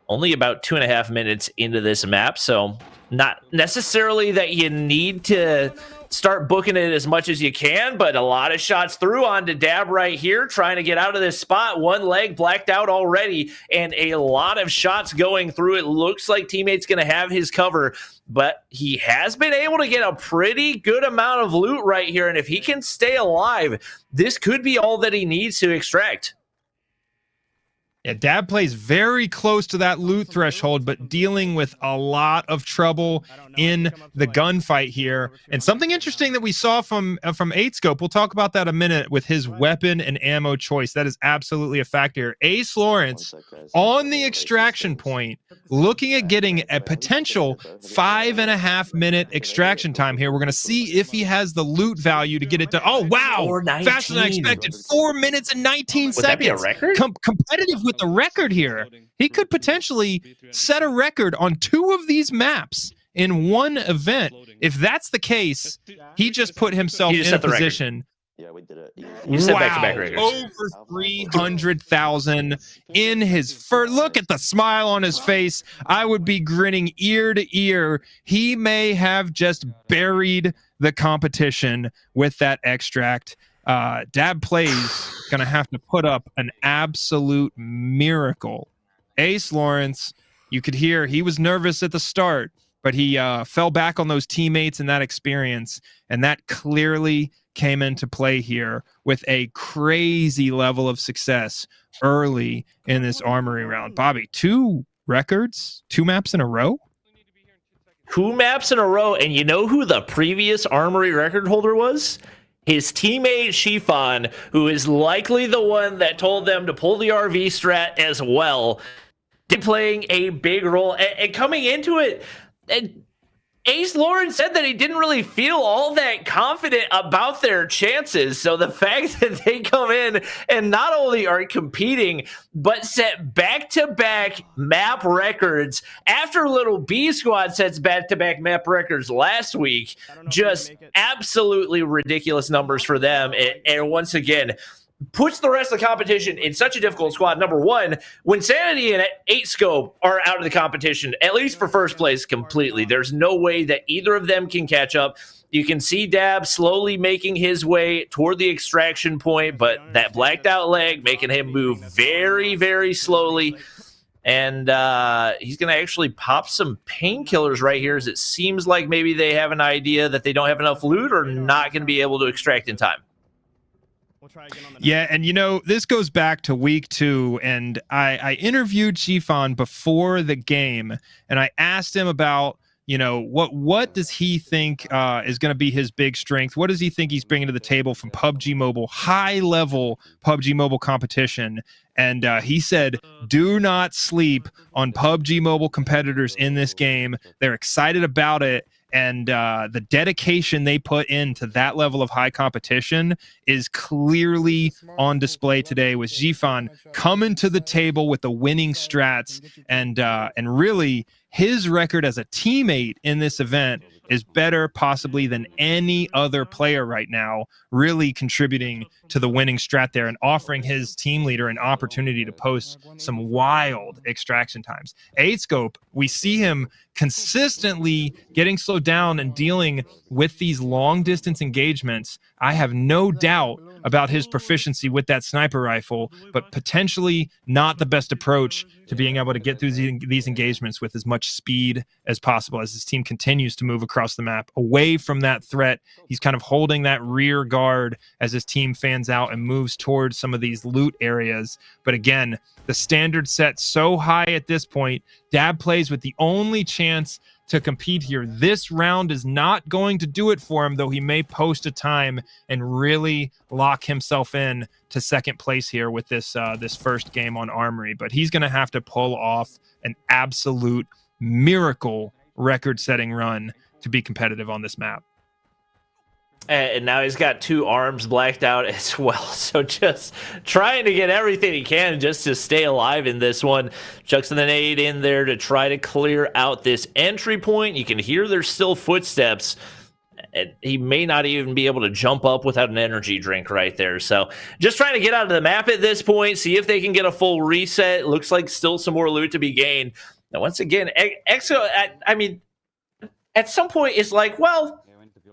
Only about 2.5 minutes into this map, so not necessarily that you need to start booking it as much as you can, but a lot of shots through onto Dab right here, trying to get out of this spot. One leg blacked out already, and a lot of shots going through. It looks like teammates going to have his cover, but he has been able to get a pretty good amount of loot right here, and if he can stay alive, this could be all that he needs to extract. Yeah, DabPlays very close to that loot threshold, but dealing with a lot of trouble in the gunfight here. And something interesting that we saw from 8-scope, we'll talk about that in a minute, with his weapon and ammo choice. That is absolutely a factor here. Ace Lawrence on the extraction point, looking at getting a potential 5.5 minute extraction time here. We're going to see if he has the loot value to get it to, oh wow, faster than I expected. 4 minutes and 19 seconds. Would that be a record? Competitive with the record here. He could potentially set a record on 2 of these maps in one event. If that's the case, he just put himself in a position. Yeah, we did it. You said back-to-back records. Over 300,000 in his first. Look at the smile on his face. I would be grinning ear to ear. He may have just buried the competition with that extract. DabPlays gonna have to put up an absolute miracle. Ace Lawrence, you could hear he was nervous at the start, but he fell back on those teammates and that experience, and that clearly came into play here with a crazy level of success early in this Armory round. Bobby, 2 records, 2 maps in a row? 2 maps in a row, and you know who the previous Armory record holder was? his teammate Shifan, who is likely the one that told them to pull the RV strat as well, playing a big role. And coming into it, Ace Lauren said that he didn't really feel all that confident about their chances. So the fact that they come in and not only are competing, but set back-to-back map records after Little B Squad sets back-to-back map records last week, just absolutely ridiculous numbers for them. And once again, puts the rest of the competition in such a difficult squad. Number one, Wynnsanity and 8scope are out of the competition, at least for first place completely. There's no way that either of them can catch up. You can see Dab slowly making his way toward the extraction point, but that blacked out leg making him move very, very slowly. And he's going to actually pop some painkillers right here, as it seems like maybe they have an idea that they don't have enough loot or not going to be able to extract in time. Yeah, and this goes back to week 2, and I interviewed Shifan before the game, and I asked him about, what does he think is going to be his big strength? What does he think he's bringing to the table from PUBG Mobile, high-level PUBG Mobile competition? And he said, do not sleep on PUBG Mobile competitors in this game. They're excited about it. And the dedication they put into that level of high competition is clearly on display today, with Shifan coming to the table with the winning strats. And really, his record as a teammate in this event is better possibly than any other player right now, really contributing to the winning strat there and offering his team leader an opportunity to post some wild extraction times. 8scope, we see him consistently getting slowed down and dealing with these long distance engagements. I have no doubt about his proficiency with that sniper rifle, but potentially not the best approach to being able to get through these engagements with as much speed as possible as his team continues to move across the map away from that threat. He's kind of holding that rear guard as his team fans out and moves towards some of these loot areas. But again, the standard set so high at this point. DabPlays with the only chance to compete here. This round is not going to do it for him, though he may post a time and really lock himself in to second place here with this this first game on Armory. But he's going to have to pull off an absolute miracle record-setting run to be competitive on this map. And now he's got 2 arms blacked out as well. So just trying to get everything he can just to stay alive in this one. Chucks the nade in there to try to clear out this entry point. You can hear there's still footsteps. And he may not even be able to jump up without an energy drink right there. So just trying to get out of the map at this point, see if they can get a full reset. Looks like still some more loot to be gained. Now, once again, Exo, I mean, at some point it's like, well,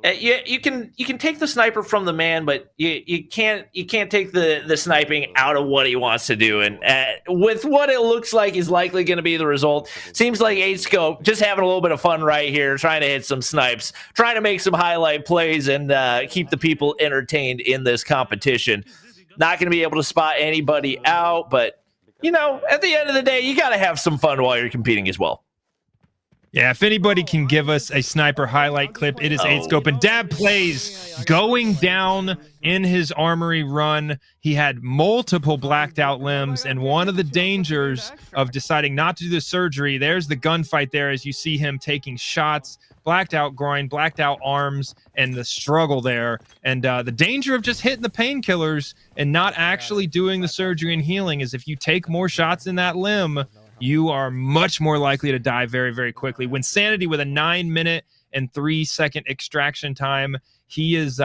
you can take the sniper from the man, but you can't take the sniping out of what he wants to do. And with what it looks like is likely going to be the result, seems like 8scope just having a little bit of fun right here, trying to hit some snipes, trying to make some highlight plays, and keep the people entertained in this competition. Not going to be able to spot anybody out, but at the end of the day, you got to have some fun while you're competing as well. Yeah, if anybody can give us a sniper highlight clip, it is 8scope. And DabPlays going down in his Armory run. He had multiple blacked out limbs, and one of the dangers of deciding not to do the surgery, there's the gunfight there as you see him taking shots, blacked out groin, blacked out arms, and the struggle there. And the danger of just hitting the painkillers and not actually doing the surgery and healing is if you take more shots in that limb, you are much more likely to die very, very quickly. Wynnsanity with a 9-minute and 3-second extraction time. He is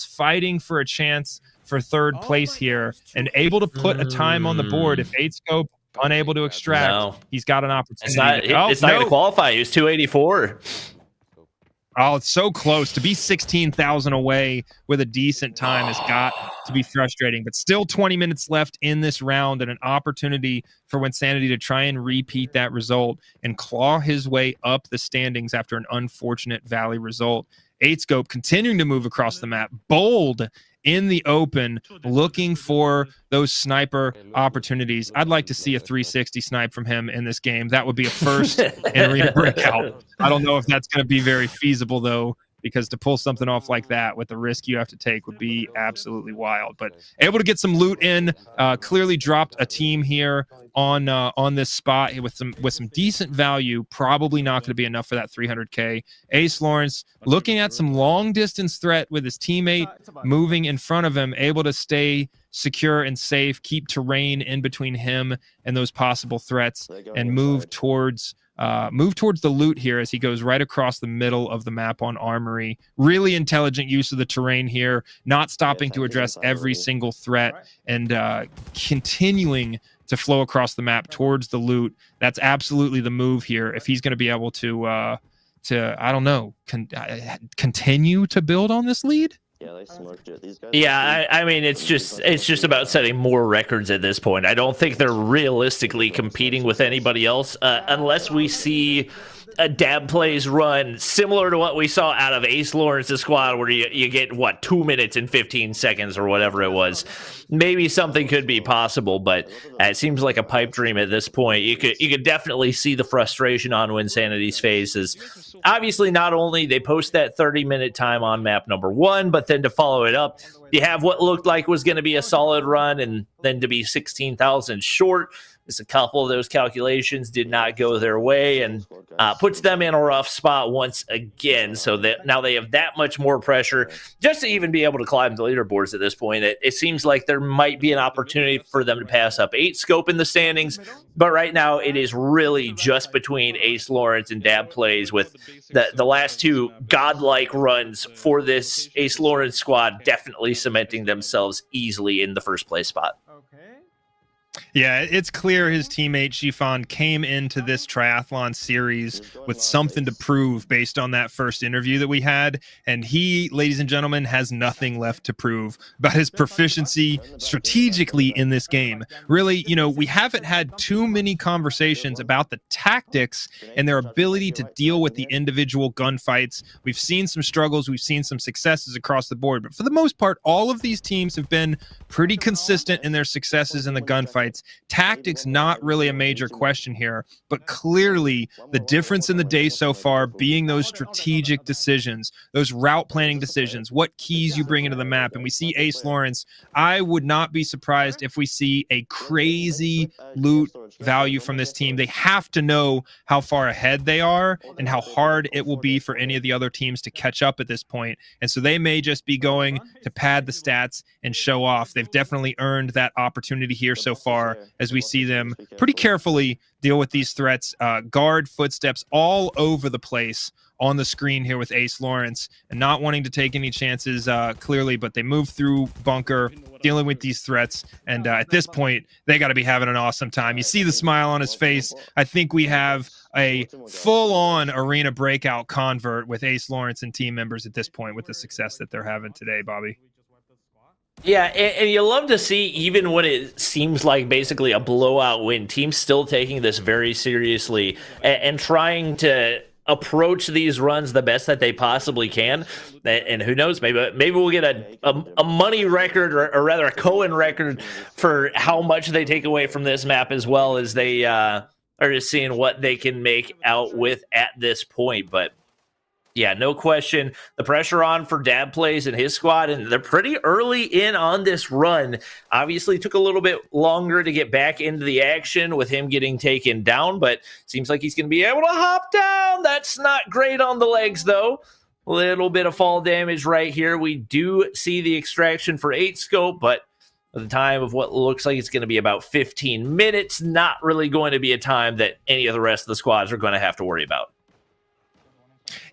fighting for a chance for third place here and able to put a time on the board. If 8scope unable to extract, he's got an opportunity. It's not going to qualify. He was 284. Oh, it's so close. To be 16,000 away with a decent time has got to be frustrating. But still 20 minutes left in this round and an opportunity for Wynnsanity to try and repeat that result and claw his way up the standings after an unfortunate Valley result. 8scope continuing to move across the map, bold in the open, looking for those sniper opportunities. I'd like to see a 360 snipe from him in this game. That would be a first in Arena Breakout. I don't know if that's going to be very feasible, though, because to pull something off like that with the risk you have to take would be absolutely wild. But able to get some loot in, clearly dropped a team here on this spot with some decent value. Probably not going to be enough for that 300K. Ace Lawrence looking at some long distance threat with his teammate moving in front of him, able to stay secure and safe, keep terrain in between him and those possible threats, and move towards the loot here as he goes right across the middle of the map on Armory. Really intelligent use of the terrain here, not stopping to address every single threat, and continuing to flow across the map towards the loot. That's absolutely the move here if he's going to be able to I don't know, continue to build on this lead. Yeah, they smoked it. These guys. Yeah, I mean, it's just about setting more records at this point. I don't think they're realistically competing with anybody else unless we see a DabPlays run similar to what we saw out of Ace Lawrence's squad, where you get, what, 2 minutes and 15 seconds or whatever it was. Maybe something could be possible, but it seems like a pipe dream at this point. You could definitely see the frustration on Wynnssanity's faces. Obviously, not only they post that 30-minute time on map number 1, but then to follow it up, you have what looked like was going to be a solid run, and then to be 16,000 short. Just a couple of those calculations did not go their way, and puts them in a rough spot once again. So that now they have that much more pressure just to even be able to climb the leaderboards at this point. It seems like there might be an opportunity for them to pass up 8 scope in the standings, but right now it is really just between Ace Lawrence and DabPlays, with the last 2 godlike runs for this Ace Lawrence squad definitely cementing themselves easily in the first place spot. Yeah, it's clear his teammate Shifan came into this triathlon series with something to prove based on that first interview that we had. And he, ladies and gentlemen, has nothing left to prove about his proficiency strategically in this game. Really, we haven't had too many conversations about the tactics and their ability to deal with the individual gunfights. We've seen some struggles, we've seen some successes across the board, but for the most part, all of these teams have been pretty consistent in their successes in the gunfights. Tactics not really a major question here, but clearly the difference in the day so far being those strategic decisions, those route planning decisions, what keys you bring into the map. And we see Ace Lawrence. I would not be surprised if we see a crazy loot value from this team. They have to know how far ahead they are and how hard it will be for any of the other teams to catch up at this point. And so they may just be going to pad the stats and show off. They've definitely earned that opportunity here so far, as we see them pretty carefully deal with these threats. Guard footsteps all over the place on the screen here with Ace Lawrence, and not wanting to take any chances clearly, but they move through bunker, dealing with these threats, and at this point, they got to be having an awesome time. You see the smile on his face. I think we have a full-on arena breakout convert with Ace Lawrence and team members at this point with the success that they're having today, Bobby. Yeah, and you love to see, even when it seems like basically a blowout win, teams still taking this very seriously and trying to approach these runs the best that they possibly can. And who knows, maybe we'll get a money record, or rather a Cohen record, for how much they take away from this map, as well as they are just seeing what they can make out with at this point. But yeah, no question, the pressure on for DabPlays and his squad, and they're pretty early in on this run. Obviously took a little bit longer to get back into the action with him getting taken down, but seems like he's going to be able to hop down. That's not great on the legs, though. A little bit of fall damage right here. We do see the extraction for 8 scope, but at the time of what looks like it's going to be about 15 minutes, not really going to be a time that any of the rest of the squads are going to have to worry about.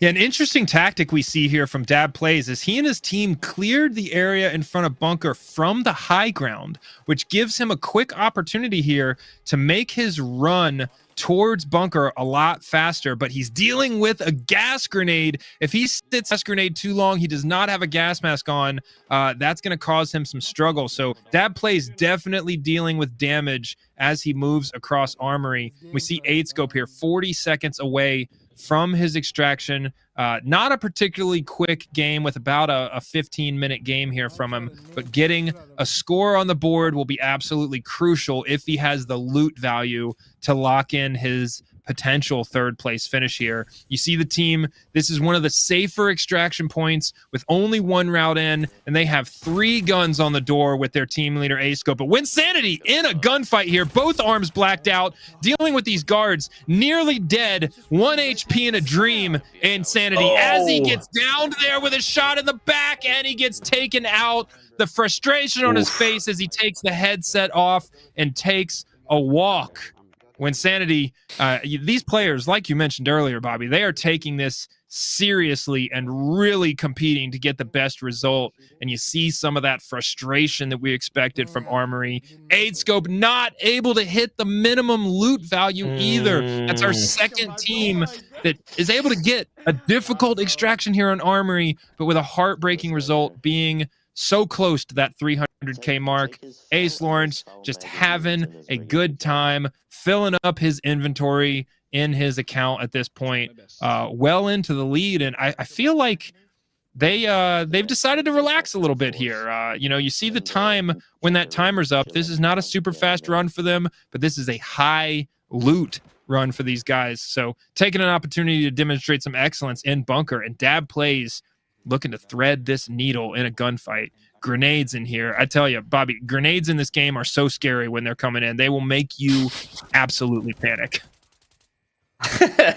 Yeah, an interesting tactic we see here from DabPlays is he and his team cleared the area in front of bunker from the high ground, which gives him a quick opportunity here to make his run towards bunker a lot faster, but he's dealing with a gas grenade. If he sits gas grenade too long, he does not have a gas mask on. That's going to cause him some struggle. So DabPlays definitely dealing with damage as he moves across Armory. We see 8 scope here, 40 seconds away from his extraction. Not a particularly quick game, with about a 15-minute game here from him, but getting a score on the board will be absolutely crucial if he has the loot value to lock in his potential third place finish here. You see the team, this is one of the safer extraction points with only one route in, and they have 3 guns on the door with their team leader A-Scope. But Wynnsanity in a gunfight here, both arms blacked out, dealing with these guards, nearly dead, 1 HP in a dream. Wynnsanity as he gets down there with a shot in the back, and he gets taken out. The frustration on his face as he takes the headset off and takes a walk. Wynnsanity, these players, like you mentioned earlier, Bobby, they are taking this seriously and really competing to get the best result. And you see some of that frustration that we expected from Armory. A-Scope not able to hit the minimum loot value either. That's our second team that is able to get a difficult extraction here on Armory, but with a heartbreaking result being so close to that 300K mark. Ace Lawrence just having a good time, filling up his inventory in his account at this point, well into the lead. And I feel like they've decided to relax a little bit here. You see the time when that timer's up. This is not a super fast run for them, but this is a high loot run for these guys. So taking an opportunity to demonstrate some excellence in bunker, and DabPlays looking to thread this needle in a gunfight. Grenades in here. I tell you, Bobby, grenades in this game are so scary when they're coming in. They will make you absolutely panic.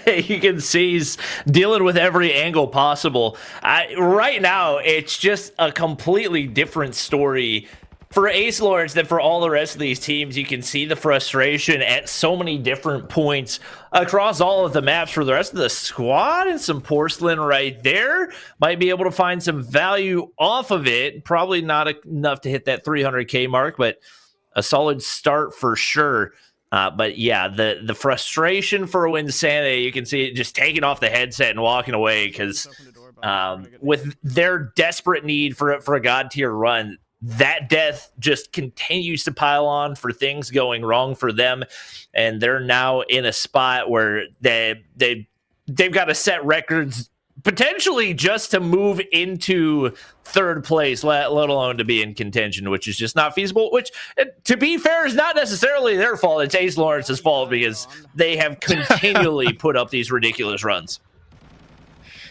You can see he's dealing with every angle possible. Right now, it's just a completely different story for Ace Lawrence than for all the rest of these teams. You can see the frustration at so many different points across all of the maps for the rest of the squad, and some porcelain right there. Might be able to find some value off of it. Probably not enough to hit that 300K mark, but a solid start for sure. But yeah, the frustration for Wynnsanity, you can see it just taking off the headset and walking away, because with their desperate need for a god tier run, that death just continues to pile on for things going wrong for them, and they're now in a spot where they've got to set records potentially just to move into third place, let alone to be in contention, which is just not feasible, which, to be fair, is not necessarily their fault. It's Ace Lawrence's fault, because they have continually put up these ridiculous runs.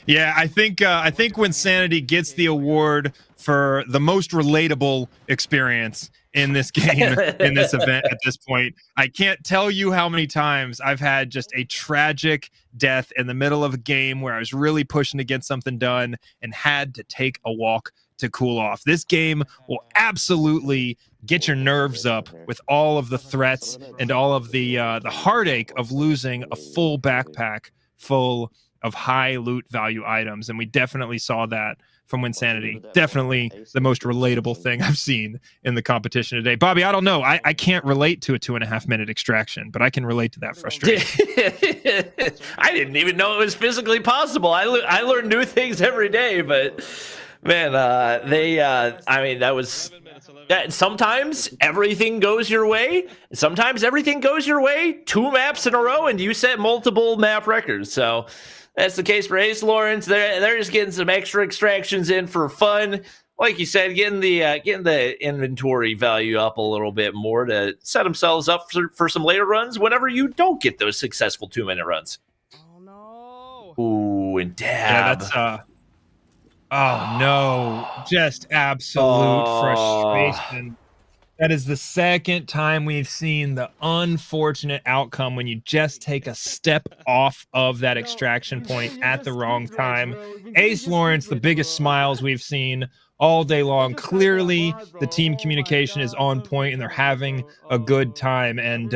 Yeah, I think Wynnsanity gets the award for the most relatable experience in this game, in this event at this point. I can't tell you how many times I've had just a tragic death in the middle of a game where I was really pushing to get something done and had to take a walk to cool off. This game will absolutely get your nerves up with all of the threats and all of the heartache of losing a full backpack full of high loot value items. And we definitely saw that from Wynnsanity. Definitely the most relatable thing I've seen in the competition today. Bobby, I don't know. I can't relate to a 2.5 minute extraction, but I can relate to that frustration. I didn't even know it was physically possible. I learn new things every day, but man, I mean, that was... Sometimes everything goes your way. Sometimes everything goes your way 2 maps in a row, and you set multiple map records. So that's the case for Ace Lawrence. They're just getting some extra extractions in for fun. Like you said, getting the inventory value up a little bit more to set themselves up for some later runs whenever you don't get those successful 2-minute runs. Oh no! Ooh, and Dab. Yeah, that's oh no, just absolute frustration. That is the second time we've seen the unfortunate outcome when you just take a step off of that extraction point at the wrong time. Ace Lawrence, the biggest smiles we've seen all day long. Clearly, the team communication is on point and they're having a good time. And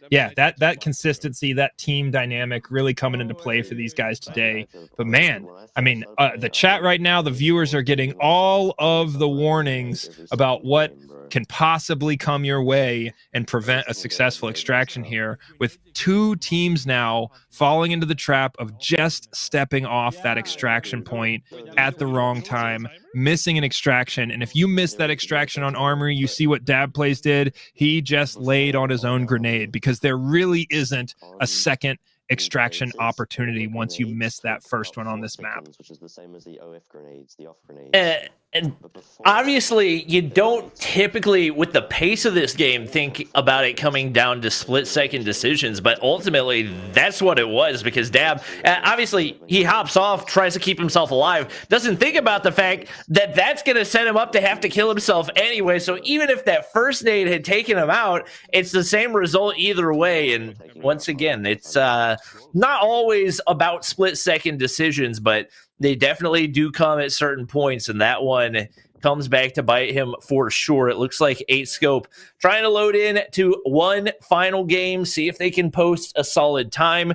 yeah, that consistency, that team dynamic really coming into play for these guys today. But man, I mean, the chat right now, the viewers are getting all of the warnings about what can possibly come your way and prevent a successful extraction here, with 2 teams now falling into the trap of just stepping off that extraction point at the wrong time, missing an extraction. And if you miss that extraction on Armory, you see what DabPlays did. He just laid on his own grenade, because there really isn't a second extraction opportunity once you miss that first one on this map. Which is the same as the OF grenades, the off grenades. And obviously, you don't typically, with the pace of this game, think about it coming down to split-second decisions, but ultimately, that's what it was, because Dab, obviously, he hops off, tries to keep himself alive, doesn't think about the fact that that's going to set him up to have to kill himself anyway, so even if that first nade had taken him out, it's the same result either way, and once again, it's not always about split-second decisions, but they definitely do come at certain points, and that one comes back to bite him for sure. It looks like 8scope trying to load in to one final game, see if they can post a solid time.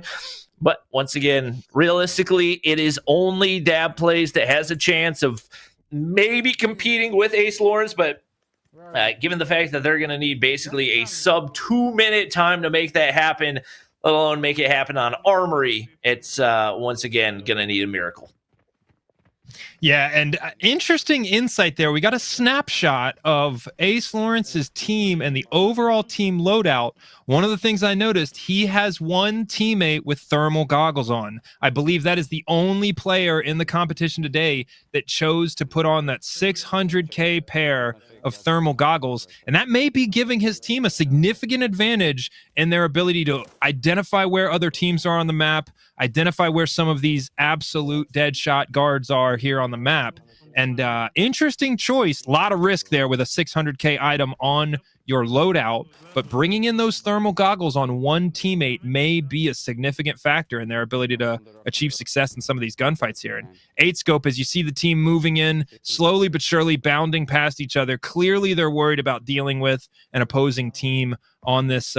But once again, realistically, it is only DabPlays that has a chance of maybe competing with Ace Lawrence, but given the fact that they're going to need basically a sub 2-minute time to make that happen, let alone make it happen on Armory, it's once again going to need a miracle. Yeah, and interesting insight there. We got a snapshot of Ace Lawrence's team and the overall team loadout. One of the things I noticed, he has one teammate with thermal goggles on. I believe that is the only player in the competition today that chose to put on that 600K pair of thermal goggles, and that may be giving his team a significant advantage in their ability to identify where other teams are on the map, identify where some of these absolute dead shot guards are here on the map. And interesting choice, a lot of risk there with a 600K item on your loadout, but bringing in those thermal goggles on one teammate may be a significant factor in their ability to achieve success in some of these gunfights here. And 8scope, as you see the team moving in, slowly but surely bounding past each other, clearly they're worried about dealing with an opposing team on this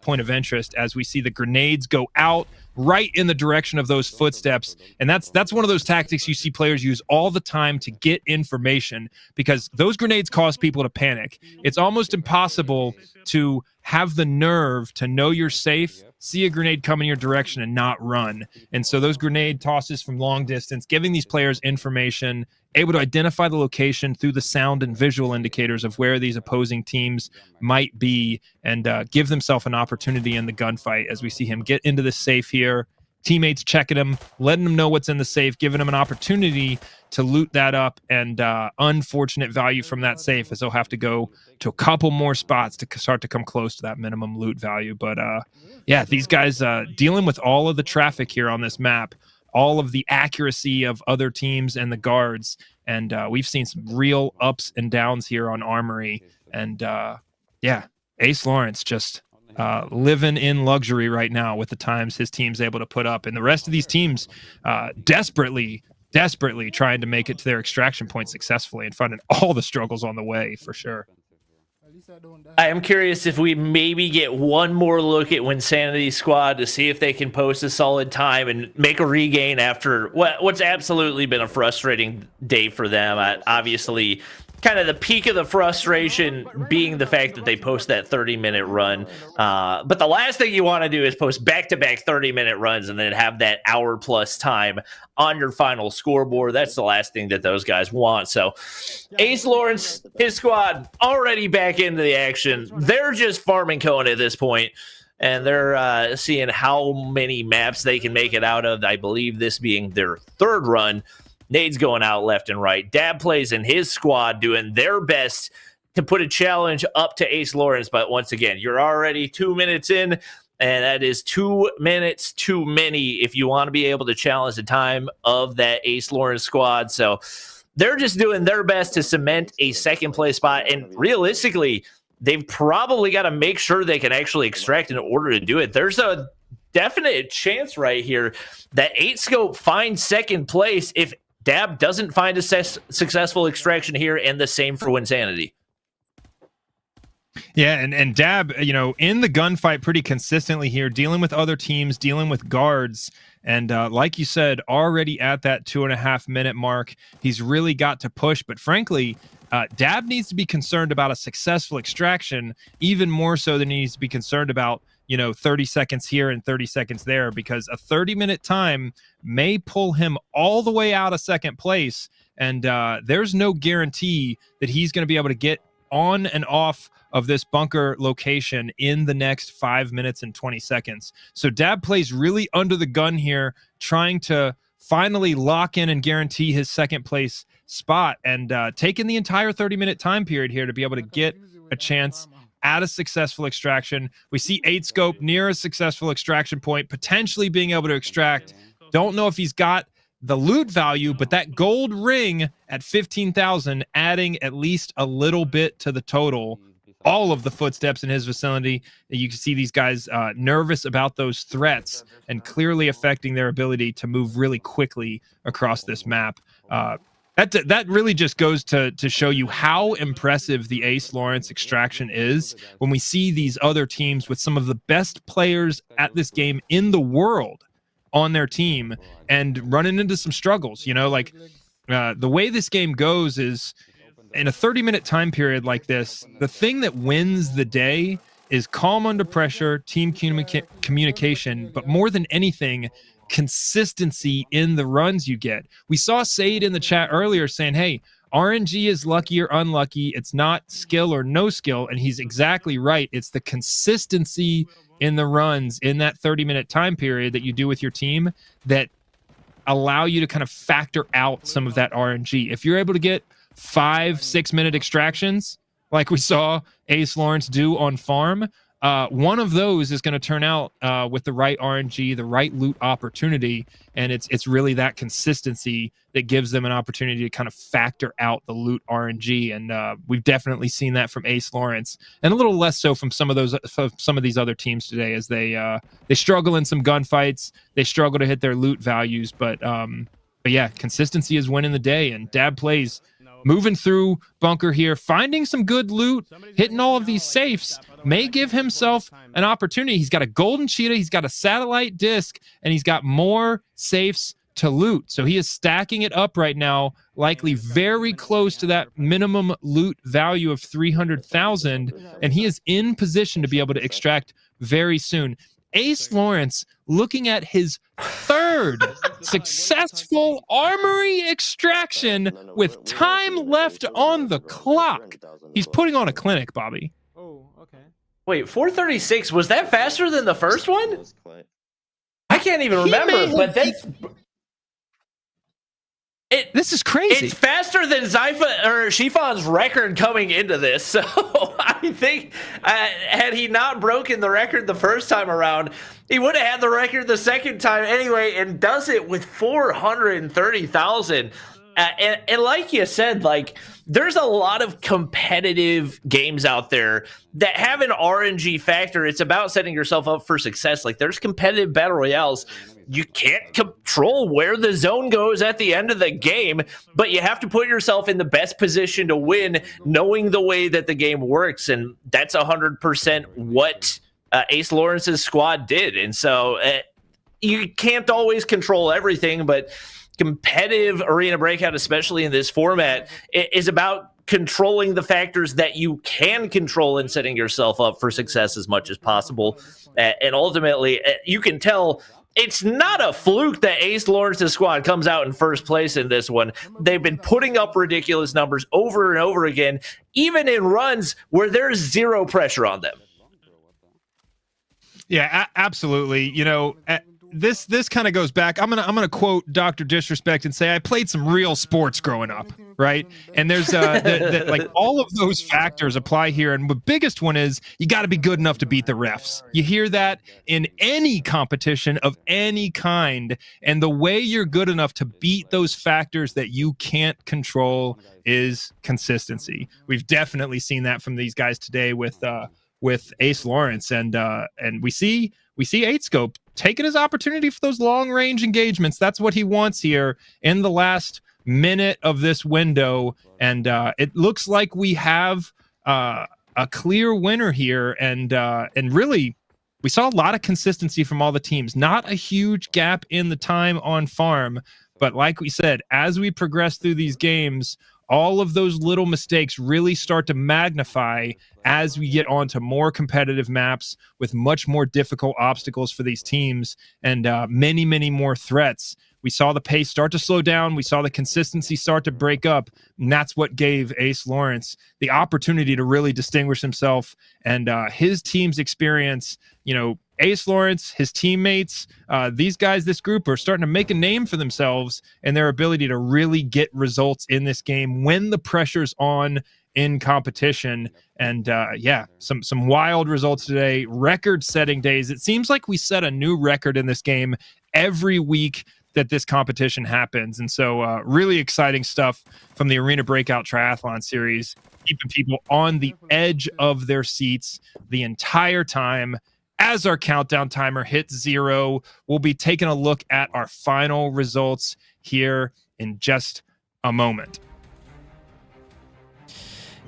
point of interest, as we see the grenades go out right in the direction of those footsteps. And that's one of those tactics you see players use all the time to get information, because those grenades cause people to panic. It's almost impossible to have the nerve to know you're safe, see a grenade come in your direction, and not run. And so those grenade tosses from long distance, giving these players information, able to identify the location through the sound and visual indicators of where these opposing teams might be, and give themselves an opportunity in the gunfight. As we see him get into the safe here, teammates checking him, letting them know what's in the safe, giving him an opportunity to loot that up, and unfortunate value from that safe, as they'll have to go to a couple more spots to start to come close to that minimum loot value. But yeah, these guys dealing with all of the traffic here on this map, all of the accuracy of other teams and the guards, and we've seen some real ups and downs here on Armory. And yeah, Ace Lawrence just living in luxury right now with the times his team's able to put up, and the rest of these teams desperately trying to make it to their extraction point successfully and finding all the struggles on the way, for sure. I am curious if we maybe get one more look at Wynnsanity squad to see if they can post a solid time and make a regain after what's absolutely been a frustrating day for them. Obviously, kind of the peak of the frustration being the fact that they post that 30-minute run. But the last thing you want to do is post back-to-back 30-minute runs and then have that hour-plus time on your final scoreboard. That's the last thing that those guys want. So Ace Lawrence, his squad, already back into the action. They're just farming cone at this point, and they're seeing how many maps they can make it out of. I believe this being their third run. Nade's going out left and right. DabPlays and his squad doing their best to put a challenge up to Ace Lawrence. But once again, you're already 2 minutes in, and that is 2 minutes too many if you want to be able to challenge the time of that Ace Lawrence squad. So they're just doing their best to cement a second place spot. And realistically, they've probably got to make sure they can actually extract in order to do it. There's a definite chance right here that 8scope finds second place if Dab doesn't find a successful extraction here, and the same for Wynnsanity. Yeah, and Dab, you know, in the gunfight pretty consistently here, dealing with other teams, dealing with guards, and like you said, already at that 2.5 minute mark, he's really got to push. But frankly, Dab needs to be concerned about a successful extraction, even more so than he needs to be concerned about, you know, 30 seconds here and 30 seconds there, because a 30-minute time may pull him all the way out of second place. And there's no guarantee that he's going to be able to get on and off of this bunker location in the next 5 minutes and 20 seconds. So DabPlays really under the gun here, trying to finally lock in and guarantee his second place spot, and taking the entire 30-minute time period here to be able to get a chance at a successful extraction. We see 8scope near a successful extraction point, potentially being able to extract. Don't know if he's got the loot value, but that gold ring at 15,000, adding at least a little bit to the total. All of the footsteps in his vicinity. You can see these guys nervous about those threats and clearly affecting their ability to move really quickly across this map. That really just goes to show you how impressive the Ace Lawrence extraction is when we see these other teams with some of the best players at this game in the world on their team and running into some struggles. You know, like the way this game goes is, in a 30-minute time period like this, the thing that wins the day is calm under pressure, team communication, but more than anything, consistency in the runs you get. We saw Said in the chat earlier saying, hey, RNG is lucky or unlucky. It's not skill or no skill. And he's exactly right. It's the consistency in the runs in that 30-minute time period that you do with your team that allow you to kind of factor out some of that RNG. If you're able to get 5-6 minute extractions like we saw Ace Lawrence do on farm, one of those is going to turn out with the right RNG, the right loot opportunity, and it's really that consistency that gives them an opportunity to kind of factor out the loot RNG, and we've definitely seen that from Ace Lawrence, and a little less so from some of these other teams today, as they struggle in some gunfights, they struggle to hit their loot values, but yeah, consistency is winning the day, and DabPlays moving through bunker here, finding some good loot, hitting all of these safes, may give himself an opportunity. He's got a golden cheetah, he's got a satellite disc, and he's got more safes to loot. So he is stacking it up right now, likely very close to that minimum loot value of 300,000, and he is in position to be able to extract very soon. Ace Lawrence looking at his third successful Armory extraction with time left on the clock. He's putting on a clinic, Bobby. Wait, 436, was that faster than the first one? I can't even remember, but that's... This is crazy. It's faster than Shifan's record coming into this. So I think had he not broken the record the first time around, he would have had the record the second time anyway, and does it with 430,000. And like you said, like, there's a lot of competitive games out there that have an RNG factor. It's about setting yourself up for success. Like, there's competitive battle royales. You can't control where the zone goes at the end of the game, but you have to put yourself in the best position to win, knowing the way that the game works. And that's 100% what Ace Lawrence's squad did. And so you can't always control everything, but competitive arena breakout, especially in this format, is about controlling the factors that you can control and setting yourself up for success as much as possible. And ultimately, you can tell it's not a fluke that Ace Lawrence's squad comes out in first place in this one. They've been putting up ridiculous numbers over and over again, even in runs where there's zero pressure on them. Yeah, absolutely. You know, this kind of goes back. I'm gonna quote Dr. Disrespect and say I played some real sports growing up, right? And there's like all of those factors apply here, and the biggest one is you got to be good enough to beat the refs. You hear that in any competition of any kind, and the way you're good enough to beat those factors that you can't control is consistency. We've definitely seen that from these guys today with Ace Lawrence, and we see 8scope taking his opportunity for those long range engagements. That's what he wants here in the last minute of this window, and it looks like we have a clear winner here, and really we saw a lot of consistency from all the teams. Not a huge gap in the time on farm, but like we said, as we progress through these games, all of those little mistakes really start to magnify as we get onto more competitive maps with much more difficult obstacles for these teams, and many, many more threats. We saw the pace start to slow down. We saw the consistency start to break up. And that's what gave Ace Lawrence the opportunity to really distinguish himself. And his team's experience, you know, Ace Lawrence, his teammates, these guys, this group are starting to make a name for themselves and their ability to really get results in this game when the pressure's on in competition. And some wild results today, record-setting days. It seems like we set a new record in this game every week that this competition happens. And so really exciting stuff from the Arena Breakout Triathlon Series, keeping people on the edge of their seats the entire time. As our countdown timer hits 0, we'll be taking a look at our final results here in just a moment.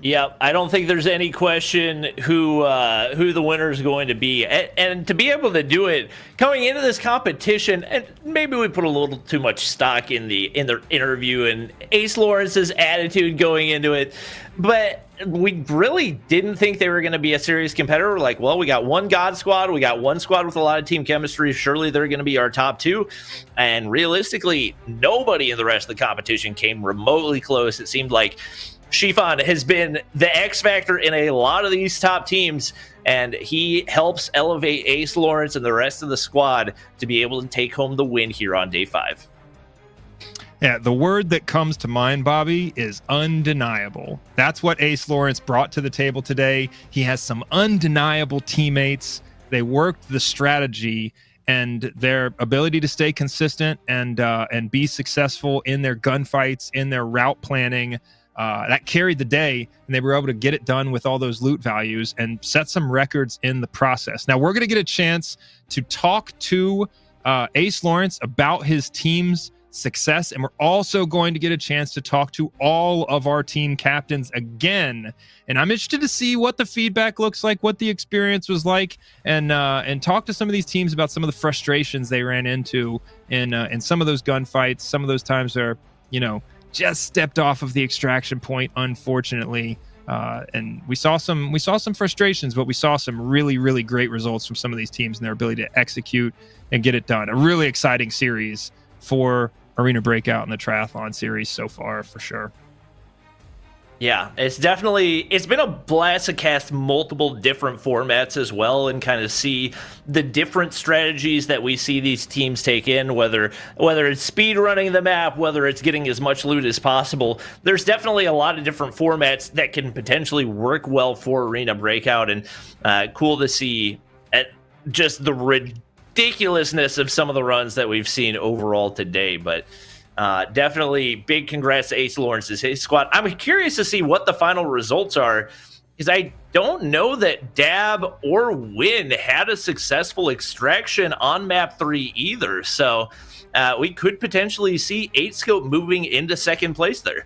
Yeah, I don't think there's any question who the winner is going to be, and to be able to do it coming into this competition, and maybe we put a little too much stock in the interview and Ace Lawrence's attitude going into it, but we really didn't think they were going to be a serious competitor. Like, well, we got one God squad, we got one squad with a lot of team chemistry. Surely they're going to be our top 2, and realistically, nobody in the rest of the competition came remotely close. It seemed like Shifan has been the X factor in a lot of these top teams, and he helps elevate Ace Lawrence and the rest of the squad to be able to take home the win here on day 5. Yeah, the word that comes to mind, Bobby, is undeniable. That's what Ace Lawrence brought to the table today. He has some undeniable teammates. They worked the strategy, and their ability to stay consistent and be successful in their gunfights, in their route planning, that carried the day, and they were able to get it done with all those loot values and set some records in the process. Now, we're going to get a chance to talk to Ace Lawrence about his team's success, and we're also going to get a chance to talk to all of our team captains again. And I'm interested to see what the feedback looks like, what the experience was like, and talk to some of these teams about some of the frustrations they ran into in some of those gunfights. Some of those times are, just stepped off of the extraction point, unfortunately. And we saw some frustrations, but we saw some really, really great results from some of these teams and their ability to execute and get it done. A really exciting series for Arena Breakout and the Triathlon Series so far, for sure. Yeah, it's been a blast to cast multiple different formats as well and kind of see the different strategies that we see these teams take in, whether it's speed running the map, whether it's getting as much loot as possible. There's definitely a lot of different formats that can potentially work well for Arena Breakout, and cool to see just the ridiculousness of some of the runs that we've seen overall today. But definitely big congrats to Ace Lawrence's his squad. I'm curious to see what the final results are, because I don't know that Dab or Win had a successful extraction on map 3 either. So we could potentially see 8scope moving into second place there.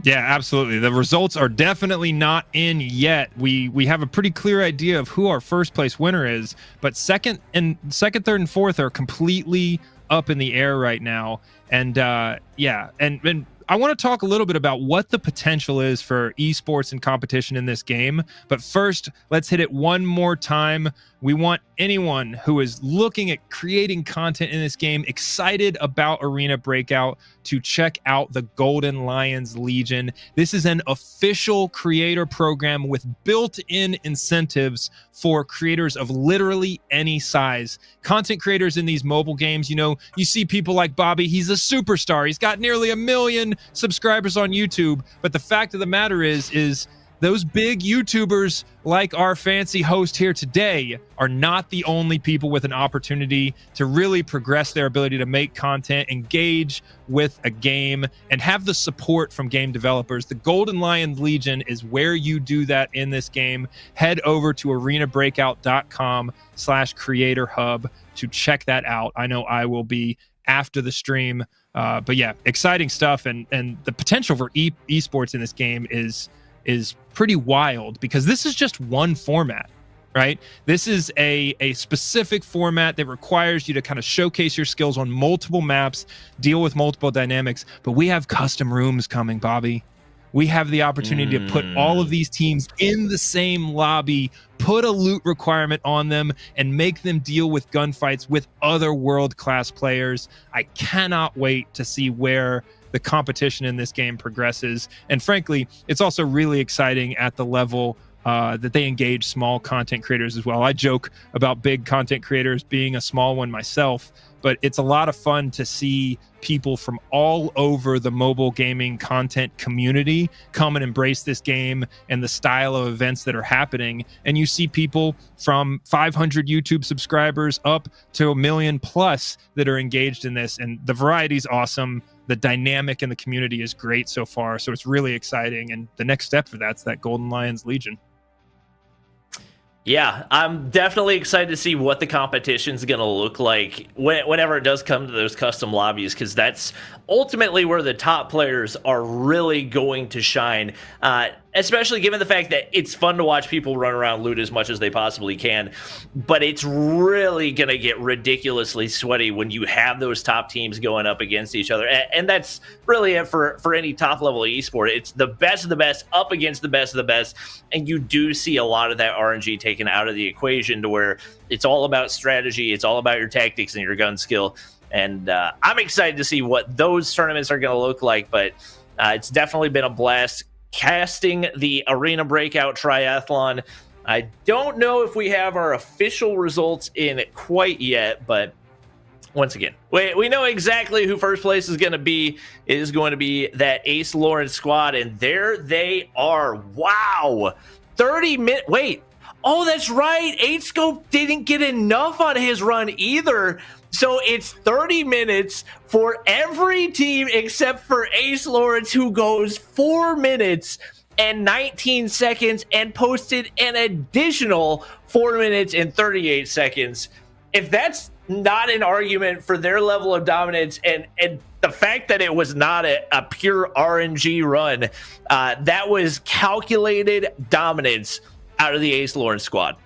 Yeah, absolutely. The results are definitely not in yet. We have a pretty clear idea of who our first place winner is, but second, third, and fourth are completely up in the air right now. And and I want to talk a little bit about what the potential is for esports and competition in this game. But first, let's hit it one more time. We want anyone who is looking at creating content in this game, excited about Arena Breakout, to check out the Golden Lions Legion. This is an official creator program with built-in incentives for creators of literally any size. Content creators in these mobile games, you see people like Bobby. He's a superstar. He's got nearly 1 million subscribers on YouTube. But the fact of the matter is those big YouTubers like our fancy host here today are not the only people with an opportunity to really progress their ability to make content, engage with a game, and have the support from game developers. The Golden Lions Legion is where you do that in this game. Head over to arenabreakout.com/creator hub to check that out. I know I will be after the stream. But yeah, exciting stuff. And the potential for esports in this game is pretty wild, because this is just one format, right? This is a specific format that requires you to kind of showcase your skills on multiple maps, deal with multiple dynamics. But we have custom rooms coming, Bobby. We have the opportunity to put all of these teams in the same lobby, put a loot requirement on them, and make them deal with gunfights with other world-class players. I cannot wait to see where the competition in this game progresses. And frankly, it's also really exciting at the level that they engage small content creators as well. I joke about big content creators being a small one myself, but it's a lot of fun to see people from all over the mobile gaming content community come and embrace this game and the style of events that are happening. And you see people from 500 YouTube subscribers up to 1 million plus that are engaged in this. And the variety is awesome. The dynamic in the community is great so far. So it's really exciting. And the next step for that's that Golden Lions Legion. Yeah, I'm definitely excited to see what the competition's going to look like whenever it does come to those custom lobbies, because that's ultimately where the top players are really going to shine, especially given the fact that it's fun to watch people run around, loot as much as they possibly can, but it's really going to get ridiculously sweaty when you have those top teams going up against each other. And that's really it for any top-level esport. It's the best of the best up against the best of the best, and you do see a lot of that RNG taken out of the equation to where it's all about strategy, it's all about your tactics and your gun skill. And I'm excited to see what those tournaments are going to look like, but it's definitely been a blast casting the Arena Breakout Triathlon. I don't know if we have our official results in quite yet, but once again, we know exactly who first place is going to be. It is going to be that Ace Lawrence squad, and there they are. Wow. 30-minute. Wait. Oh, that's right. 8scope didn't get enough on his run either. So it's 30 minutes for every team except for Ace Lawrence, who goes 4 minutes and 19 seconds and posted an additional 4 minutes and 38 seconds. If that's not an argument for their level of dominance and the fact that it was not a pure RNG run, that was calculated dominance out of the Ace Lawrence squad.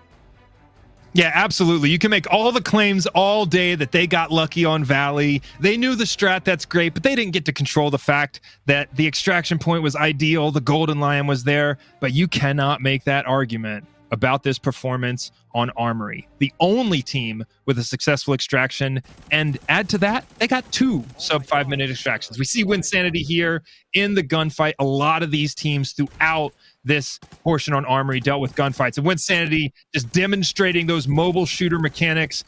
Yeah, absolutely. You can make all the claims all day that they got lucky on Valley. They knew the strat, that's great, but they didn't get to control the fact that the extraction point was ideal, the Golden Lion was there, but you cannot make that argument about this performance on Armory, the only team with a successful extraction. And add to that, they got 2 sub-5 minute extractions. We see Wynnsanity here in the gunfight. A lot of these teams throughout this portion on Armory dealt with gunfights, and Wynnsanity just demonstrating those mobile shooter mechanics,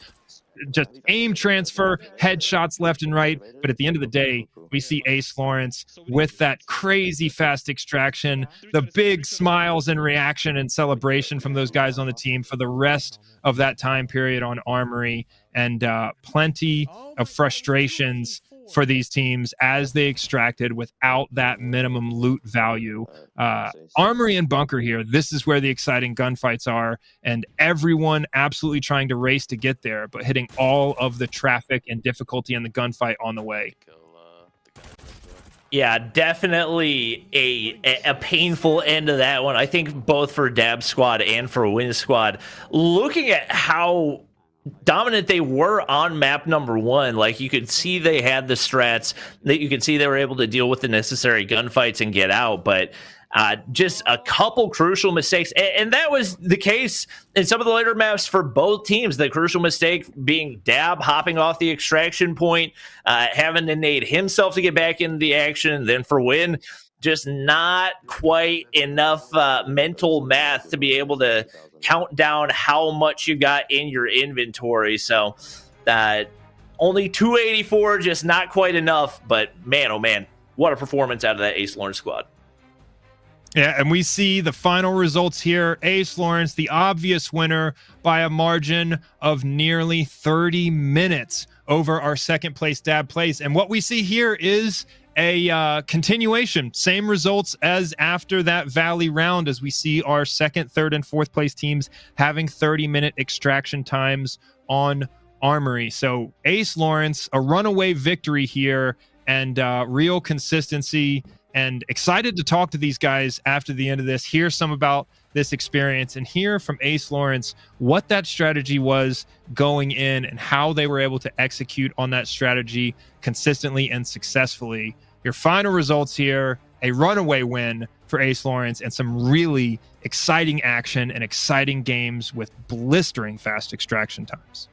just aim transfer, headshots left and right. But at the end of the day, we see Ace Lawrence with that crazy fast extraction, the big smiles and reaction and celebration from those guys on the team for the rest of that time period on Armory, and plenty of frustrations for these teams as they extracted without that minimum loot value. Armory and Bunker here, this is where the exciting gunfights are, and everyone absolutely trying to race to get there, but hitting all of the traffic and difficulty in the gunfight on the way. Yeah, definitely a painful end of that one. I think both for Dab Squad and for Win Squad. Looking at how dominant they were on map number 1, like you could see they had the strats, that you could see they were able to deal with the necessary gunfights and get out, but just a couple crucial mistakes, and that was the case in some of the later maps for both teams. The crucial mistake being Dab hopping off the extraction point, having to nade himself to get back into the action. Then for Win, just not quite enough mental math to be able to count down how much you got in your inventory. So only 284, just not quite enough. But man, oh man, what a performance out of that Ace Lawrence squad. Yeah, and we see the final results here. Ace Lawrence, the obvious winner by a margin of nearly 30 minutes over our second place DabPlays. And what we see here is a continuation, same results as after that Valley round, as we see our second, third, and fourth place teams having 30-minute extraction times on Armory. So Ace Lawrence, a runaway victory here, and real consistency. And excited to talk to these guys after the end of this, hear some about this experience, and hear from Ace Lawrence what that strategy was going in and how they were able to execute on that strategy consistently and successfully. Your final results here, a runaway win for Ace Lawrence, and some really exciting action and exciting games with blistering fast extraction times.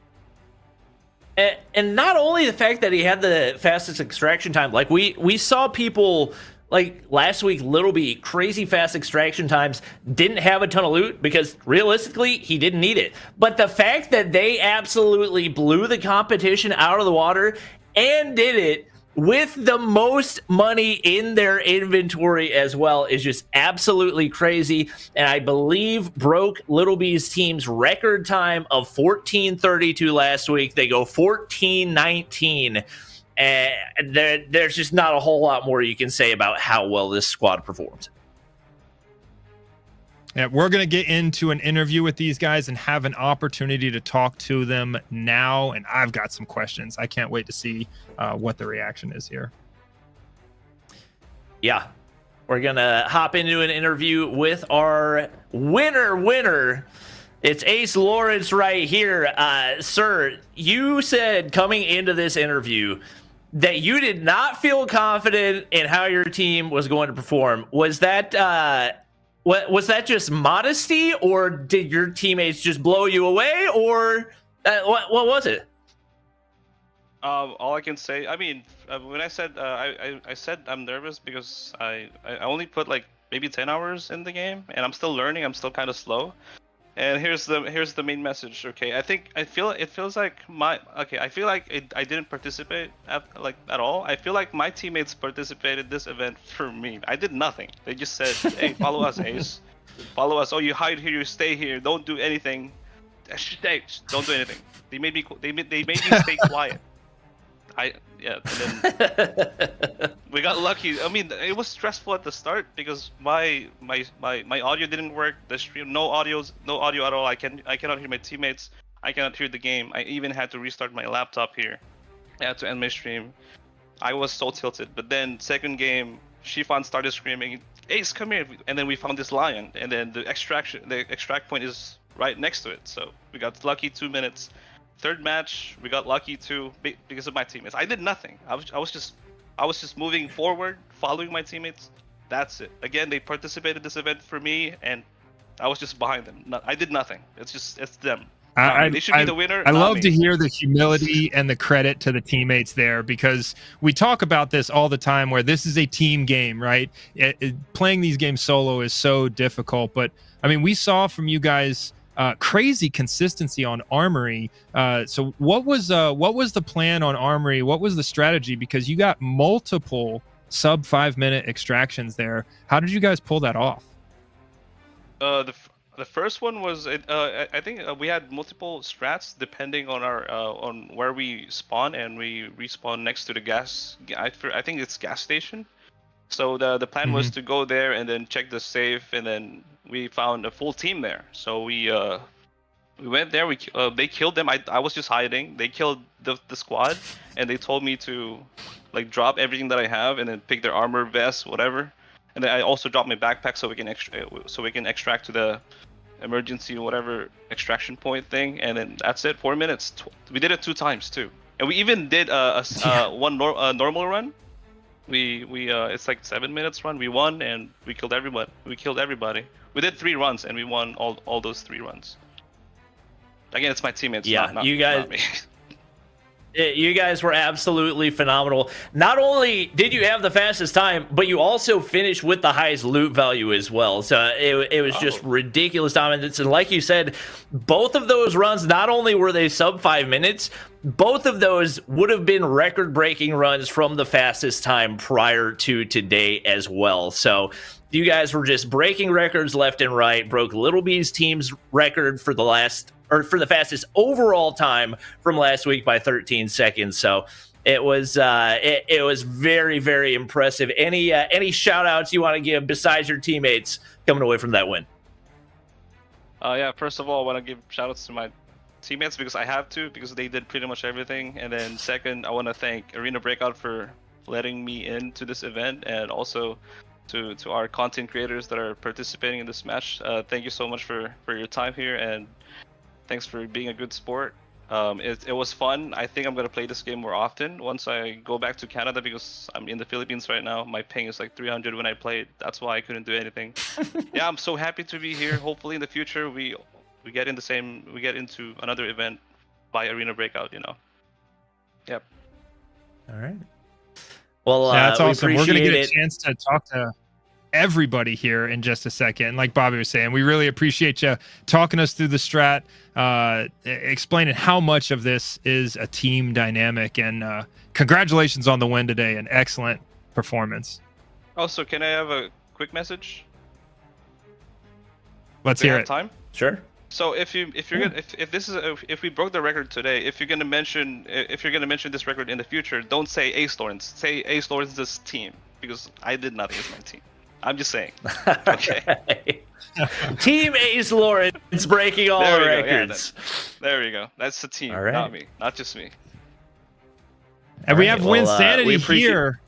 And not only the fact that he had the fastest extraction time, like we saw people like last week, Little B, crazy fast extraction times, didn't have a ton of loot because realistically, he didn't need it. But the fact that they absolutely blew the competition out of the water and did it with the most money in their inventory as well is just absolutely crazy. And I believe broke Little B's team's record time of 14:32 last week. They go 14:19. And there's just not a whole lot more you can say about how well this squad performed. Yeah, we're going to get into an interview with these guys and have an opportunity to talk to them now. And I've got some questions. I can't wait to see what the reaction is here. Yeah, we're going to hop into an interview with our winner. It's Ace Lawrence right here. Sir, you said coming into this interview that you did not feel confident in how your team was going to perform. Was that was that just modesty, or did your teammates just blow you away, or what was it? All I can say, I mean, when I said I said I'm nervous because I only put like maybe 10 hours in the game, and I'm still learning. I'm still kind of slow. And here's the main message. Okay, I feel like I didn't participate at all. I feel like my teammates participated this event for me. I did nothing. They just said, "Hey, follow us, Ace. Follow us. Oh, you hide here, you stay here. Don't do anything. Don't do anything." They made me stay quiet. And then we got lucky. I mean, it was stressful at the start because my audio didn't work. The stream, no audio at all. I cannot hear my teammates. I cannot hear the game. I even had to restart my laptop here. I had to end my stream. I was so tilted. But then second game, Shifan started screaming, "Ace, come here!" And then we found this lion. And then the extract point is right next to it. So we got lucky 2 minutes. Third match, we got lucky too because of my teammates. I did nothing. I was just moving forward, following my teammates. That's it. Again, they participated in this event for me, and I was just behind them. I did nothing. It's them. They should be the winner. I love to hear the humility and the credit to the teammates there, because we talk about this all the time where this is a team game, right? Playing these games solo is so difficult. But I mean, we saw from you guys crazy consistency on Armory. So what was the plan on Armory? What was the strategy? Because you got multiple sub 5-minute extractions there. How did you guys pull that off? The first one was I think we had multiple strats depending on our on where we spawn, and we respawn next to the gas. I think it's gas station. So the plan was to go there and then check the safe, and then we found a full team there. So we went there. They killed them. I was just hiding. They killed the squad, and they told me to like drop everything that I have and then pick their armor, vest, whatever. And then I also dropped my backpack so we can extract to the emergency whatever extraction point thing. And then that's it. 4 minutes. We did it 2 times too, and we even did one normal run. We it's like 7 minutes run. We won and we killed everybody. We did 3 runs and we won all those 3 runs. Again, it's my teammates. Yeah, not you guys. not me. You guys were absolutely phenomenal. Not only did you have the fastest time, but you also finished with the highest loot value as well. So it was just ridiculous dominance. And like you said, both of those runs, not only were they sub 5 minutes, both of those would have been record-breaking runs from the fastest time prior to today as well. So you guys were just breaking records left and right, broke Little B's team's record for the fastest overall time from last week by 13 seconds. So it was it was very, very impressive. Any shout outs you want to give besides your teammates coming away from that win? Yeah, first of all, I want to give shout outs to my teammates because I have to, because they did pretty much everything. And then second, I want to thank Arena Breakout for letting me into this event, and also to our content creators that are participating in this match. Thank you so much for your time here, and thanks for being a good sport. It was fun. I think I'm going to play this game more often once I go back to Canada, because I'm in the Philippines right now. My ping is like 300 when I played. That's why I couldn't do anything. Yeah, I'm so happy to be here. Hopefully in the future we get into another event by Arena Breakout, you know. Yep. All right. Well, that's awesome. We're going to get a it. chance to talk to everybody here in just a second. Like Bobby was saying, we really appreciate you talking us through the strat, explaining how much of this is a team dynamic, and congratulations on the win today. An excellent performance. Also, can I have a quick message? Let's Do we hear have it. Time? Sure. So if we broke the record today, if you're gonna mention this record in the future, don't say Ace Lawrence. Say Ace Lawrence's team, because I did not against my team. I'm just saying. Okay. Team Ace Lawrence breaking all There we go. records. Yeah, there we go. That's the team, All right. not me, not just me. And we have Wynnsanity we appreciate- here.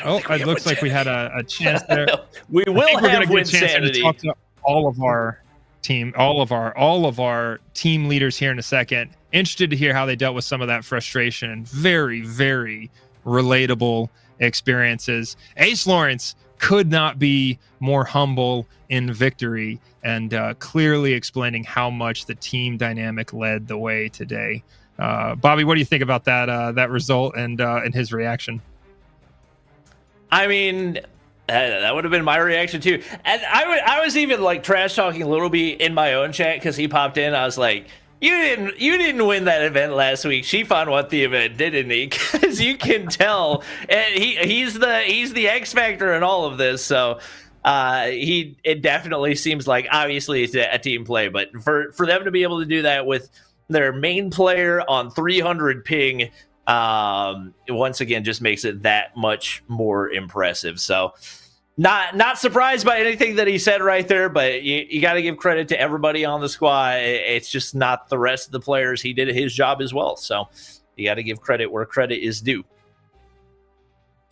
Oh, it looks like we had a chance there. We will I think we're have gonna get a chance to Wynnsanity. talk to all of our team, all of our team leaders here in a second. Interested to hear how they dealt with some of that frustration and very, very relatable experiences. Ace Lawrence could not be more humble in victory, and clearly explaining how much the team dynamic led the way today. Bobby, what do you think about that result and his reaction? I mean, that would have been my reaction too. And I was even like trash talking a little bit in my own chat because he popped in. I was like, you didn't win that event last week. Shifan won the event, didn't he? Because you can tell, and he's the X factor in all of this. So it definitely seems like, obviously it's a team play, but for them to be able to do that with their main player on 300 ping, once again, just makes it that much more impressive. So not surprised by anything that he said right there, but you got to give credit to everybody on the squad. It's just not the rest of the players. He did his job as well. So you got to give credit where credit is due.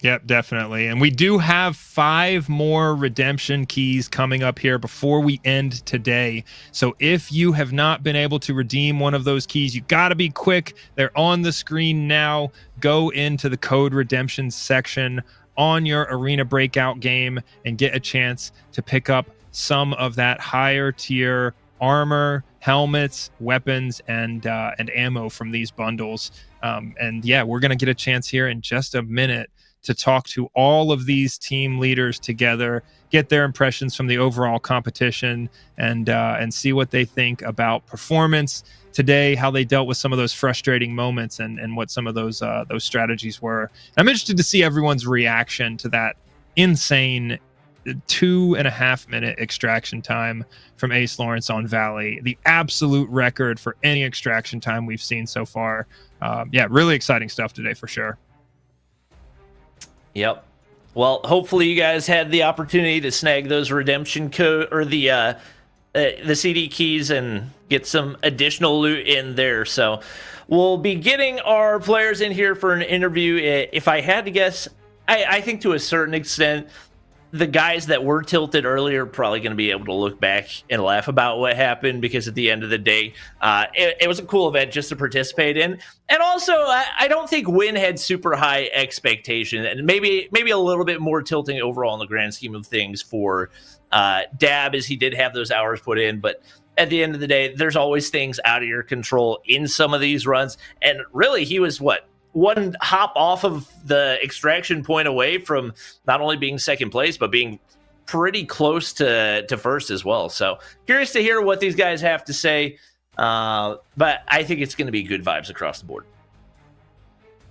Yep, definitely. And we do have 5 more redemption keys coming up here before we end today. So if you have not been able to redeem one of those keys, you got to be quick. They're on the screen now. Go into the code redemption section on your Arena Breakout game and get a chance to pick up some of that higher tier armor, helmets, weapons, and ammo from these bundles. And yeah, we're going to get a chance here in just a minute to talk to all of these team leaders together, get their impressions from the overall competition, and see what they think about performance today, how they dealt with some of those frustrating moments, and what some of those strategies were. I'm interested to see everyone's reaction to that insane 2.5 minute extraction time from Ace Lawrence on Valley, the absolute record for any extraction time we've seen so far. Yeah, really exciting stuff today for sure. Yep. Well, hopefully you guys had the opportunity to snag those redemption code or the CD keys and get some additional loot in there. So we'll be getting our players in here for an interview. If I had to guess, I think to a certain extent, the guys that were tilted earlier are probably going to be able to look back and laugh about what happened, because at the end of the day, it was a cool event just to participate in. And also, I don't think Wynn had super high expectation, and maybe a little bit more tilting overall in the grand scheme of things for Dab, as he did have those hours put in. But at the end of the day, there's always things out of your control in some of these runs. And really, he was one hop off of the extraction point away from not only being second place, but being pretty close to first as well. So curious to hear what these guys have to say. But I think it's going to be good vibes across the board.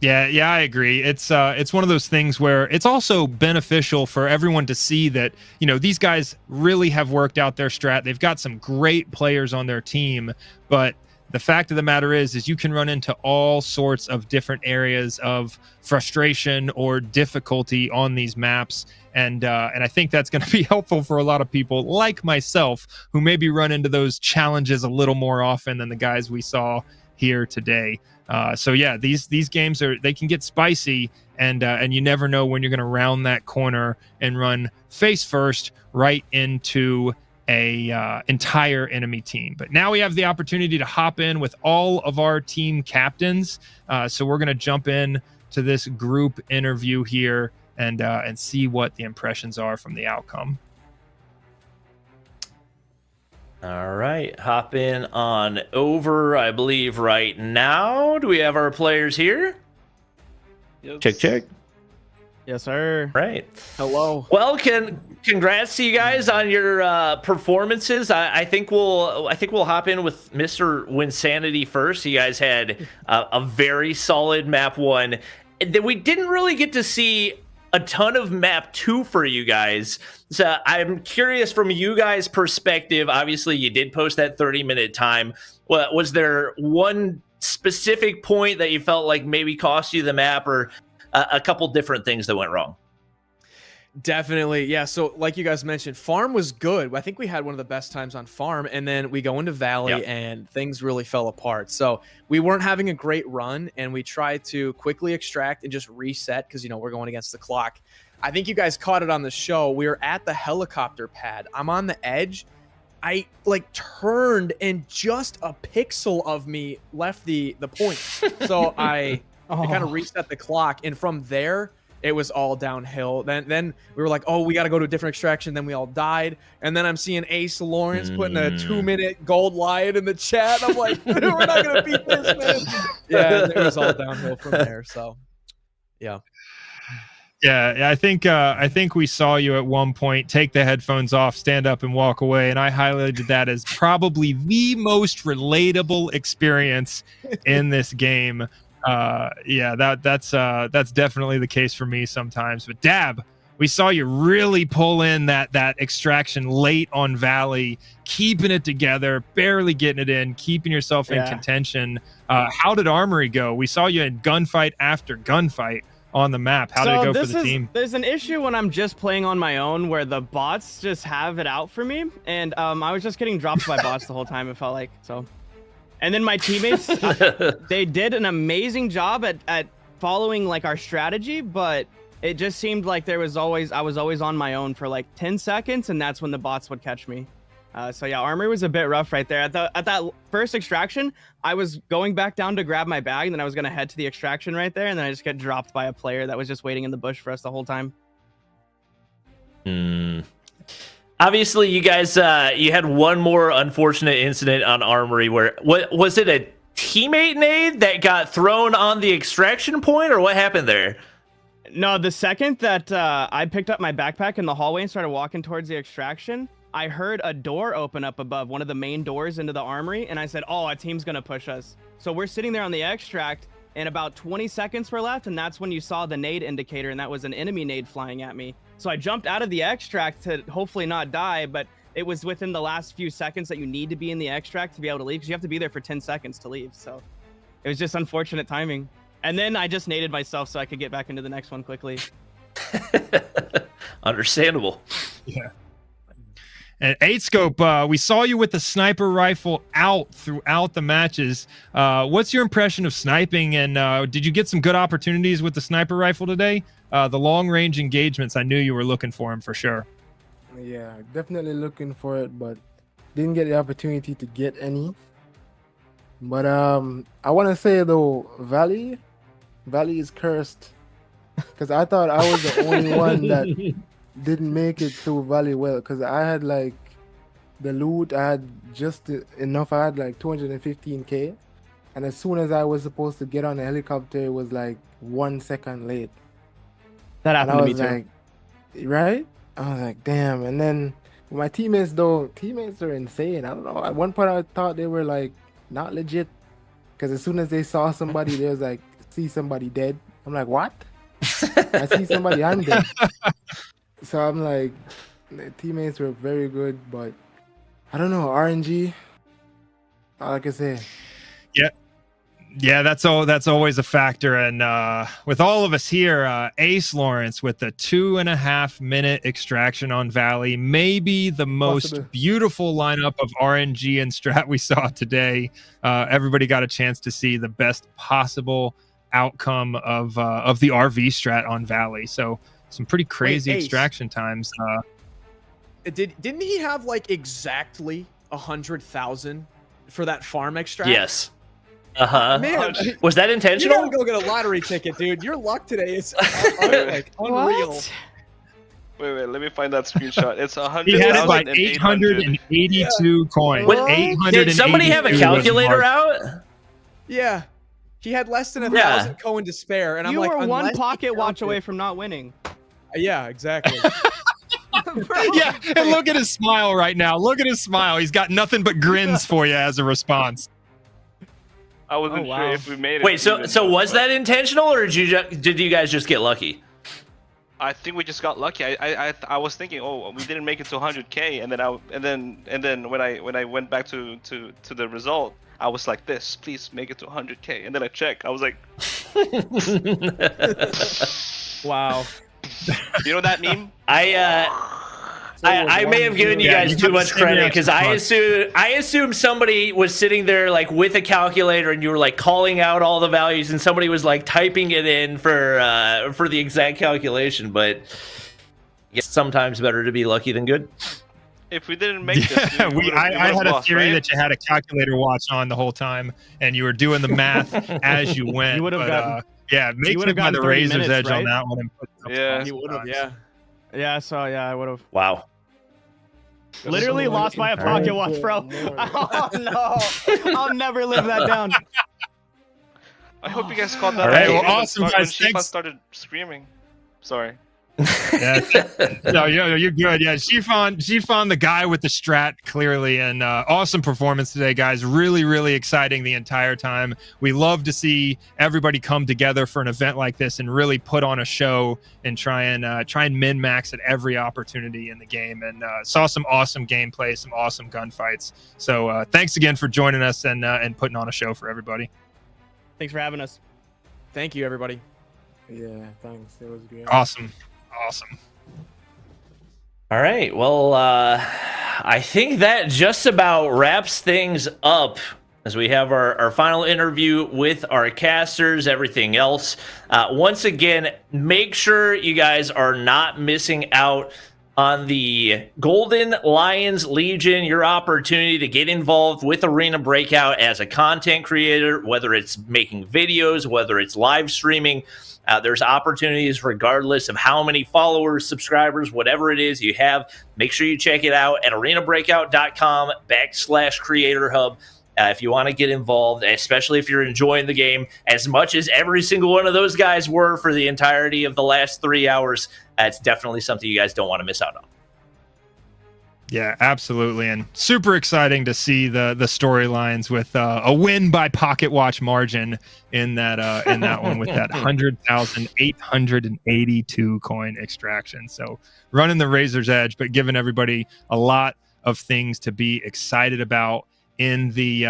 Yeah, I agree. It's one of those things where it's also beneficial for everyone to see that, these guys really have worked out their strat. They've got some great players on their team, but the fact of the matter is you can run into all sorts of different areas of frustration or difficulty on these maps. And I think that's going to be helpful for a lot of people like myself, who maybe run into those challenges a little more often than the guys we saw here today. So yeah, these games they can get spicy, and you never know when you're going to round that corner and run face first right into a entire enemy team. But now we have the opportunity to hop in with all of our team captains. So we're going to jump in to this group interview here and see what the impressions are from the outcome. All right, hop in on over, I believe, right now. Do we have our players here? Check, check. Yes, sir. Right. Hello. Well, congrats to you guys on your performances. I think we'll hop in with Mr. Wynnsanity first. You guys had a very solid map 1. Then we didn't really get to see a ton of map 2 for you guys. So I'm curious from you guys' perspective. Obviously, you did post that 30-minute time. Was there one specific point that you felt like maybe cost you the map, or a couple different things that went wrong? Definitely. Yeah. So like you guys mentioned, farm was good. I think we had one of the best times on farm, and then we go into valley and things really fell apart. So we weren't having a great run, and we tried to quickly extract and just reset because, you know, we're going against the clock. I think you guys caught it on the show. We were at the helicopter pad. I'm on the edge. I like turned and just a pixel of me left the point. So I kind of reset the clock, and from there it was all downhill. Then we were like, oh, we got to go to a different extraction. Then we all died. And then I'm seeing Ace Lawrence putting a 2-minute gold lion in the chat. I'm like, we're not going to beat this, man. Yeah, and it was all downhill from there. So, yeah. Yeah, I think we saw you at one point take the headphones off, stand up, and walk away, and I highlighted that as probably the most relatable experience in this game. Yeah, that's definitely the case for me sometimes. But Dab, we saw you really pull in that extraction late on Valley, keeping it together, barely getting it in, keeping yourself in contention. How did Armory go? We saw you in gunfight after gunfight on the map. How did it go for the team? There's an issue when I'm just playing on my own where the bots just have it out for me, and I was just getting dropped by bots the whole time, it felt like. So, and then my teammates, they did an amazing job at following like our strategy, but it just seemed like I was always on my own for like 10 seconds, and that's when the bots would catch me. So yeah, Armory was a bit rough right there. At that first extraction, I was going back down to grab my bag, and then I was gonna head to the extraction right there, and then I just get dropped by a player that was just waiting in the bush for us the whole time. Obviously, you guys, you had one more unfortunate incident on Armory where, was it a teammate nade that got thrown on the extraction point, or what happened there? No, the second that I picked up my backpack in the hallway and started walking towards the extraction, I heard a door open up above, one of the main doors into the Armory, and I said, oh, a team's gonna push us. So we're sitting there on the extract, and about 20 seconds were left, and that's when you saw the nade indicator, and that was an enemy nade flying at me. So I jumped out of the extract to hopefully not die, but it was within the last few seconds that you need to be in the extract to be able to leave, because you have to be there for 10 seconds to leave. So it was just unfortunate timing. And then I just naded myself so I could get back into the next one quickly. Understandable. Yeah. And 8-Scope, we saw you with the sniper rifle out throughout the matches. What's your impression of sniping, and did you get some good opportunities with the sniper rifle today? The long-range engagements, I knew you were looking for them for sure. Yeah, definitely looking for it, but didn't get the opportunity to get any. But I want to say, though, Valley is cursed, because I thought I was the only one that didn't make it through Valley well, because I had like the loot, I had just enough. I had like 215k, and as soon as I was supposed to get on the helicopter, it was like 1 second late. That happened to me too. Like, right? I was like, damn. And then my teammates are insane. I don't know. At one point I thought they were like not legit, because as soon as they saw somebody, they was like, see somebody dead. I'm like, what? I see somebody, I'm dead. So I'm like, the teammates were very good, but I don't know, RNG, all I can say. Yeah, that's always a factor. And with all of us here, Ace Lawrence with the 2.5-minute extraction on Valley, maybe the most beautiful lineup of RNG and strat we saw today. Everybody got a chance to see the best possible outcome of the RV strat on Valley. So some pretty crazy extraction times. Didn't he have like exactly 100,000 for that farm extract? Yes. Man, was that intentional? You gotta go get a lottery ticket, dude. Your luck today is like unreal. Wait, let me find that screenshot. It's 100,000. He had it by 882 coins. Did somebody have a calculator out? Yeah. He had less than 1,000 Cohen to spare, and I'm You like, were one unless he pocket watch counted- away from not winning. Yeah, exactly. Yeah, and look at his smile right now. Look at his smile. He's got nothing but grins for you as a response. I wasn't sure if we made it. Wait, so was that intentional, or did you guys just get lucky? I think we just got lucky. I was thinking, oh, we didn't make it to 100K, and then when I went back to the result, I was like, this, please make it to 100K, and then I checked. I was like, wow. You know that meme? I may have given you guys too much credit because I assumed somebody was sitting there like with a calculator and you were like calling out all the values and somebody was like typing it in for the exact calculation. But it's sometimes better to be lucky than good. If we didn't make this, I had a theory that you had a calculator watch on the whole time and you were doing the math as you went. You would have gotten. Yeah, make it by the razor's edge on that one. Yeah, he would have. Yeah. Yeah, so yeah, I would have. Wow. Literally lost by a pocket watch, bro. Oh no, I'll never live that down. I hope you guys caught that. All right, well, awesome, when guys. Shifa Thanks. started screaming. Sorry. No, you're good. Yeah, she found the guy with the strat clearly, and awesome performance today, guys. Really, really exciting the entire time. We love to see everybody come together for an event like this and really put on a show and try and min max at every opportunity in the game. And saw some awesome gameplay, some awesome gunfights. So thanks again for joining us and putting on a show for everybody. Thanks for having us. Thank you, everybody. Yeah, thanks. It was great. Awesome. All right. Well, I think that just about wraps things up as we have our final interview with our casters, everything else. Once again, make sure you guys are not missing out on the Golden Lions Legion, your opportunity to get involved with Arena Breakout as a content creator, whether it's making videos, whether it's live streaming. There's opportunities regardless of how many followers, subscribers, whatever it is you have. Make sure you check it out at arenabreakout.com/creator-hub. If you want to get involved, especially if you're enjoying the game as much as every single one of those guys were for the entirety of the last 3 hours, it's definitely something you guys don't want to miss out on. Yeah, absolutely, and super exciting to see the storylines with a win by pocket watch margin in that one with that 100,882 coin extraction. So running the razor's edge, but giving everybody a lot of things to be excited about in the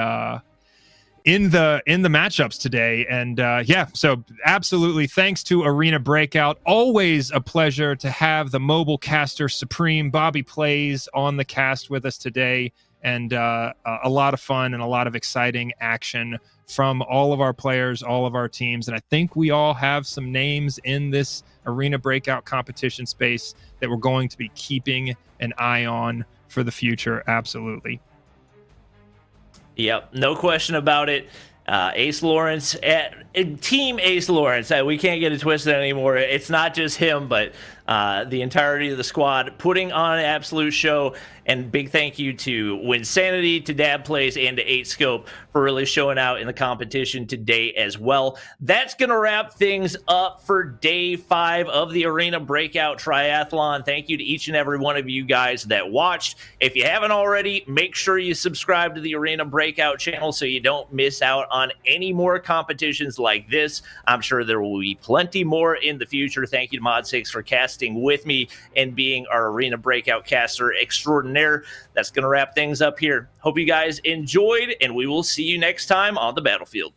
matchups today. And yeah, so absolutely thanks to Arena Breakout. Always a pleasure to have the mobile caster supreme DabPlays on the cast with us today, and a lot of fun and a lot of exciting action from all of our players, all of our teams. And I think we all have some names in this Arena Breakout competition space that we're going to be keeping an eye on for the future. Absolutely. Yep, no question about it. Ace Lawrence, Team Ace Lawrence. We can't get it twisted anymore. It's not just him, but the entirety of the squad putting on an absolute show. And big thank you to Wynnsanity, to DabPlays, and to 8scope for really showing out in the competition today as well. That's going to wrap things up for day 5 of the Arena Breakout Triathlon. Thank you to each and every one of you guys that watched. If you haven't already, make sure you subscribe to the Arena Breakout channel so you don't miss out on any more competitions like this. I'm sure there will be plenty more in the future. Thank you to Mod6 for casting with me and being our Arena Breakout caster extraordinaire. That's going to wrap things up here. Hope you guys enjoyed, and we will see you next time on the battlefield.